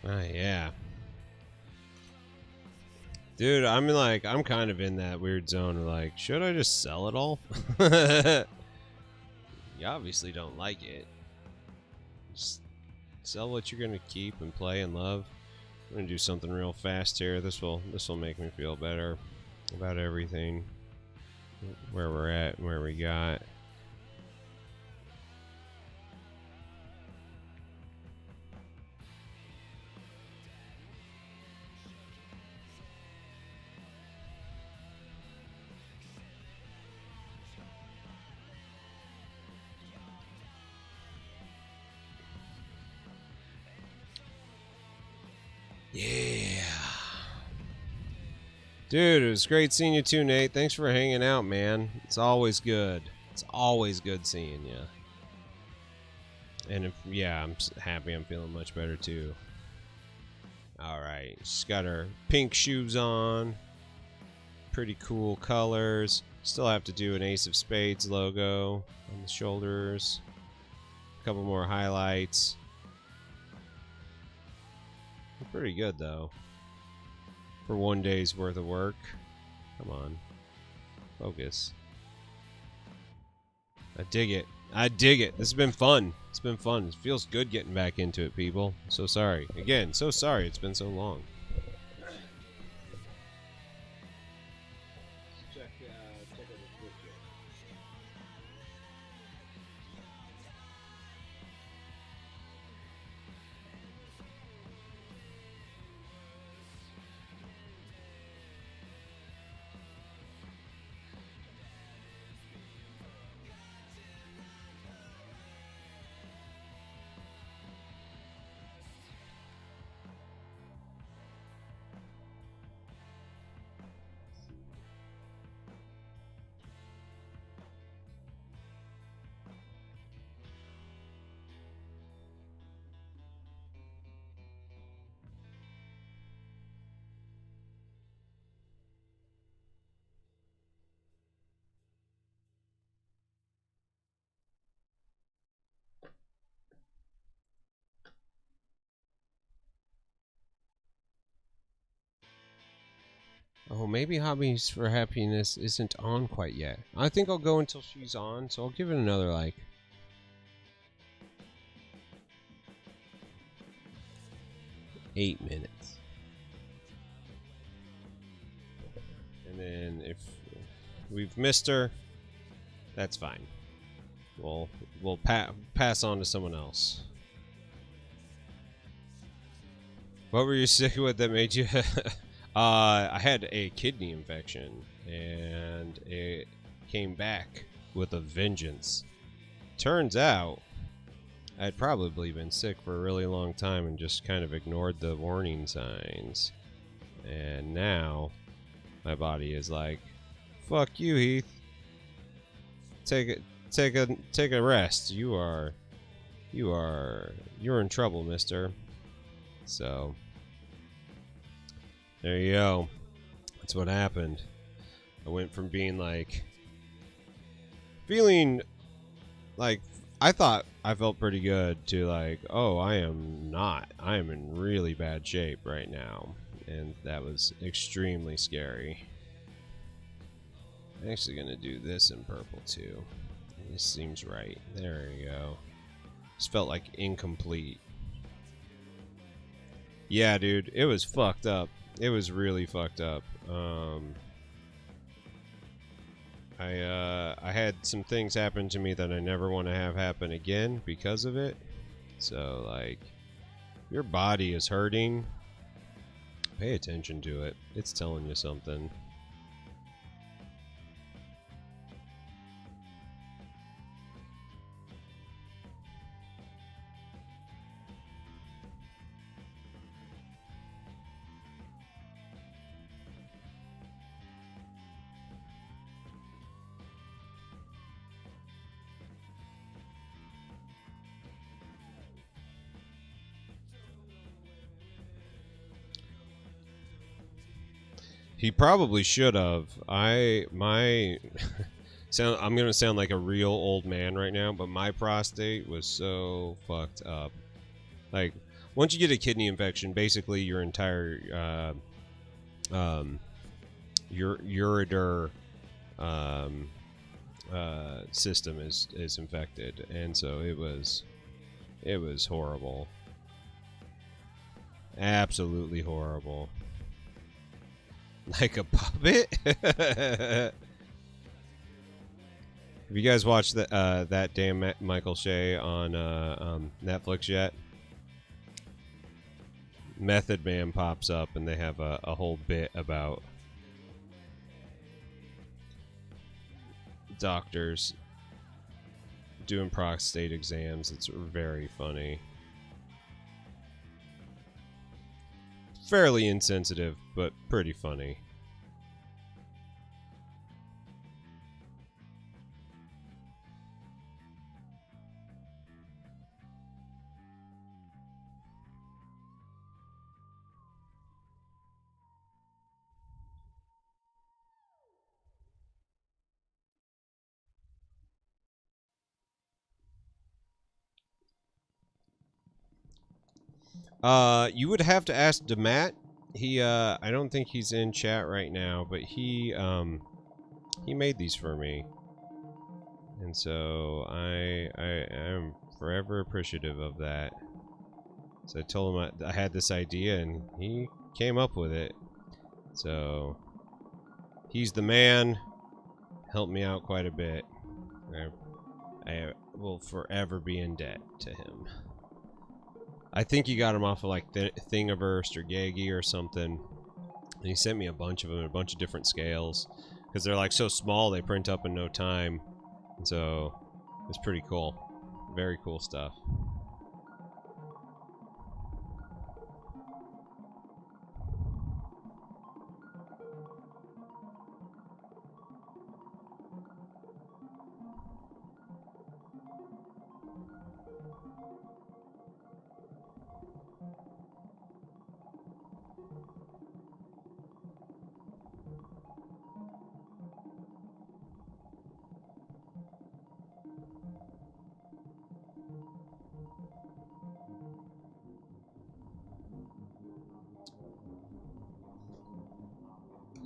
Yeah. Dude, I'm kind of in that weird zone of like, should I just sell it all? You obviously don't like it. Just sell what you're gonna keep and play and love. I'm gonna do something real fast here. This will make me feel better about everything. Where we're at and where we got. Yeah. Dude, it was great seeing you too, Nate. Thanks for hanging out, man. It's always good. It's always good seeing you. And yeah, I'm happy I'm feeling much better too. Alright, she's got her pink shoes on. Pretty cool colors. Still have to do an Ace of Spades logo on the shoulders. A couple more highlights. Pretty good though. For one day's worth of work. Come on. Focus. I dig it. I dig it. This has been fun. It's been fun. It feels good getting back into it, people. So sorry. Again, so sorry it's been so long. Check out the picture. Oh, maybe Hobbies for Happiness isn't on quite yet. I think I'll go until she's on, so I'll give it another, like, 8 minutes. And then if we've missed her, that's fine. We'll pass on to someone else. What were you sick with that made you... I had a kidney infection, and it came back with a vengeance. Turns out, I'd probably been sick for a really long time and just kind of ignored the warning signs. And now, my body is like, fuck you, Heath. Take a rest. You're in trouble, mister. So... there you go. That's what happened. I went from being like... feeling like... I thought I felt pretty good to like, oh, I am not. I am in really bad shape right now. And that was extremely scary. I'm actually going to do this in purple too. This seems right. There you go. Just felt like incomplete. Yeah, dude. It was fucked up. It was really fucked up. I had some things happen to me that I never want to have happen again because of it. So, like, your body is hurting. Pay attention to it. It's telling you something. He probably should have. I'm gonna sound like a real old man right now, but my prostate was so fucked up. Like, once you get a kidney infection, basically your entire your ureter system is infected, and so it was horrible, absolutely horrible, like a puppet. Have you guys watched that damn Michael Shea on Netflix yet? Method Man pops up, and they have a whole bit about doctors doing prostate exams. It's very funny. Fairly insensitive, but pretty funny. You would have to ask DeMatt. He, I don't think he's in chat right now, but he made these for me, and so I am forever appreciative of that. So I told him I had this idea, and he came up with it. So he's the man. Helped me out quite a bit. I will forever be in debt to him. I think he got them off of like Thingiverse or Gaggy or something. And he sent me a bunch of them, a bunch of different scales, because they're like so small they print up in no time. And so it's pretty cool. Very cool stuff.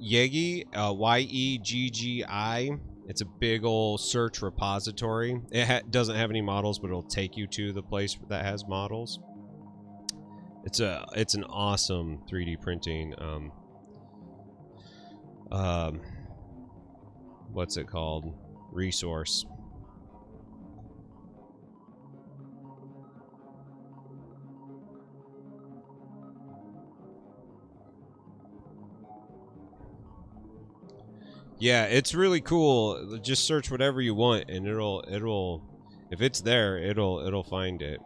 Yeggy, Y-E-G-G-I. It's a big old search repository. It doesn't have any models, but it'll take you to the place that has models. It's an awesome 3D printing. What's it called? Resource. Yeah, it's really cool. Just search whatever you want, and it'll if it's there, it'll find it.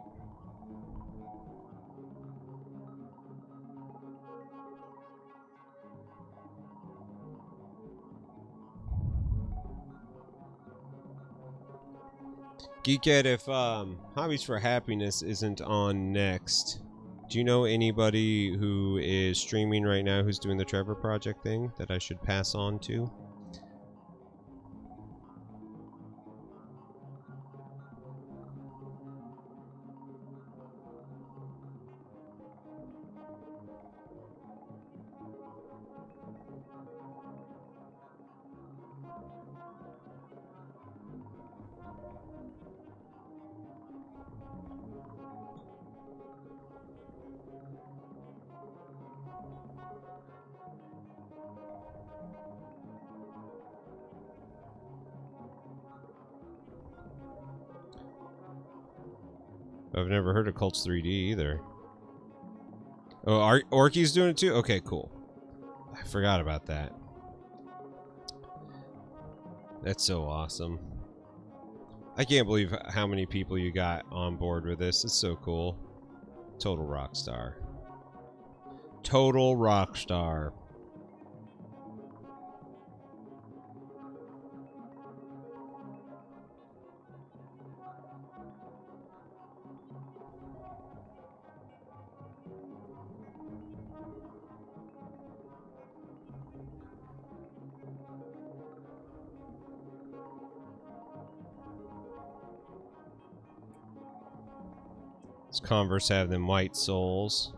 Geekhead, if Hobbies for Happiness isn't on next, do you know anybody who is streaming right now who's doing the Trevor Project thing that I should pass on to? I've never heard of Cults 3D either. Oh, Orky's doing it too? Okay, cool. I forgot about that. That's so awesome. I can't believe how many people you got on board with this. It's so cool. Total rock star. Total rock star. Converse have them white soles.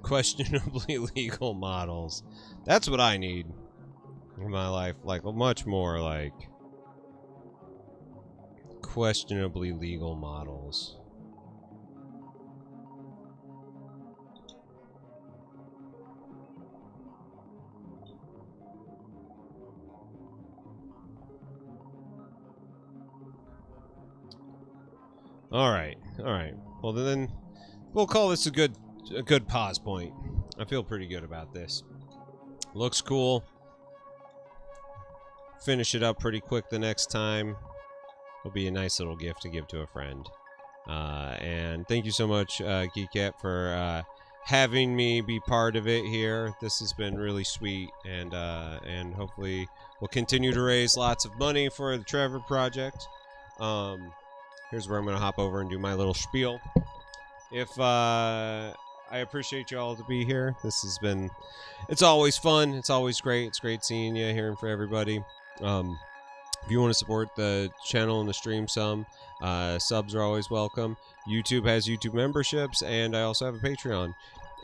Questionably legal models. That's what I need in my life. Like, much more like questionably legal models. All right. Well, then we'll call this a good pause point. I feel pretty good about this. Looks cool. Finish it up pretty quick the next time. It'll be a nice little gift to give to a friend. And thank you so much, Geekette, for having me be part of it here. This has been really sweet, and hopefully we'll continue to raise lots of money for the Trevor Project. Here's where I'm going to hop over and do my little spiel. I appreciate you all to be here. This has been, it's always fun. It's always great. It's great seeing you, hearing from everybody. If you want to support the channel and the stream some, subs are always welcome. YouTube has YouTube memberships, and I also have a Patreon.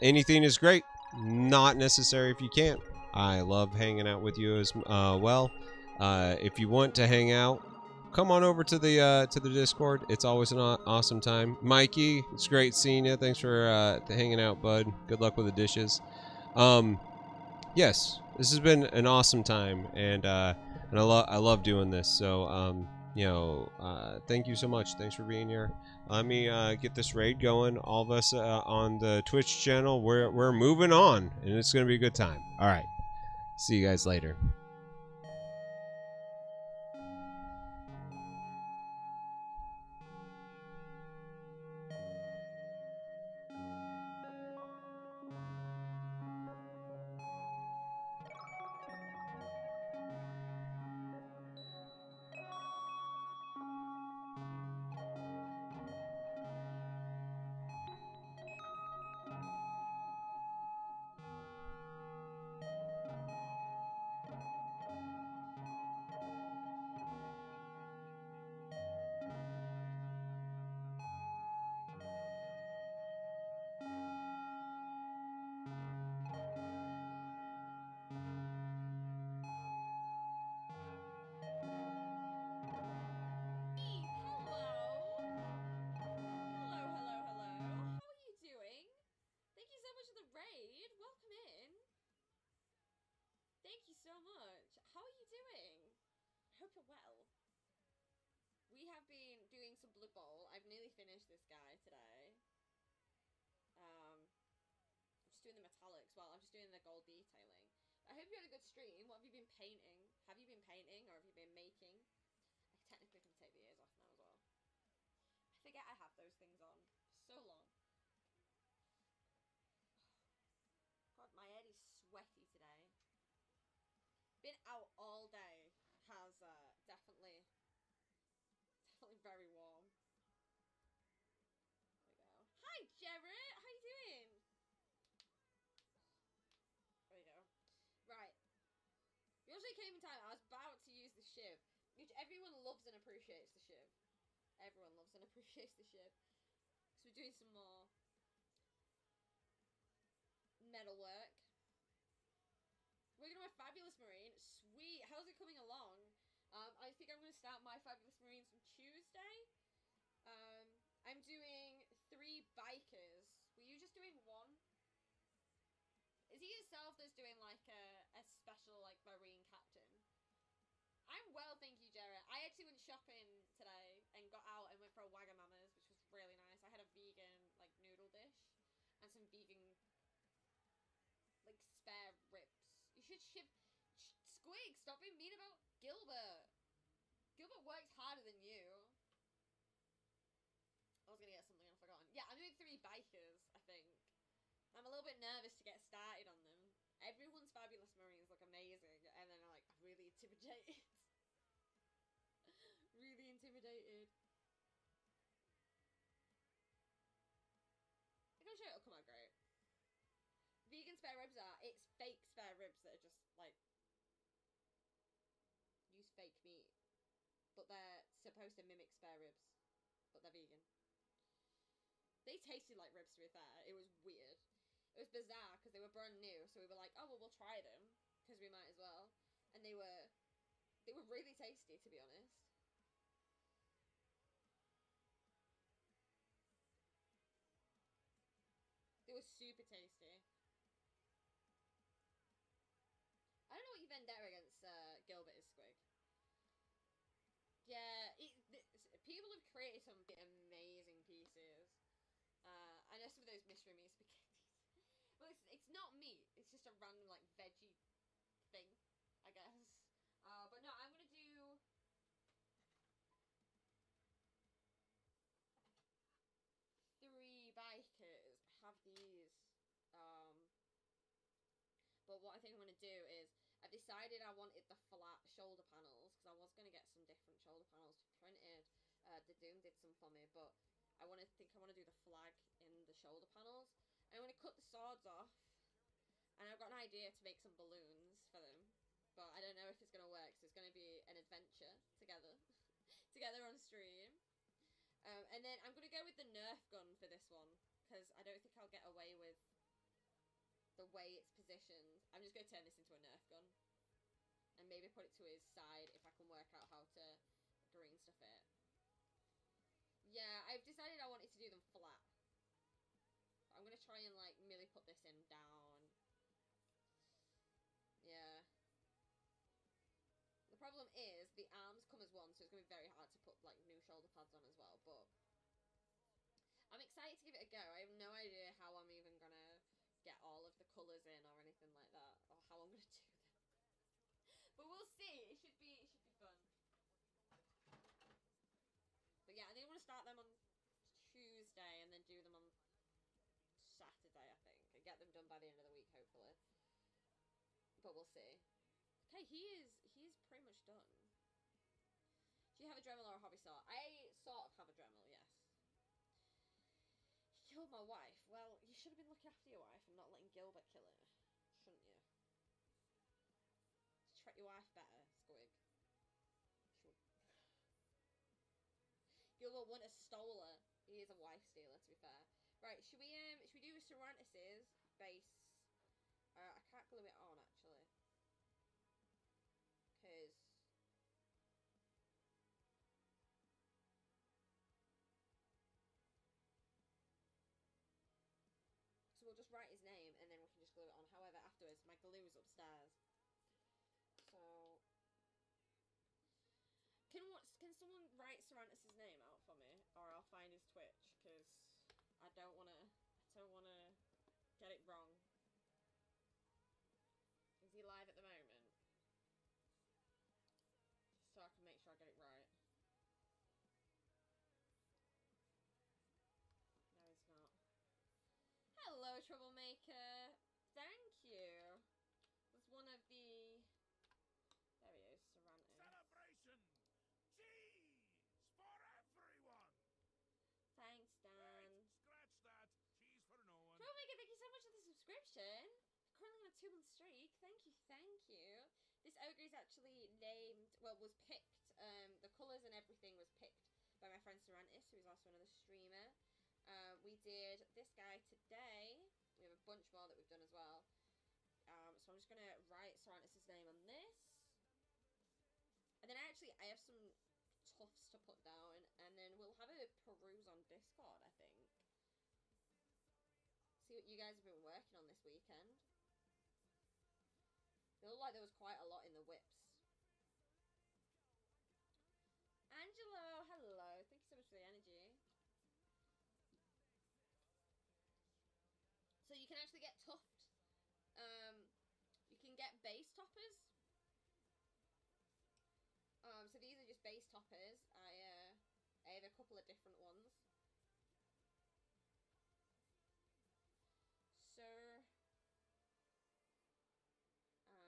Anything is great. Not necessary if you can't. I love hanging out with you as well. If you want to hang out, come on over to the Discord. It's always an awesome time. Mikey, it's great seeing you. Thanks for hanging out, bud. Good luck with the dishes. Yes, this has been an awesome time, and I love doing this. So thank you so much. Thanks for being here. Let me get this raid going. All of us on the Twitch channel, we're moving on, and it's gonna be a good time. All right, see you guys later. spare ribs are, it's fake spare ribs that are just, like, use fake meat. But they're supposed to mimic spare ribs. But they're vegan. They tasted like ribs, to be fair. It was weird. It was bizarre, because they were brand new, so we were like, oh, well, we'll try them, because we might as well. And they were really tasty, to be honest. They were super tasty. I don't know what your vendetta against Gilbert is, Squig. Yeah, people have created some amazing pieces. I know some of those mystery meat spaghettis. Well, it's not meat. It's just a random, like, veggie thing, I guess. But no, I'm gonna do... Three bikers have these. But what I think I'm going to do is, I've decided I wanted the flat shoulder panels, because I was going to get some different shoulder panels printed. The Doom did some for me, but I want to do the flag in the shoulder panels. I'm going to cut the swords off, and I've got an idea to make some balloons for them. But I don't know if it's going to work, so it's going to be an adventure together. Together on stream. And then I'm going to go with the Nerf gun for this one, because I don't think I'll get away with the way it's positioned. I'm just going to turn this into a Nerf gun. And maybe put it to his side if I can work out how to green stuff it. Yeah, I've decided I wanted to do them flat. I'm going to try and, like, merely put this in down. Yeah. The problem is, the arms come as one, so it's going to be very hard to put, like, new shoulder pads on as well, but I'm excited to give it a go. I have no idea how I'm even going to get all of the colours in or anything like that, or how I'm going to do them. But we'll see. It should be fun. But yeah, I think I want to start them on Tuesday and then do them on Saturday, I think, and get them done by the end of the week, hopefully. But we'll see. Okay, he is pretty much done. Do you have a Dremel or a hobby saw? I sort of have a Dremel, yes. He killed my wife. Well, you should have been looking after your wife and not letting Gilbert kill her. Shouldn't you? Treat your wife better, Squig. Should. Gilbert wouldn't have stole her. He is a wife stealer, to be fair. Right, should we do Cervantes' base? I can't glue it on, actually. Because... So we'll just write his name and then we can just glue it on. However, afterwards, my glue's upstairs. So... Can someone write Cervantes' name out for me? Or I'll find his Twitch, because I don't want to get it wrong. Is he live at the moment? So I can make sure I get it right. No, he's not. Hello, Troublemaker. Thank you. That's one of the... There he is, Cervantes. Celebration! Cheese for everyone! Thanks, Dan. Right, scratch that. Cheese for no one. Troublemaker, thank you so much for the subscription. Currently on a 2-month streak. Thank you, thank you. This ogre is actually named, well, was picked, the colours and everything was picked by my friend Cervantes, who is also another streamer. We did this guy today. We have a bunch more that we've done as well. So I'm just going to write Cervantes' name on this. And then I have some tufts to put down, and then we'll have a peruse on Discord, I think. See what you guys have been working on this weekend. It looked like there was quite a lot in the whips. Angelo, hello. Thank you so much for the energy. So you can actually get tuft. You can get base toppers. So these are just base toppers. I have a couple of different ones. Sir. And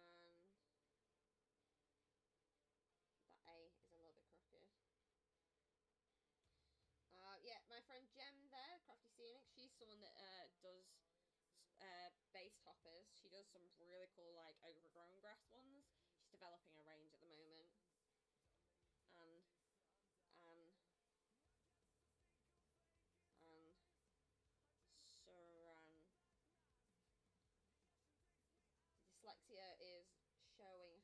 that A is a little bit crooked. Yeah, my friend Jem there, Crafty Scenic, she's someone that does base toppers. typical like overgrown grass ones. She's developing a range at the moment, and and Saran. Dyslexia is showing